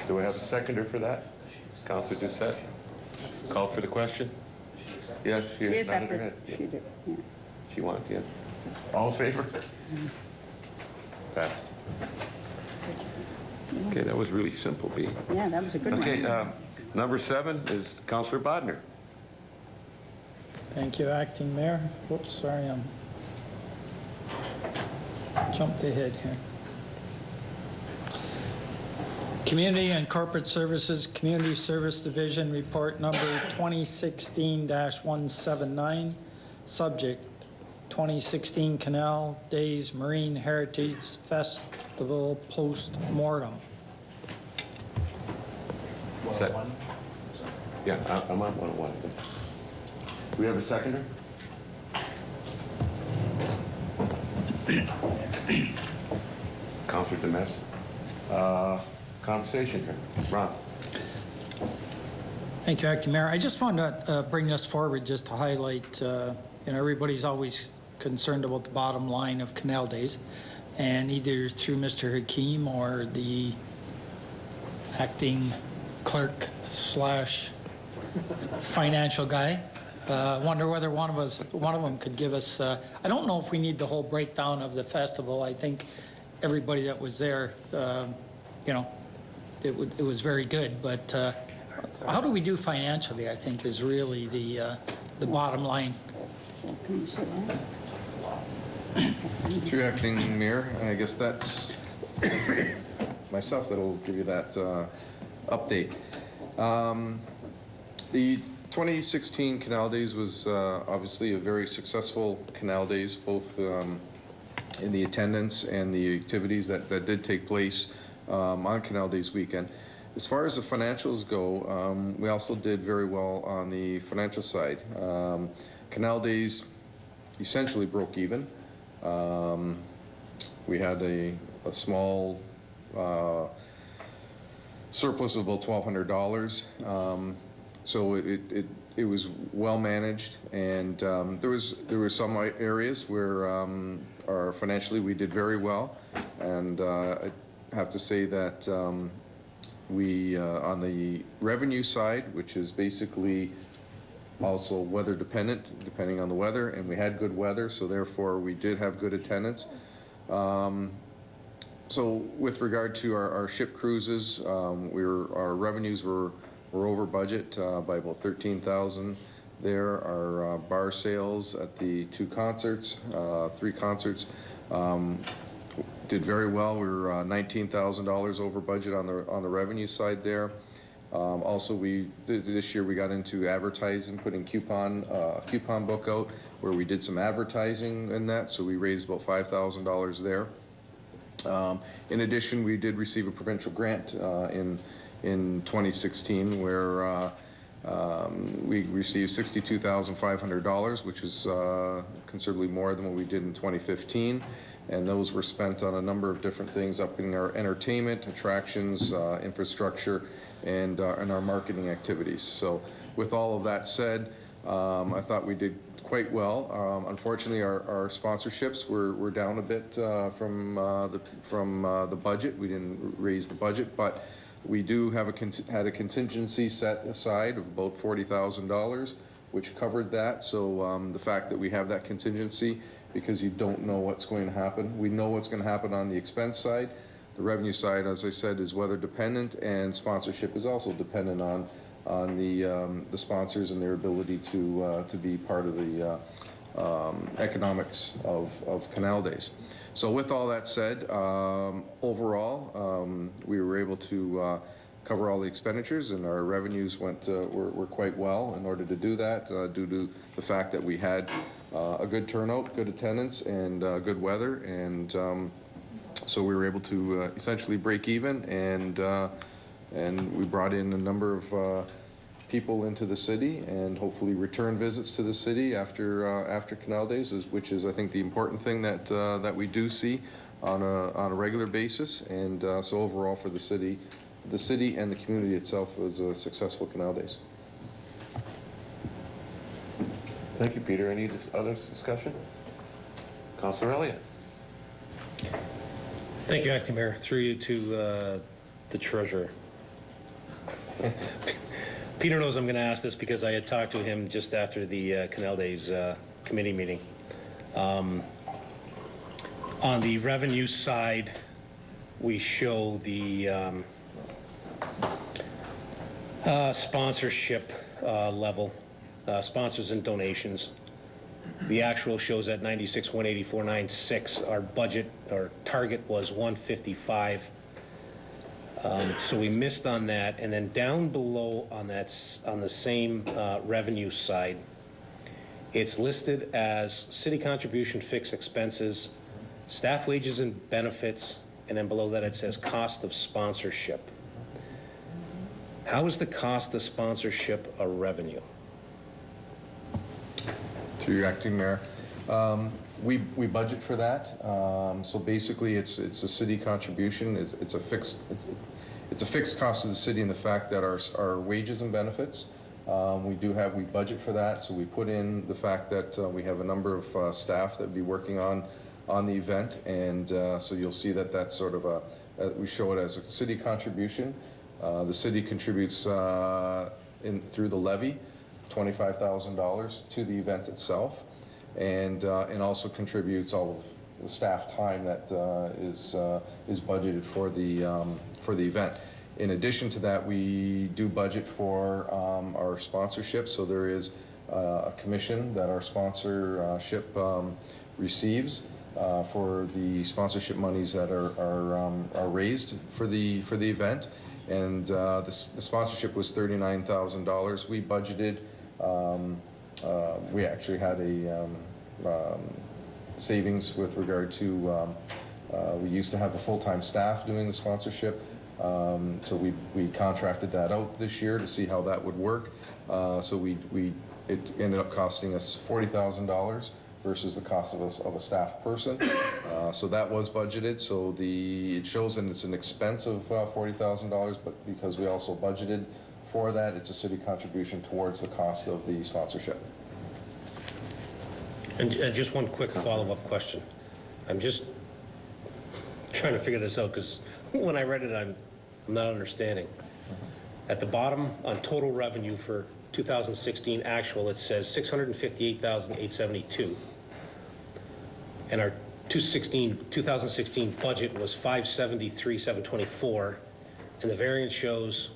Do we have a seconder for that? Councillor Doucette. Call for the question. Yes, she is nodded her head. She did, yeah. She wanted, yeah. All in favor? Passed. Okay, that was really simple, B. Yeah, that was a good one. Okay, number 7 is Councillor Bodner. Thank you, Acting Mayor. Whoops, sorry, jumped ahead here. Community and Corporate Services, Community Service Division Report number 2016-179, subject 2016 Canal Days Marine Heritage Festival post-mortem. Set. Yeah, I'm on 101. Do we have a seconder? Councilor Demers. Conversation here. Ron. Thank you, Acting Mayor. I just wanted to bring this forward just to highlight, everybody's always concerned about the bottom line of Canal Days, and either through Mr. Hakeem or the acting clerk / financial guy. Wonder whether one of them could give us, I don't know if we need the whole breakdown of the festival. I think everybody that was there, it was very good, but how do we do financially, I think, is really the bottom line. Can you say that? Through Acting Mayor, I guess that's myself that'll give you that update. The 2016 Canal Days was obviously a very successful Canal Days, both in the attendance and the activities that did take place on Canal Days weekend. As far as the financials go, we also did very well on the financial side. Canal Days essentially broke even. We had a small surplus of about $1,200. So it was well managed, and there were some areas where financially we did very well, and I have to say that we on the revenue side, which is basically also weather dependent, depending on the weather, and we had good weather, so therefore we did have good attendance. So with regard to our ship cruises, our revenues were over budget by about $13,000 there. Our bar sales at the three concerts did very well. We were $19,000 over budget on the revenue side there. Also, this year we got into advertising, putting coupon book out where we did some advertising in that, so we raised about $5,000 there. In addition, we did receive a provincial grant in 2016 where we received $62,500, which is considerably more than what we did in 2015. And those were spent on a number of different things, upping our entertainment, attractions, infrastructure, and our marketing activities. So with all of that said, I thought we did quite well. Unfortunately, our sponsorships were down a bit from the budget. We didn't raise the budget, but we do have had a contingency set aside of about $40,000, which covered that. So the fact that we have that contingency, because you don't know what's going to happen. We know what's going to happen on the expense side. The revenue side, as I said, is weather dependent, and sponsorship is also dependent on the sponsors and their ability to be part of the economics of Canal Days. So with all that said, overall, we were able to cover all the expenditures, and our revenues were quite well in order to do that, due to the fact that we had a good turnout, good attendance, and good weather, and so we were able to essentially break even, and we brought in a number of people into the city, and hopefully return visits to the city after Canal Days, which is, I think, the important thing that we do see on a regular basis. And so overall for the city and the community itself was a successful Canal Days. Thank you, Peter. Any other discussion? Councilor Elliott. Thank you, Acting Mayor. Through you to the Treasurer. Peter knows I'm going to ask this because I had talked to him just after the Canal Days committee meeting. On the revenue side, we show the sponsorship level, sponsors and donations. The actual shows at 96,184,96. Our budget, our target was 155. So we missed on that. And then down below on that, on the same revenue side, it's listed as city contribution, fixed expenses, staff wages and benefits, and then below that it says cost of sponsorship. How is the cost of sponsorship a revenue? Through your acting mayor. We budget for that. So basically, it's a city contribution. It's a fixed cost of the city in the fact that our wages and benefits, we budget for that. So we put in the fact that we have a number of staff that will be working on the event, and so you'll see that that's sort of we show it as a city contribution. The city contributes through the levy $25,000 to the event itself, and also contributes all of the staff time that is budgeted for the event. In addition to that, we do budget for our sponsorship. So there is a commission that our sponsorship receives for the sponsorship monies that are raised for the event. And the sponsorship was $39,000. We budgeted. We actually had a savings with regard to. We used to have a full-time staff doing the sponsorship. So we contracted that out this year to see how that would work. So it ended up costing us $40,000 versus the cost of a staff person. So that was budgeted. So it shows that it's an expense of $40,000, but because we also budgeted for that, it's a city contribution towards the cost of the sponsorship. And just one quick follow-up question. I'm just trying to figure this out because when I read it, I'm not understanding. At the bottom, on total revenue for 2016 actual, it says $658,872. And our 2016 budget was $573,724, and the variance shows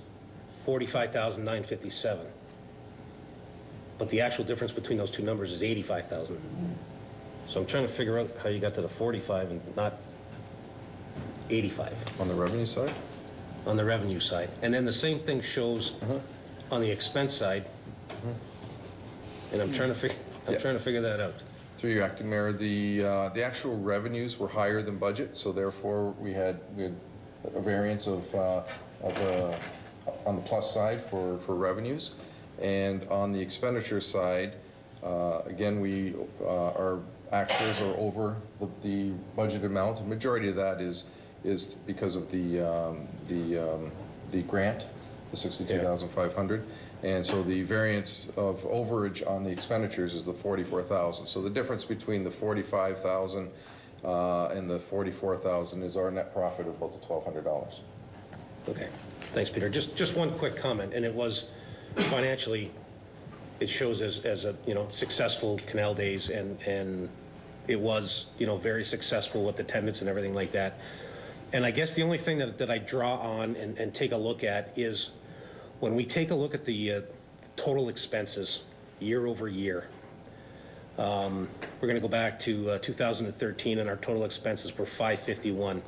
$45,957. But the actual difference between those two numbers is $85,000. So I'm trying to figure out how you got to the 45 and not 85. On the revenue side? On the revenue side. And then the same thing shows on the expense side. And I'm trying to figure that out. Through your acting mayor, the actual revenues were higher than budget, so therefore we had a variance of on the plus side for revenues, and on the expenditure side, again our actuals are over the budget amount. The majority of that is because of the grant, the $62,500. And so the variance of overage on the expenditures is the $44,000. So the difference between the $45,000 and the $44,000 is our net profit of about the $1,200. Okay, thanks, Peter. Just one quick comment, and it was financially, it shows as a successful Canal Days, and it was very successful with attendance and everything like that. And I guess the only thing that I draw on and take a look at is when we take a look at the total expenses year over year. We're going to go back to 2013, and our total expenses were $551.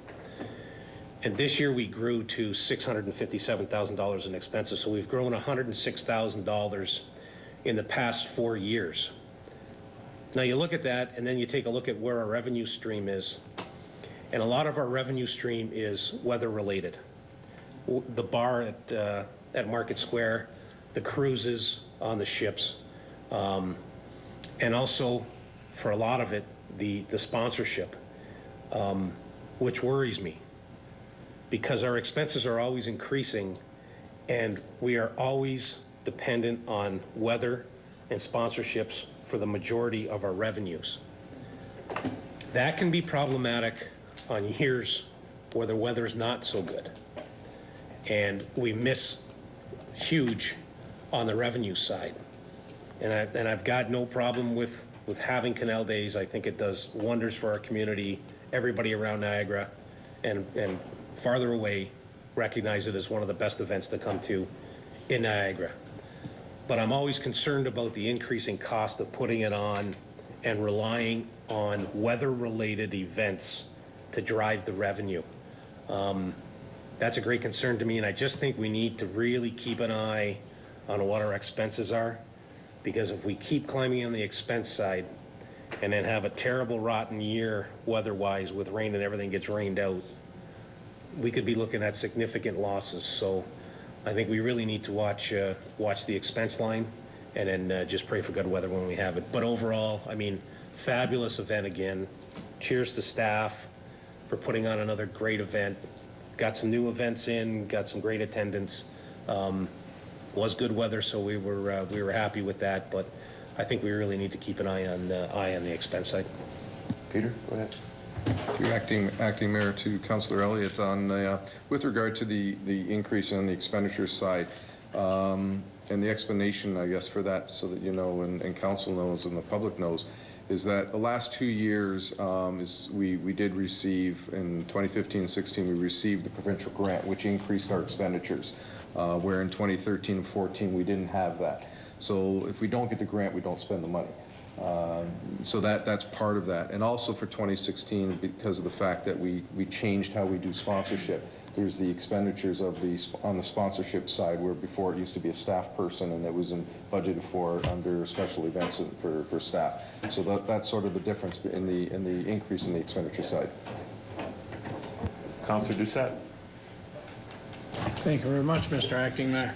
And this year we grew to $657,000 in expenses. So we've grown $106,000 in the past 4 years. Now you look at that, and then you take a look at where our revenue stream is. And a lot of our revenue stream is weather related. The bar at Market Square, the cruises on the ships, and also for a lot of it, the sponsorship, which worries me because our expenses are always increasing and we are always dependent on weather and sponsorships for the majority of our revenues. That can be problematic on years where the weather's not so good. And we miss huge on the revenue side. And I've got no problem with having Canal Days. I think it does wonders for our community. Everybody around Niagara and farther away recognize it as one of the best events to come to in Niagara. But I'm always concerned about the increasing cost of putting it on and relying on weather-related events to drive the revenue. That's a great concern to me, and I just think we need to really keep an eye on what our expenses are, because if we keep climbing on the expense side and then have a terrible rotten year weather-wise with rain and everything gets rained out, we could be looking at significant losses. So I think we really need to watch the expense line and then just pray for good weather when we have it. But overall, I mean, fabulous event again. Cheers to staff for putting on another great event. Got some new events in, got some great attendance. Was good weather, so we were happy with that. But I think we really need to keep an eye on the expense side. Peter, go ahead. Through acting mayor to Councillor Elliott, on with regard to the increase on the expenditure side, and the explanation, I guess, for that, so that you know and council knows and the public knows, is that the last 2 years we did receive, in 2015 and 16, we received the provincial grant, which increased our expenditures, where in 2013 and 14 we didn't have that. So if we don't get the grant, we don't spend the money. So that's part of that. And also for 2016, because of the fact that we changed how we do sponsorship, there's the expenditures of on the sponsorship side, where before it used to be a staff person and it was budgeted for under special events for staff. So that's sort of the difference in the increase in the expenditure side. Councillor Doucette. Thank you very much, Mr. Acting Mayor.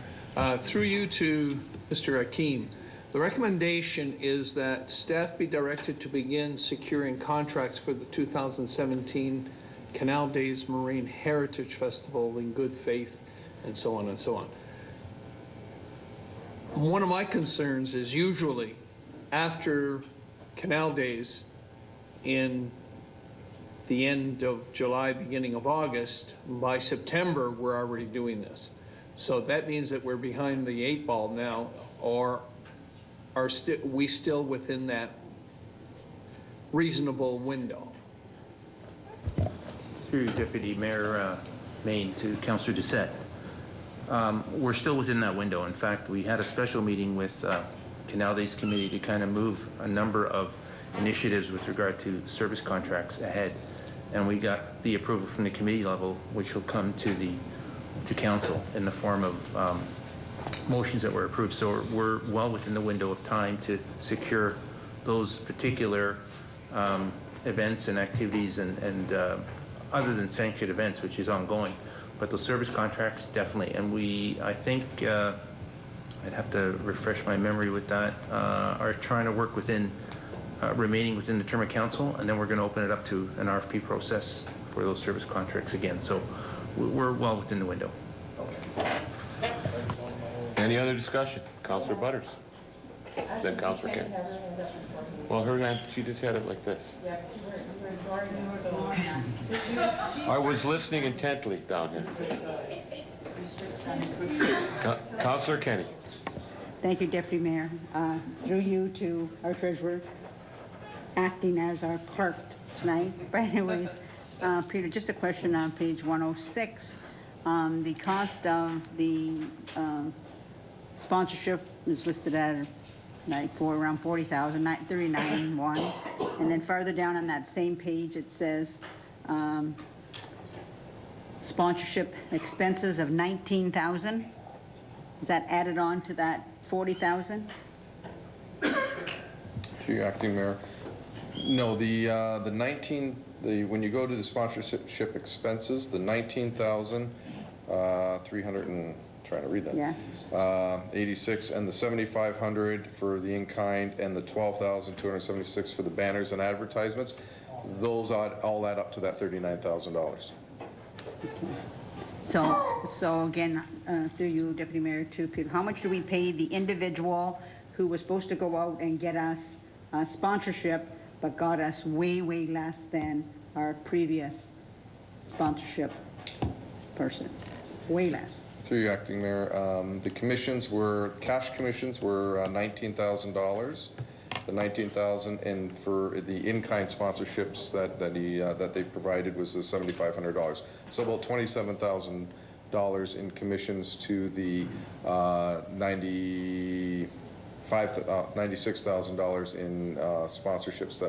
Through you to Mr. Akeem. The recommendation is that staff be directed to begin securing contracts for the 2017 Canal Days Marine Heritage Festival in good faith, and so on and so on. One of my concerns is usually after Canal Days in the end of July, beginning of August, by September we're already doing this. So that means that we're behind the 8 ball now, or are we still within that reasonable window? Through Deputy Mayor Maine to Councillor Doucette. We're still within that window. In fact, we had a special meeting with Canal Days Committee to kind of move a number of initiatives with regard to service contracts ahead. And we got the approval from the committee level, which will come to council in the form of motions that were approved. So we're well within the window of time to secure those particular events and activities and other than sanctioned events, which is ongoing. But those service contracts, definitely. And I think, I'd have to refresh my memory with that, are trying to work remaining within the term of council, and then we're going to open it up to an RFP process for those service contracts again. So we're well within the window. Any other discussion? Councillor Butters. Then Councillor Kent. Well, she just had it like this. I was listening intently down here. Councillor Kenny. Thank you, Deputy Mayor. Through you to our treasurer, acting as our clerk tonight. But anyways, Peter, just a question on page 106. The cost of the sponsorship is listed at around 40,000, 39,100. And then farther down on that same page, it says sponsorship expenses of 19,000. Is that added on to that 40,000? To you, Acting Mayor. No, when you go to the sponsorship expenses, the 19,300 and trying to read that. Yeah. 86 and the 7,500 for the in-kind and the 12,276 for the banners and advertisements. Those all add up to that $39,000. Okay. So again, through you, Deputy Mayor, to Peter, how much do we pay the individual who was supposed to go out and get us sponsorship, but got us way, way less than our previous sponsorship person? Way less. Through you, Acting Mayor, the cash commissions were $19,000. The $19,000, and for the in-kind sponsorships that they provided was the $7,500. So about $27,000 in commissions to the $96,000 in sponsorships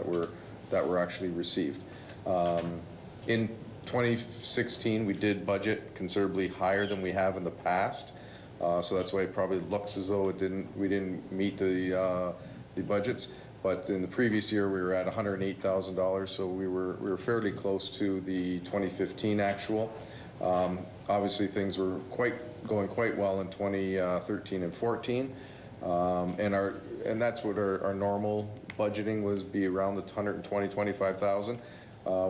that were actually received. In 2016, we did budget considerably higher than we have in the past. So that's why it probably looks as though we didn't meet the budgets. But in the previous year, we were at $108,000, so we were fairly close to the 2015 actual. Obviously, things were going quite well in 2013 and 14, and that's what our normal budgeting was, be around the 120-25,000.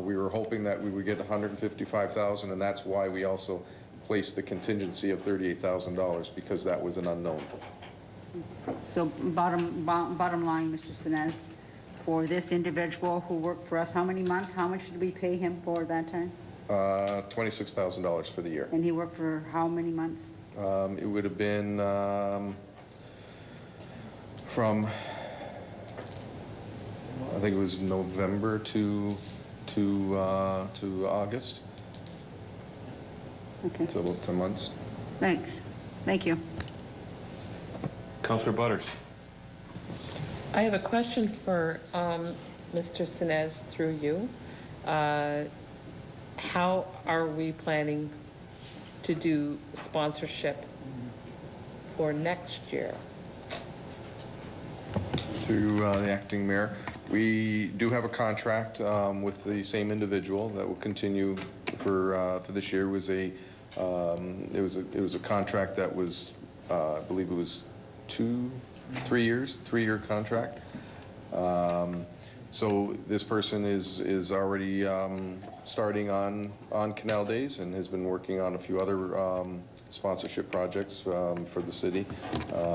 We were hoping that we would get 155,000, and that's why we also placed the contingency of $38,000, because that was an unknown. So bottom line, Mr. Sinez, for this individual who worked for us, how many months? How much did we pay him for that time? $26,000 for the year. And he worked for how many months? It would have been from, I think it was November to August. Okay. So about 10 months. Thanks. Thank you. Councillor Butters. I have a question for Mr. Sinez through you. How are we planning to do sponsorship for next year? Through the acting mayor, we do have a contract with the same individual that will continue for this year. It was a contract that was I believe it was 3-year contract. So this person is already starting on Canal Days and has been working on a few other sponsorship projects for the city.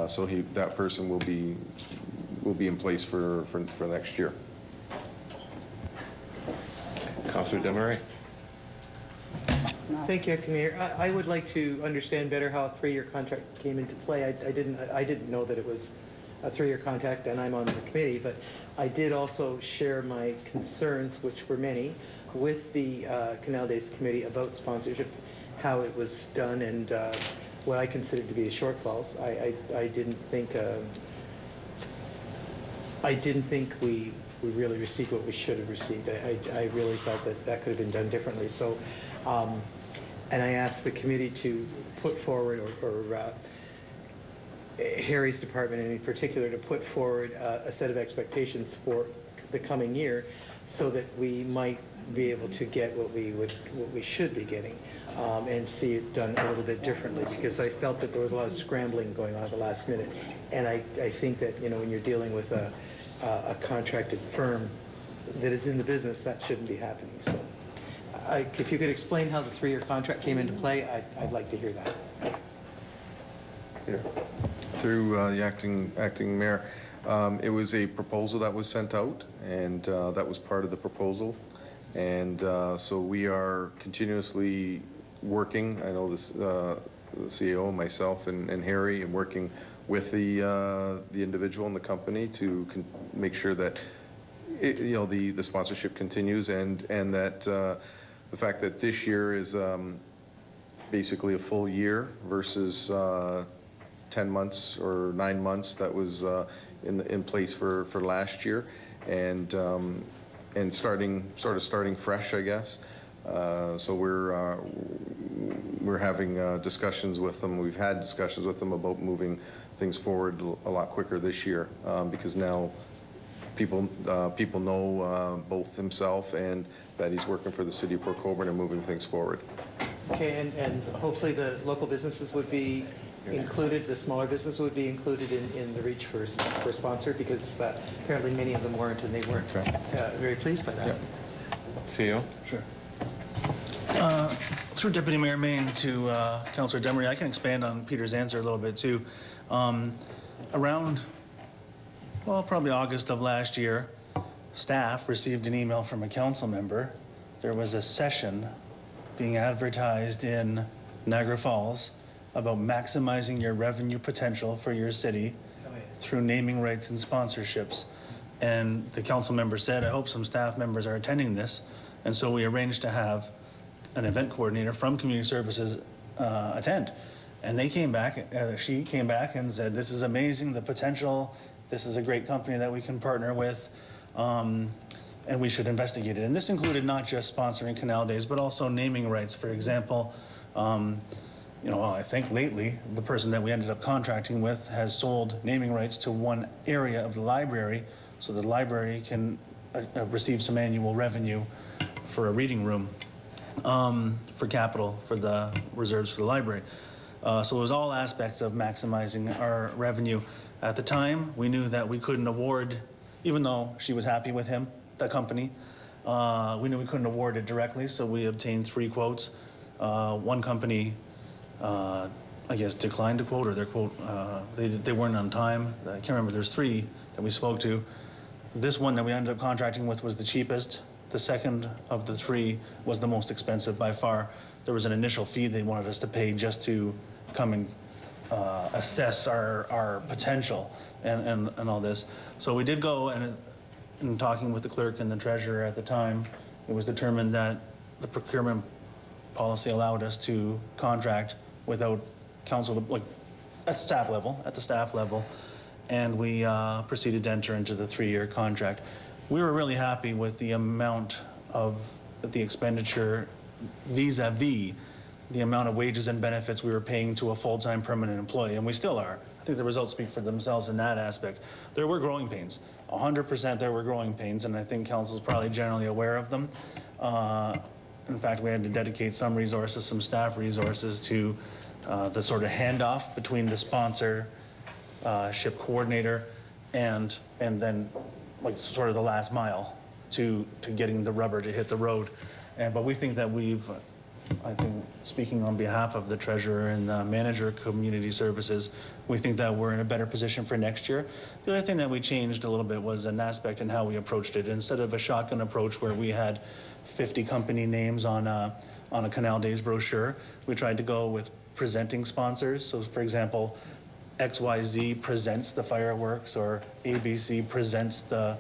So that person will be in place for next year. Councillor Desmarais. Thank you, Acting Mayor. I would like to understand better how a 3-year contract came into play. I didn't know that it was a 3-year contract, and I'm on the committee, but I did also share my concerns, which were many, with the Canal Days Committee about sponsorship, how it was done, and what I considered to be the shortfalls. I didn't think we really received what we should have received. I really felt that could have been done differently. So, and I asked the committee to put forward, or Harry's department in particular, to put forward a set of expectations for the coming year, so that we might be able to get what we should be getting, and see it done a little bit differently, because I felt that there was a lot of scrambling going on at the last minute, and I think that, you know, when you're dealing with a contracted firm that is in the business, that shouldn't be happening. So if you could explain how the 3-year contract came into play, I'd like to hear that. Here. Through the acting mayor, it was a proposal that was sent out, and that was part of the proposal, and so we are continuously working. I know this, the CEO, myself, and Harry, and working with the individual and the company to make sure that the sponsorship continues, and that the fact that this year is basically a full year versus 10 months or 9 months that was in place for last year, and starting fresh, I guess. So we're having discussions with them. We've had discussions with them about moving things forward a lot quicker this year, because now people know both himself and that he's working for the city of Port Colborne and moving things forward. Okay, and hopefully the local businesses would be included, the smaller business would be included in the reach for sponsor, because apparently many of them weren't, and they weren't very pleased by that. Yeah. CEO? Sure. Through Deputy Mayor Main to Councillor Desmarais, I can expand on Peter's answer a little bit too. Around, well, probably August of last year, staff received an email from a council member. There was a session being advertised in Niagara Falls about maximizing your revenue potential for your city through naming rights and sponsorships. And the council member said, I hope some staff members are attending this. And so we arranged to have an event coordinator from Community Services attend. And they came back, she came back and said, this is amazing, the potential, this is a great company that we can partner with. and we should investigate it. And this included not just sponsoring Canal Days, but also naming rights. For example, you know, I think lately, the person that we ended up contracting with has sold naming rights to one area of the library, so the library can receive some annual revenue for a reading room, for capital, for the reserves for the library. So it was all aspects of maximizing our revenue. At the time, we knew that we couldn't award, even though she was happy with him, the company, we knew we couldn't award it directly, so we obtained 3 quotes. One company, I guess, declined to quote, or their quote, they weren't on time. I can't remember, there's 3 that we spoke to. This one that we ended up contracting with was the cheapest. The second of the 3 was the most expensive by far. There was an initial fee they wanted us to pay just to come and assess our potential and all this. So we did go, and in talking with the clerk and the treasurer at the time, it was determined that the procurement policy allowed us to contract without council, like at the staff level, and we proceeded to enter into the 3-year contract. We were really happy with the amount of the expenditure vis-a-vis the amount of wages and benefits we were paying to a full-time permanent employee, and we still are. I think the results speak for themselves in that aspect. There were growing pains. 100% there were growing pains, and I think council's probably generally aware of them. In fact, we had to dedicate some resources, some staff resources to the sort of handoff between the sponsor, ship coordinator, and then like sort of the last mile to getting the rubber to hit the road. But we think that we've, I think, speaking on behalf of the treasurer and the manager of community services, we think that we're in a better position for next year. The other thing that we changed a little bit was an aspect in how we approached it. Instead of a shotgun approach where we had 50 company names on a Canal Days brochure, we tried to go with presenting sponsors. So for example, XYZ presents the fireworks, or ABC presents the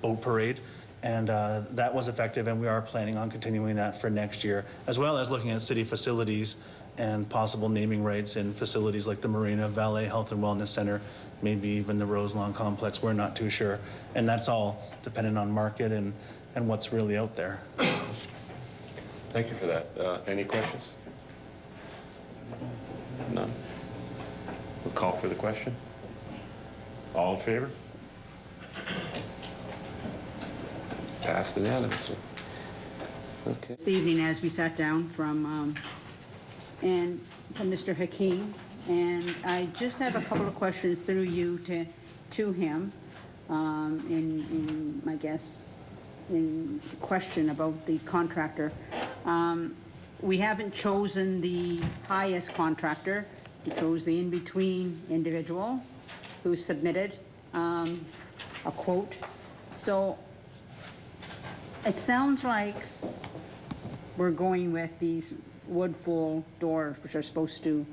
boat parade. And that was effective, and we are planning on continuing that for next year, as well as looking at city facilities and possible naming rights in facilities like the Marina, Valet Health and Wellness Center, maybe even the Roselawn Complex. We're not too sure. And that's all dependent on market and what's really out there. Thank you for that. Any questions? None? We'll call for the question. All in favor? Passed unanimously. Okay. This evening, as we sat down from Mr. Hakeem, and I just have a couple of questions through you to him, in my guess, in question about the contractor. We haven't chosen the highest contractor. We chose the in-between individual who submitted a quote. So it sounds like we're going with these wood-full doors, which are supposed to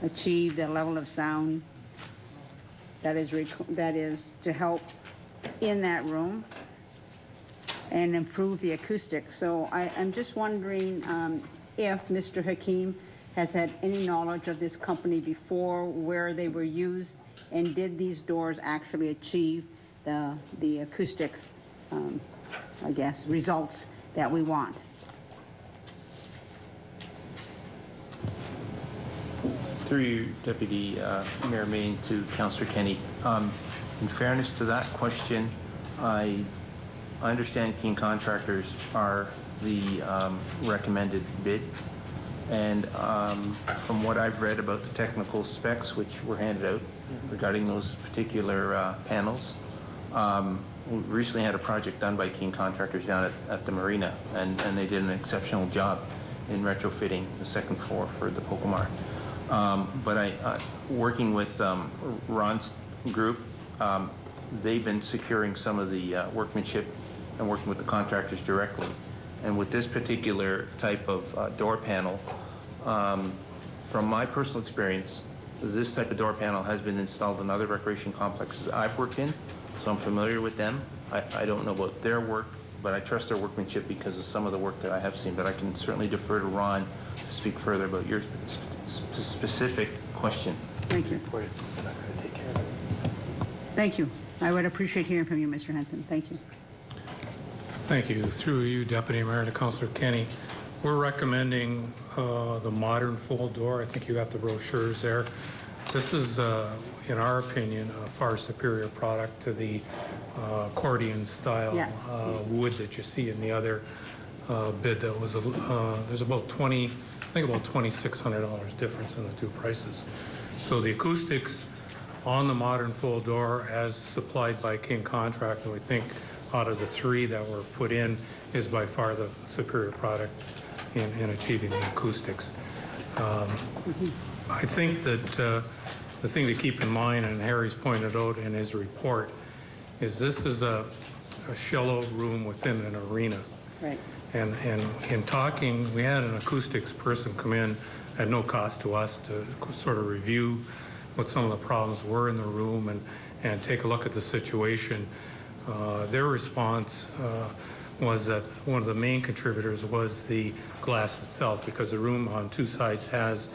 achieve the level of sound that is to help in that room and improve the acoustics. So I'm just wondering if Mr. Hakeem has had any knowledge of this company before, where they were used, and did these doors actually achieve the acoustic, I guess, results that we want. Through you, Deputy Mayor Main, to Councillor Kenny. In fairness to that question, I understand King Contractors are the recommended bid, and from what I've read about the technical specs which were handed out regarding those particular panels, we recently had a project done by King Contractors down at the Marina, and they did an exceptional job in retrofitting the second floor for the Pokemart. But working with Ron's group, they've been securing some of the workmanship and working with the contractors directly. And with this particular type of door panel, from my personal experience, this type of door panel has been installed in other recreation complexes I've worked in, so I'm familiar with them. I don't know about their work, but I trust their workmanship because of some of the work that I have seen. But I can certainly defer to Ron to speak further about your specific question. Thank you. Thank you. I would appreciate hearing from you, Mr. Henson. Thank you. Thank you. Through you, Deputy Mayor, to Councillor Kenny. We're recommending the modern fold door. I think you got the brochures there. This is, in our opinion, a far superior product to the accordion style Yes. wood that you see in the other bid. That was there's about $2,600 difference in the two prices. So the acoustics on the modern fold door, as supplied by King Contract, and we think out of the three that were put in, is by far the superior product in achieving the acoustics. I think that the thing to keep in mind, and Harry's pointed out in his report, is this is a shallow room within an arena. Right. And in talking, we had an acoustics person come in at no cost to us to sort of review what some of the problems were in the room and take a look at the situation. Their response was that one of the main contributors was the glass itself, because the room on two sides has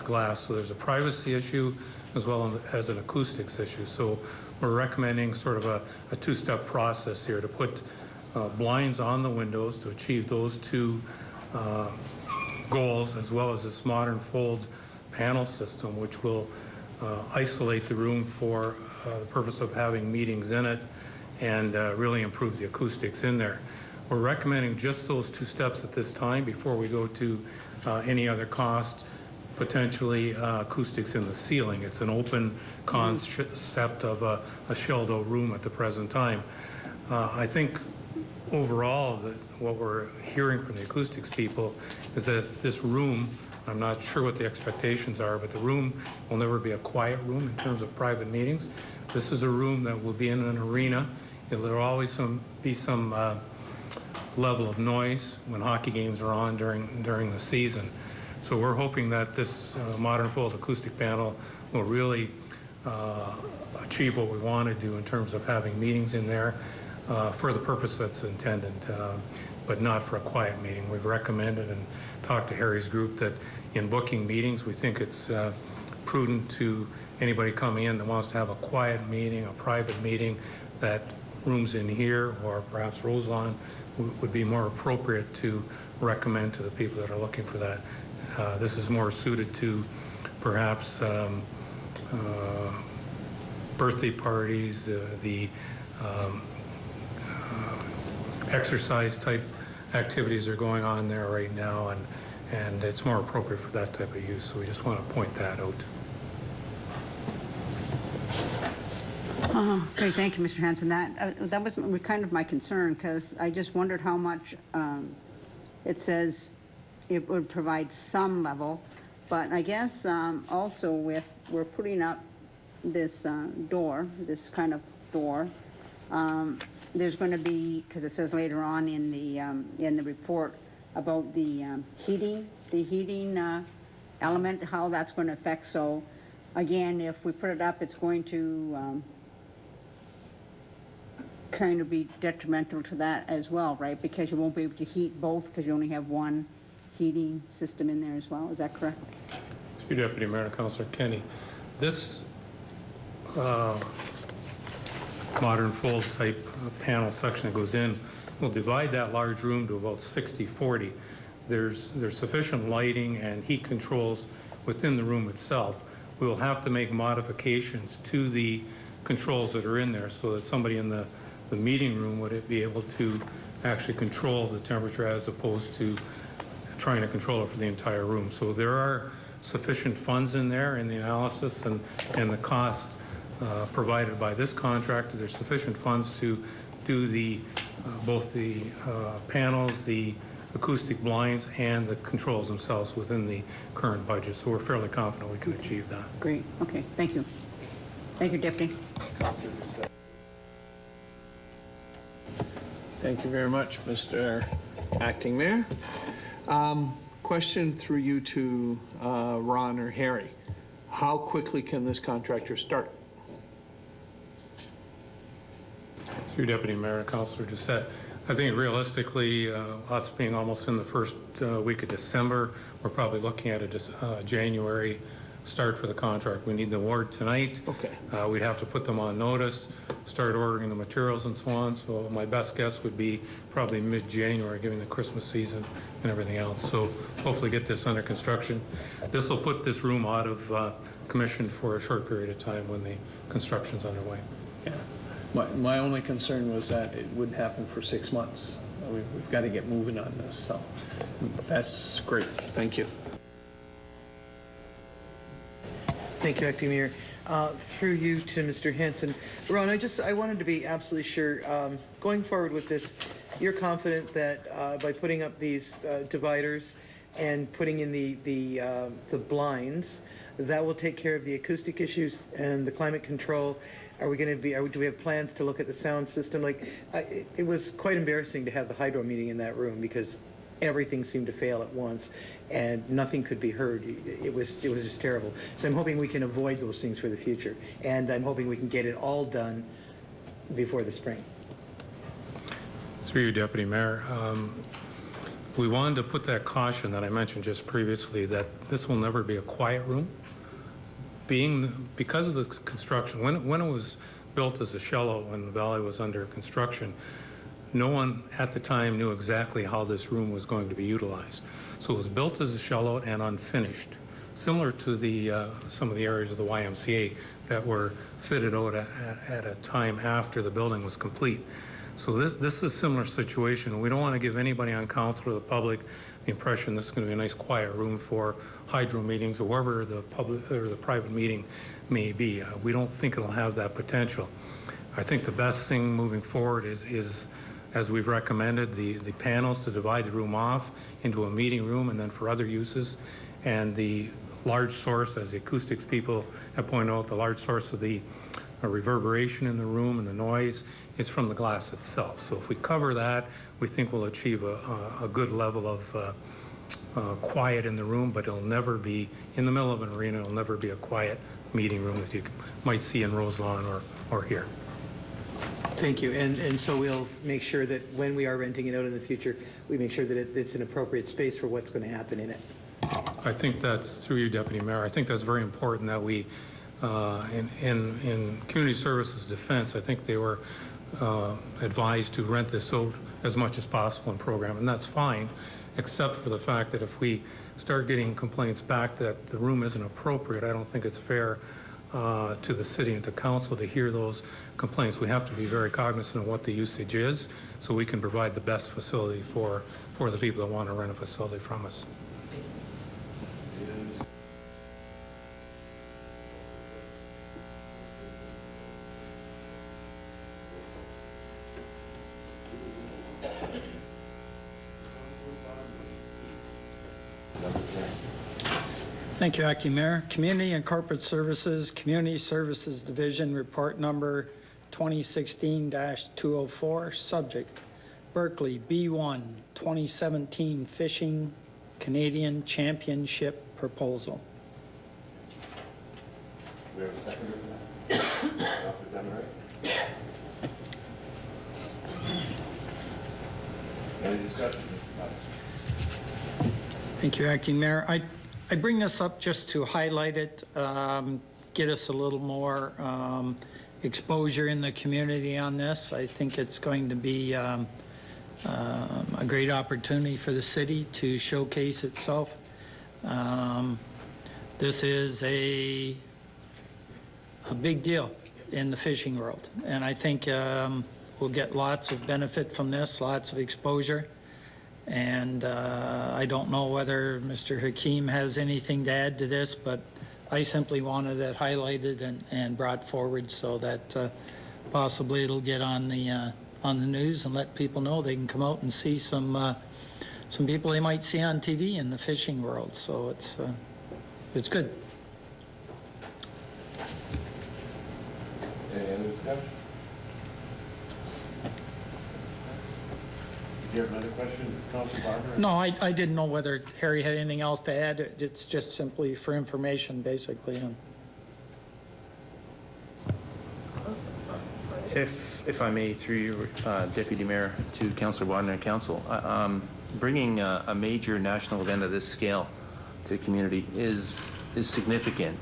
glass. So there's a privacy issue as well as an acoustics issue. So we're recommending sort of a two-step process here to put blinds on the windows to achieve those two goals, as well as this modern fold panel system, which will isolate the room for the purpose of having meetings in it and really improve the acoustics in there. We're recommending just those two steps at this time before we go to any other cost, potentially acoustics in the ceiling. It's an open concept of a shelled-out room at the present time. I think overall, what we're hearing from the acoustics people is that this room, I'm not sure what the expectations are, but the room will never be a quiet room in terms of private meetings. This is a room that will be in an arena. There will always be some level of noise when hockey games are on during the season. So we're hoping that this modern fold acoustic panel will really achieve what we want to do in terms of having meetings in there for the purpose that's intended, but not for a quiet meeting. We've recommended and talked to Harry's group that in booking meetings, we think it's prudent to anybody coming in that wants to have a quiet meeting, a private meeting, that rooms in here or perhaps Roselawn would be more appropriate to recommend to the people that are looking for that. This is more suited to perhaps birthday parties, the exercise type activities are going on there right now, and it's more appropriate for that type of use. So we just want to point that out. Great, thank you, Mr. Hanson. That was kind of my concern, because I just wondered how much it says it would provide some level, but I guess also we're putting up this door, this kind of door. There's going to be, because it says later on in the report about the heating element, how that's going to affect. So again, if we put it up, it's going to kind of be detrimental to that as well, right? Because you won't be able to heat both because you only have one heating system in there as well. Is that correct? Through Deputy Mayor and Councillor Kenny, this modern fold type panel section that goes in will divide that large room to about 60-40. There's sufficient lighting and heat controls within the room itself. We will have to make modifications to the controls that are in there so that somebody in the meeting room would be able to actually control the temperature as opposed to trying to control it for the entire room. So there are sufficient funds in there in the analysis and the cost provided by this contractor. There's sufficient funds to do both the panels, the acoustic blinds, and the controls themselves within the current budget. So we're fairly confident we can achieve that. Great. Okay. Thank you. Thank you, Deputy. Thank you very much, Mr. Acting Mayor. Question through you to Ron or Harry. How quickly can this contractor start? Through Deputy Mayor and Councillor Doucette, I think realistically, us being almost in the first week of December, we're probably looking at a January start for the contract. We need the award tonight. Okay. We'd have to put them on notice, start ordering the materials and so on. So my best guess would be probably mid-January, given the Christmas season and everything else. So hopefully get this under construction. This will put this room out of commission for a short period of time when the construction's underway. Yeah. My only concern was that it wouldn't happen for 6 months. We've got to get moving on this, so that's great. Thank you. Thank you, Acting Mayor. Through you to Mr. Hanson. Ron, I wanted to be absolutely sure, going forward with this, you're confident that by putting up these dividers and putting in the blinds, that will take care of the acoustic issues and the climate control. Do we have plans to look at the sound system? It was quite embarrassing to have the hydro meeting in that room because everything seemed to fail at once and nothing could be heard. It was just terrible. So I'm hoping we can avoid those things for the future. And I'm hoping we can get it all done before the spring. Through you, Deputy Mayor. We wanted to put that caution that I mentioned just previously that this will never be a quiet room. Because of the construction, when it was built as a shallow and the valley was under construction, no one at the time knew exactly how this room was going to be utilized. So it was built as a shallow and unfinished, similar to some of the areas of the YMCA that were fitted out at a time after the building was complete. So this is a similar situation. We don't want to give anybody on council or the public the impression this is going to be a nice quiet room for hydro meetings or wherever the public or the private meeting may be. We don't think it'll have that potential. I think the best thing moving forward is as we've recommended, the panels to divide the room off into a meeting room and then for other uses. And the large source, as the acoustics people have pointed out, the large source of the reverberation in the room and the noise is from the glass itself. So if we cover that, we think we'll achieve a good level of quiet in the room, but it'll never be, in the middle of an arena, it'll never be a quiet meeting room that you might see in Roselawn or here. Thank you. And so we'll make sure that when we are renting it out in the future, we make sure that it's an appropriate space for what's going to happen in it. I think that's, through you, Deputy Mayor, I think that's very important that we, in Community Services Defense, I think they were advised to rent this out as much as possible in program, and that's fine, except for the fact that if we start getting complaints back that the room isn't appropriate, I don't think it's fair to the city and to council to hear those complaints. We have to be very cognizant of what the usage is so we can provide the best facility for the people that want to rent a facility from us. Thank you, Acting Mayor. Community and Corporate Services, Community Services Division, report number 2016-204, subject, Berkeley B1 2017 Fishing Canadian Championship Proposal. We have a seconder for that? Dr. Demery? Any discussion, Mr. Price? Thank you, Acting Mayor. I bring this up just to highlight it, get us a little more exposure in the community on this. I think it's going to be a great opportunity for the city to showcase itself. This is a big deal in the fishing world, and I think we'll get lots of benefit from this, lots of exposure. And I don't know whether Mr. Hakeem has anything to add to this, but I simply wanted it highlighted and brought forward so that possibly it'll get on the news and let people know they can come out and see some people they might see on TV in the fishing world. So it's good. Any other discussion? Do you have another question, Councilor Barber? No, I didn't know whether Harry had anything else to add. It's just simply for information, basically. If I may, through you, Deputy Mayor, to Councillor Bodner and Council, bringing a major national event of this scale to the community is significant.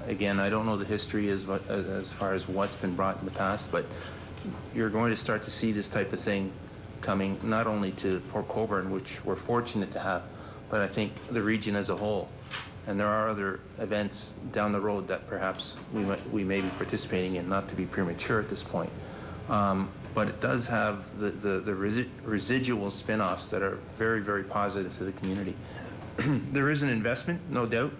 Again, I don't know the history as far as what's been brought in the past, but you're going to start to see this type of thing coming not only to Port Colborne, which we're fortunate to have, but I think the region as a whole. And there are other events down the road that perhaps we may be participating in, not to be premature at this point. But it does have the residual spin-offs that are very, very positive to the community. There is an investment, no doubt,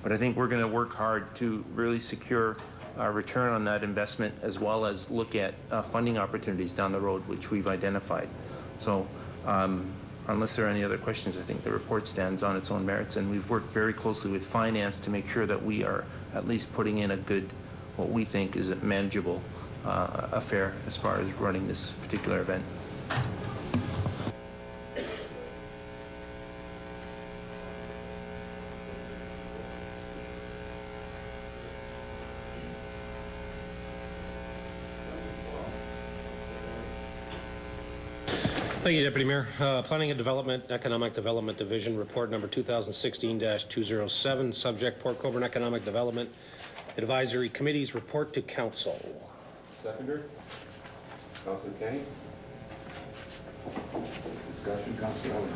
but I think we're going to work hard to really secure a return on that investment, as well as look at funding opportunities down the road, which we've identified. So unless there are any other questions, I think the report stands on its own merits, and we've worked very closely with finance to make sure that we are at least putting in a good, what we think is a manageable affair as far as running this particular event. Thank you, Deputy Mayor. Planning and Development, Economic Development Division, report number 2016-207, subject Port Colborne Economic Development Advisory Committee's report to Council. Seconder, Councilor Kenny. Discussion, Councilor Allen.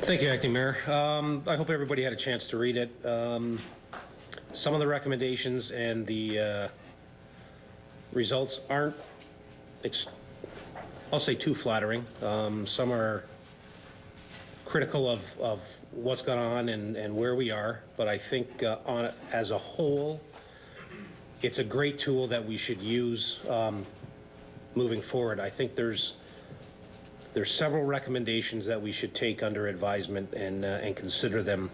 Thank you, Acting Mayor. I hope everybody had a chance to read it. Some of the recommendations and the results aren't, I'll say, too flattering. Some are critical of what's gone on and where we are, but I think as a whole, it's a great tool that we should use moving forward. I think there's several recommendations that we should take under advisement and consider them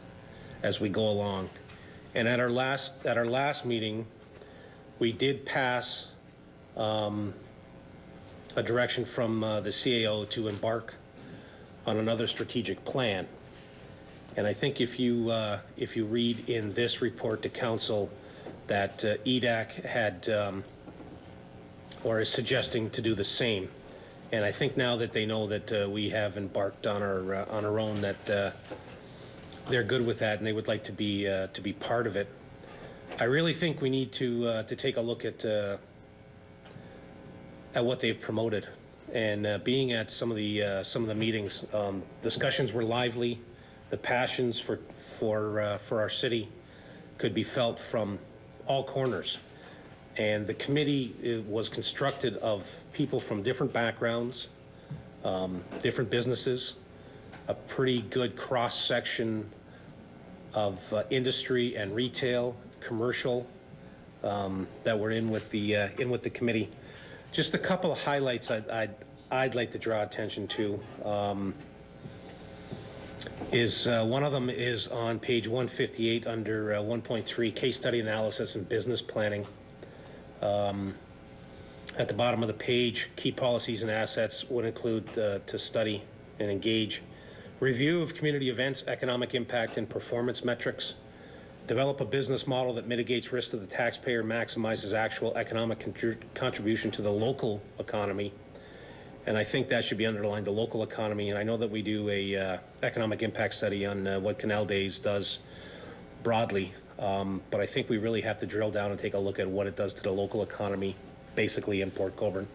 as we go along. And at our last meeting, we did pass a direction from the CAO to embark on another strategic plan. And I think if you read in this report to Council that EDAC had or is suggesting to do the same. And I think now that they know that we have embarked on our own, that they're good with that and they would like to be part of it. I really think we need to take a look at what they've promoted, and being at some of the meetings, discussions were lively. The passions for our city could be felt from all corners, and the committee was constructed of people from different backgrounds, different businesses, a pretty good cross section of industry and retail, commercial that were in with the committee. Just a couple of highlights I'd like to draw attention to is one of them is on page 158 under 1.3, case study analysis and business planning. At the bottom of the page, key policies and assets would include to study and engage. Review of community events, economic impact and performance metrics. Develop a business model that mitigates risk to the taxpayer, maximizes actual economic contribution to the local economy. And I think that should be underlined, the local economy. And I know that we do a economic impact study on what Canal Days does broadly, but I think we really have to drill down and take a look at what it does to the local economy, basically in Port Colborne.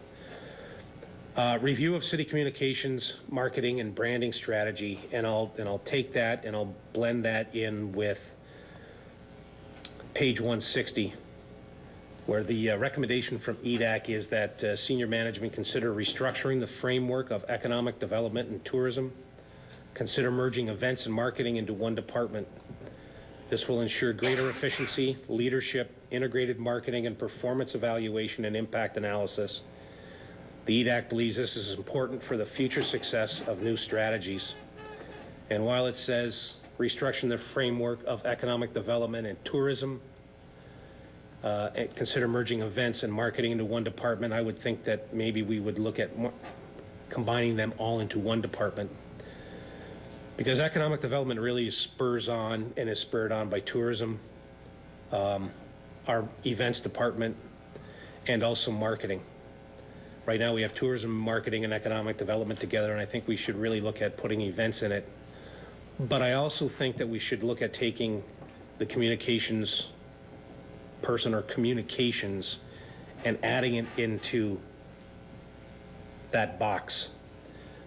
Review of city communications, marketing and branding strategy, and I'll take that and I'll blend that in with page 160, where the recommendation from EDAC is that senior management consider restructuring the framework of economic development and tourism, consider merging events and marketing into one department. This will ensure greater efficiency, leadership, integrated marketing and performance evaluation and impact analysis. The EDAC believes this is important for the future success of new strategies. And while it says restructuring the framework of economic development and tourism, consider merging events and marketing into one department, I would think that maybe we would look at combining them all into one department. Because economic development really spurs on and is spurred on by tourism, our events department, and also marketing. Right now we have tourism, marketing, and economic development together, and I think we should really look at putting events in it But I also think that we should look at taking the communications person or communications and adding it into that box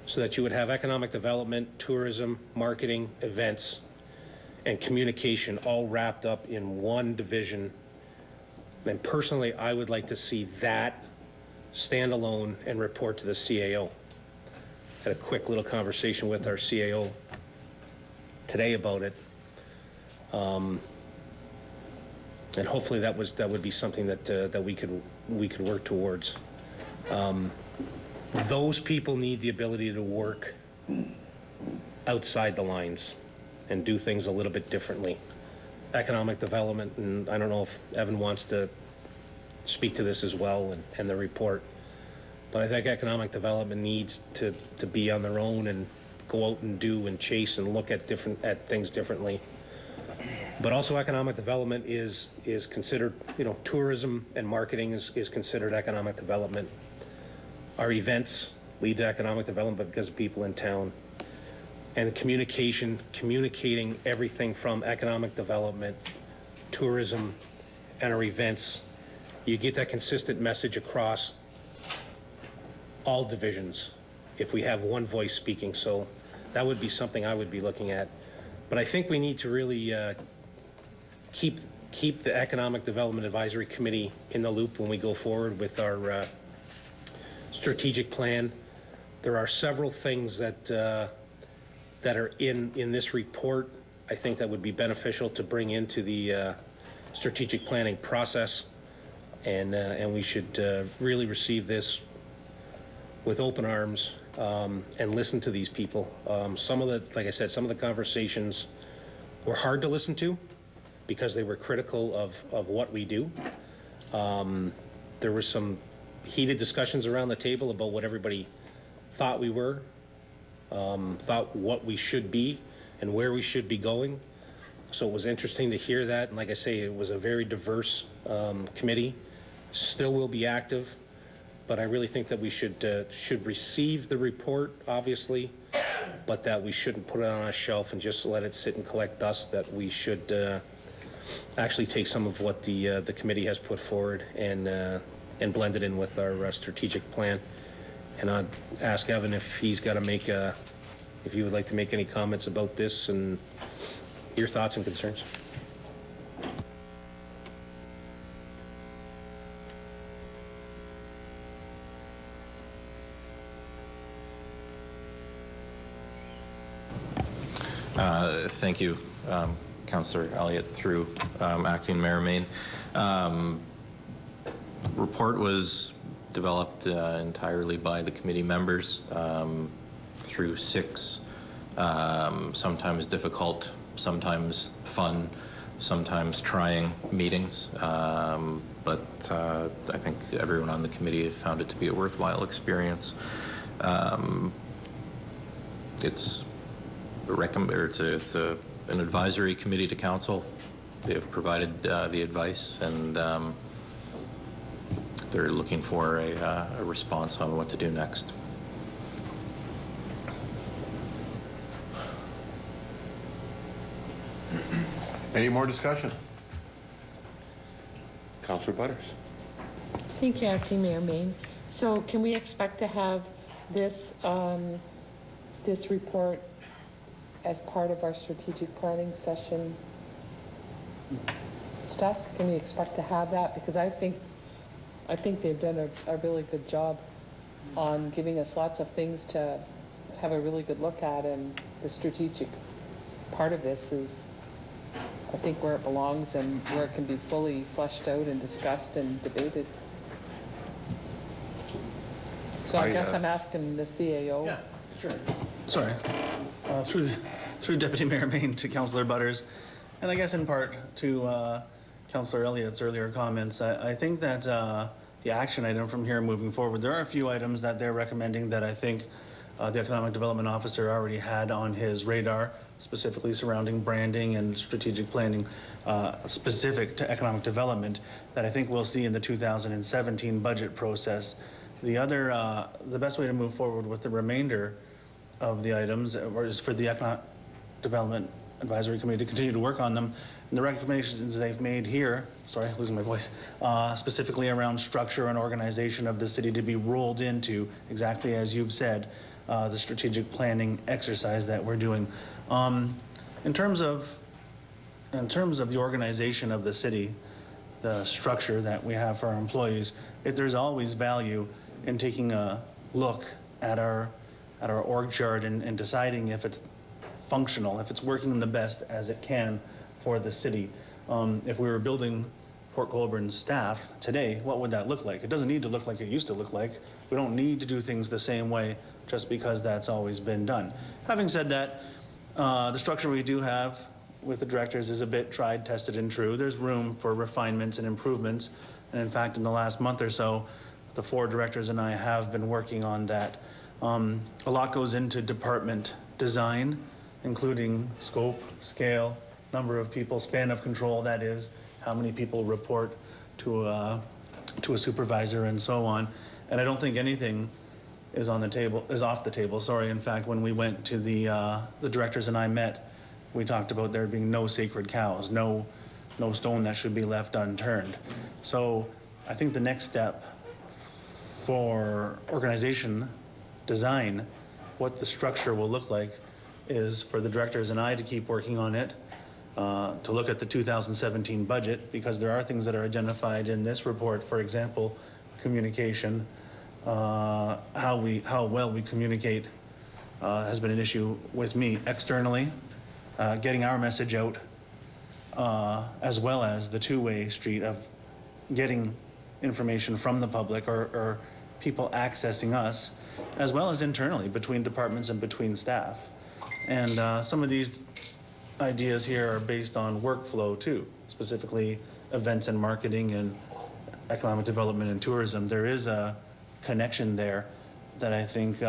so that you would have economic development, tourism, marketing, events, and communication all wrapped up in one division. And personally, I would like to see that stand alone and report to the CAO. Had a quick little conversation with our CAO today about it. And hopefully that would be something that we could work towards. Those people need the ability to work outside the lines and do things a little bit differently. Economic development, and I don't know if Evan wants to speak to this as well and the report, but I think economic development needs to be on their own and go out and do and chase and look at things differently. But also economic development is considered, tourism and marketing is considered economic development. Our events lead to economic development because of people in town. And communicating everything from economic development, tourism, and our events, you get that consistent message across all divisions if we have one voice speaking. So that would be something I would be looking at. But I think we need to really keep the Economic Development Advisory Committee in the loop when we go forward with our strategic plan. There are several things that are in this report, I think that would be beneficial to bring into the strategic planning process, and we should really receive this with open arms and listen to these people. Like I said, some of the conversations were hard to listen to because they were critical of what we do. There were some heated discussions around the table about what everybody thought we were, thought what we should be and where we should be going. So it was interesting to hear that. And like I say, it was a very diverse committee, still will be active, but I really think that we should receive the report, obviously, but that we shouldn't put it on a shelf and just let it sit and collect dust, that we should actually take some of what the committee has put forward and blend it in with our strategic plan. And I'd ask Evan if he's got to make if you would like to make any comments about this and your thoughts and concerns. Thank you, Councillor Elliott, through Acting Mayor Main. Report was developed entirely by the committee members through 6 sometimes difficult, sometimes fun, sometimes trying meetings, but I think everyone on the committee found it to be a worthwhile experience. It's an advisory committee to council. They have provided the advice, and they're looking for a response on what to do next. Any more discussion? Councillor Butters. Thank you, Acting Mayor Main. So can we expect to have this this report as part of our strategic planning session stuff? Can we expect to have that? Because I think they've done a really good job on giving us lots of things to have a really good look at, and the strategic part of this is, I think, where it belongs and where it can be fully fleshed out and discussed and debated. So I guess I'm asking the CAO. Yeah, sure. Sorry. Through Deputy Mayor Main to Councillor Butters, and I guess in part to Councillor Elliott's earlier comments, I think that the action item from here moving forward, there are a few items that they're recommending that I think the Economic Development Officer already had on his radar, specifically surrounding branding and strategic planning specific to economic development, that I think we'll see in the 2017 budget process. The best way to move forward with the remainder of the items is for the Development Advisory Committee to continue to work on them. And the recommendations they've made here, sorry, losing my voice, specifically around structure and organization of the city to be rolled into, exactly as you've said, the strategic planning exercise that we're doing. In terms of the organization of the city, the structure that we have for our employees, there's always value in taking a look at our org chart and deciding if it's functional, if it's working the best as it can for the city. If we were building Port Colborne's staff today, what would that look like? It doesn't need to look like it used to look like. We don't need to do things the same way just because that's always been done. Having said that, the structure we do have with the directors is a bit tried, tested, and true. There's room for refinements and improvements. And in fact, in the last month or so, the 4 directors and I have been working on that. A lot goes into department design, including scope, scale, number of people, span of control, that is, how many people report to a supervisor and so on. And I don't think anything is off the table, sorry. In fact, when we went to the directors and I met, we talked about there being no sacred cows, no stone that should be left unturned. So I think the next step for organization design, what the structure will look like, is for the directors and I to keep working on it, to look at the 2017 budget, because there are things that are identified in this report, for example, communication, how well we communicate has been an issue with me externally, getting our message out, as well as the two-way street of getting information from the public or people accessing us, as well as internally between departments and between staff. And some of these ideas here are based on workflow too, specifically events and marketing and economic development and tourism. There is a connection there that I think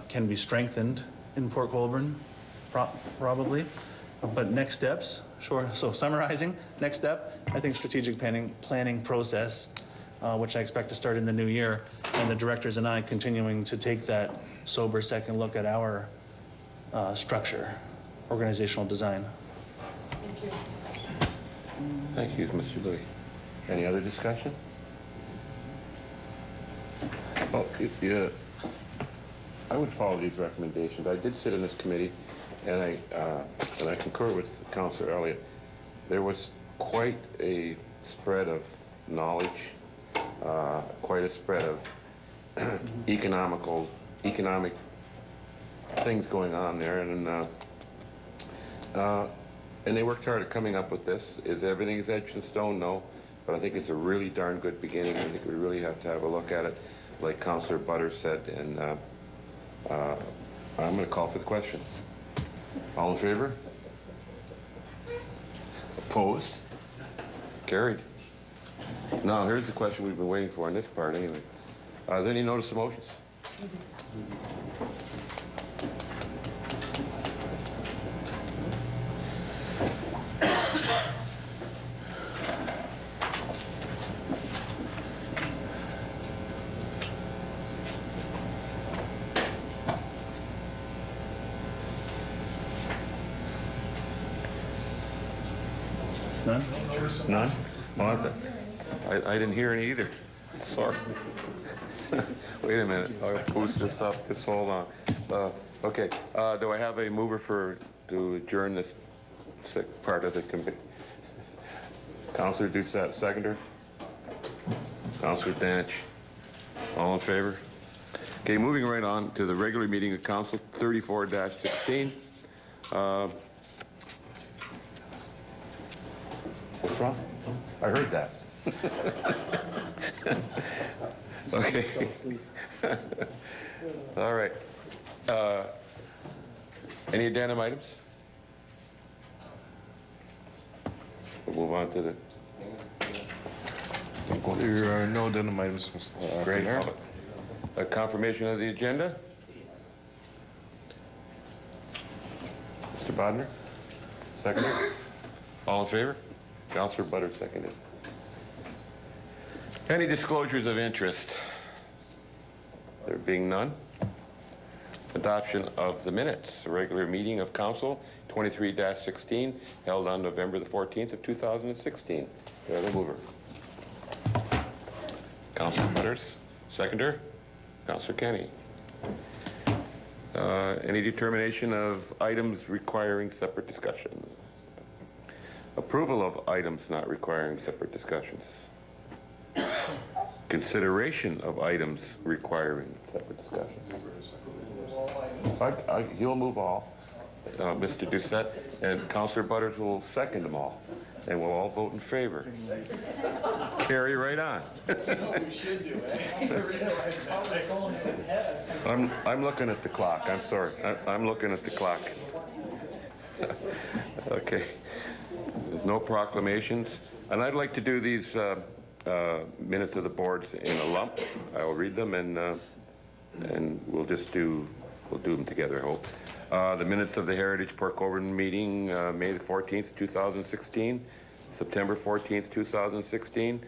can be strengthened in Port Colborne, probably. But next steps, sure. So summarizing, next step, I think strategic planning process, which I expect to start in the new year, and the directors and I continuing to take that sober second look at our structure, organizational design. Thank you. Thank you, Mr. Louis. Any other discussion? Well, I would follow these recommendations. I did sit in this committee, and I concur with Councillor Elliott. There was quite a spread of knowledge, quite a spread of economic things going on there, and they worked hard at coming up with this. Is everything is etched in stone? No, but I think it's a really darn good beginning. I think we really have to have a look at it, like Councillor Butters said, and I'm going to call for the question. All in favor? Opposed? Carried. Now, here's the question we've been waiting for on this part anyway. Are there any notice of motions? None? None? Well, I didn't hear any either. Sorry. Wait a minute. I'll boost this up. Just hold on. Okay. Do I have a mover to adjourn this part of the committee? Councillor Doucette, seconder. Councillor Danich. All in favor? Okay, moving right on to the regular meeting of Council 34-16. What's wrong? I heard that. Okay. All right. Any addendum items? We'll move on to the... There are no addendum items, Mr. Great. A confirmation of the agenda? Mr. Bodner? Seconder? All in favor? Councillor Butters, seconded. Any disclosures of interest? There being none, Adoption of the minutes, regular meeting of council 23-16 held on November the 14th of 2016. Do I have a mover? Councilor Butters. Seconder? Councilor Kenny. Any determination of items requiring separate discussion? Approval of items not requiring separate discussions. Consideration of items requiring separate discussions. He'll move all. Mr. Doucette and Councilor Butters will second them all, and we'll all vote in favor. Carry right on. We should do, I'm looking at the clock. I'm sorry. I'm looking at the clock. Okay. There's no proclamations, and I'd like to do these minutes of the boards in a lump. I will read them, and we'll do them together, I hope. The minutes of the Heritage Port Colborne meeting, May the 14th, 2016, September 14th, 2016.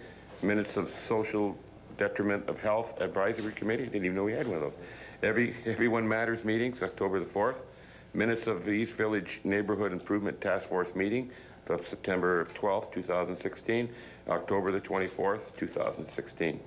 Minutes of Social Detriment of Health Advisory Committee. Didn't even know we had one of those. Everyone Matters meetings, October the 4th. Minutes of the East Village Neighborhood Improvement Task Force meeting of September 12th, 2016, October the 24th, 2016.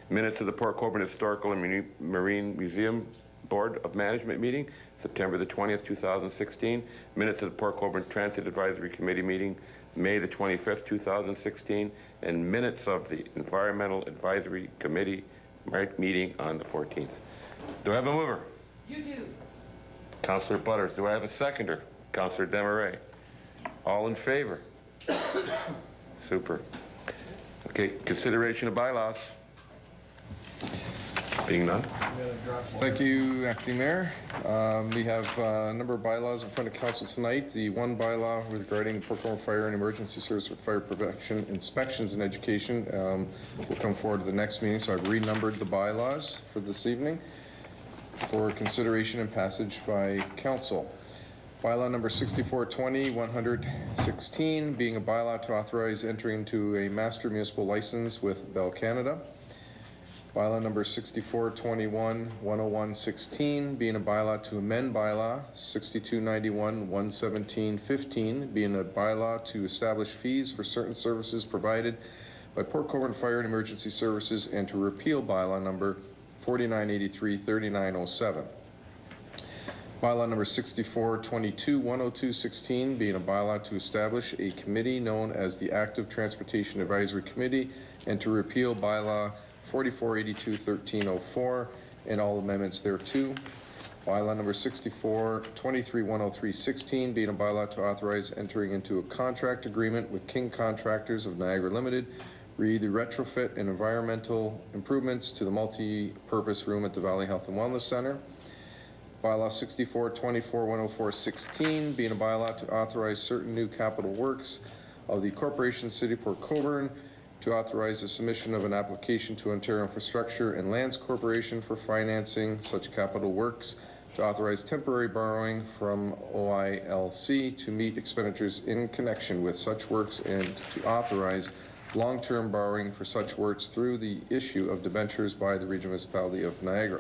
Minutes of the Port Colborne Historical and Marine Museum Board of Management meeting, September the 20th, 2016. Minutes of the Port Colborne Transit Advisory Committee meeting, May the 25th, 2016. And minutes of the Environmental Advisory Committee meeting on the 14th. Do I have a mover? You do. Councilor Butters. Do I have a seconder? Councilor Desmarais. All in favor? Super. Okay, consideration of bylaws. Being none. Thank you, Acting Mayor. We have a number of bylaws in front of council tonight. The one bylaw regarding Port Colborne Fire and Emergency Service for Fire Prevention Inspections and Education will come forward to the next meeting, so I've renumbered the bylaws for this evening for consideration and passage by council. Bylaw number 6420-116 being a bylaw to authorize entering into a master municipal license with Bell Canada. Bylaw number 6421-10116 being a bylaw to amend bylaw 6291-11715 being a bylaw to establish fees for certain services provided by Port Colborne Fire and Emergency Services and to repeal bylaw number 4983-3907. Bylaw number 6422-10216 being a bylaw to establish a committee known as the Active Transportation Advisory Committee and to repeal bylaw 4482-1304 and all amendments thereto. Bylaw number 6423-10316 being a bylaw to authorize entering into a contract agreement with King Contractors of Niagara Limited, re the retrofit and environmental improvements to the multi-purpose room at the Valley Health and Wellness Center. Bylaw 6424-10416 being a bylaw to authorize certain new capital works of the Corporation City Port Colborne, to authorize the submission of an application to Ontario Infrastructure and Lands Corporation for financing such capital works, to authorize temporary borrowing from OILC to meet expenditures in connection with such works, and to authorize long-term borrowing for such works through the issue of debentures by the Regional Municipality of Niagara.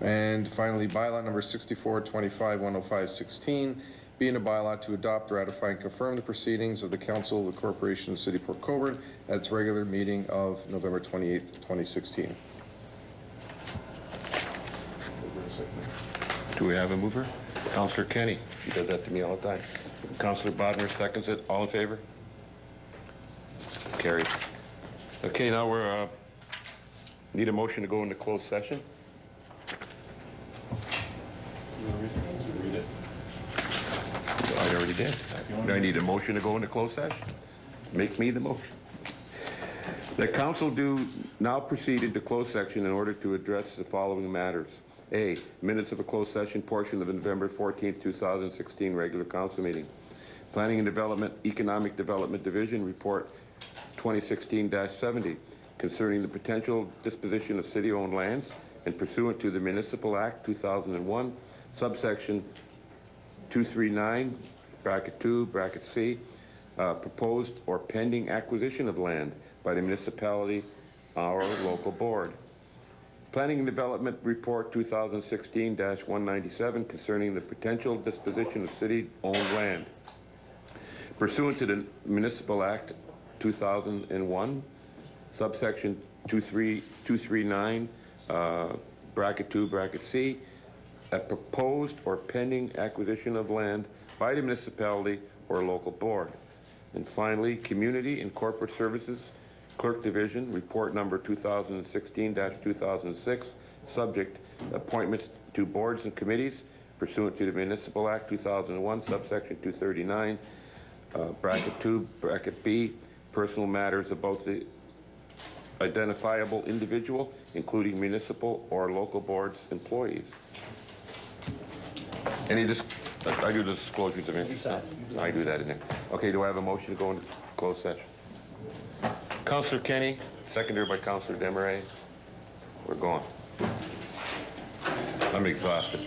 And finally, bylaw number 6425-10516 being a bylaw to adopt, ratify, and confirm the proceedings of the Council of the Corporation of the City of Port Colborne at its regular meeting of November 28th, 2016. Do we have a mover? Councilor Kenny. He does that to me all the time. Councilor Bodmer seconds it. All in favor? Carried. Okay, now we're need a motion to go into closed session. I already did. I need a motion to go into closed session. Make me the motion. The council do now proceed into closed session in order to address the following matters. A, minutes of a closed session portion of the November 14th, 2016 regular council meeting. Planning and Development, Economic Development Division Report 2016-70 concerning the potential disposition of city-owned lands and pursuant to the Municipal Act 2001, subsection 239, bracket 2, bracket C, proposed or pending acquisition of land by the municipality or local board. Planning and Development Report 2016-197 concerning the potential disposition of city-owned land. Pursuant to the Municipal Act 2001, subsection 239, bracket 2, bracket C, a proposed or pending acquisition of land by the municipality or local board. And finally, Community and Corporate Services Clerk Division, report number 2016-2006, subject appointments to boards and committees pursuant to the Municipal Act 2001, subsection 239, bracket 2, bracket B, personal matters of both the identifiable individual, including municipal or local boards employees. Any I do disclosures of interest. I do that in there. Okay, do I have a motion to go into closed session? Councillor Kenny, seconded by Councillor Desmarais. We're going. I'm exhausted.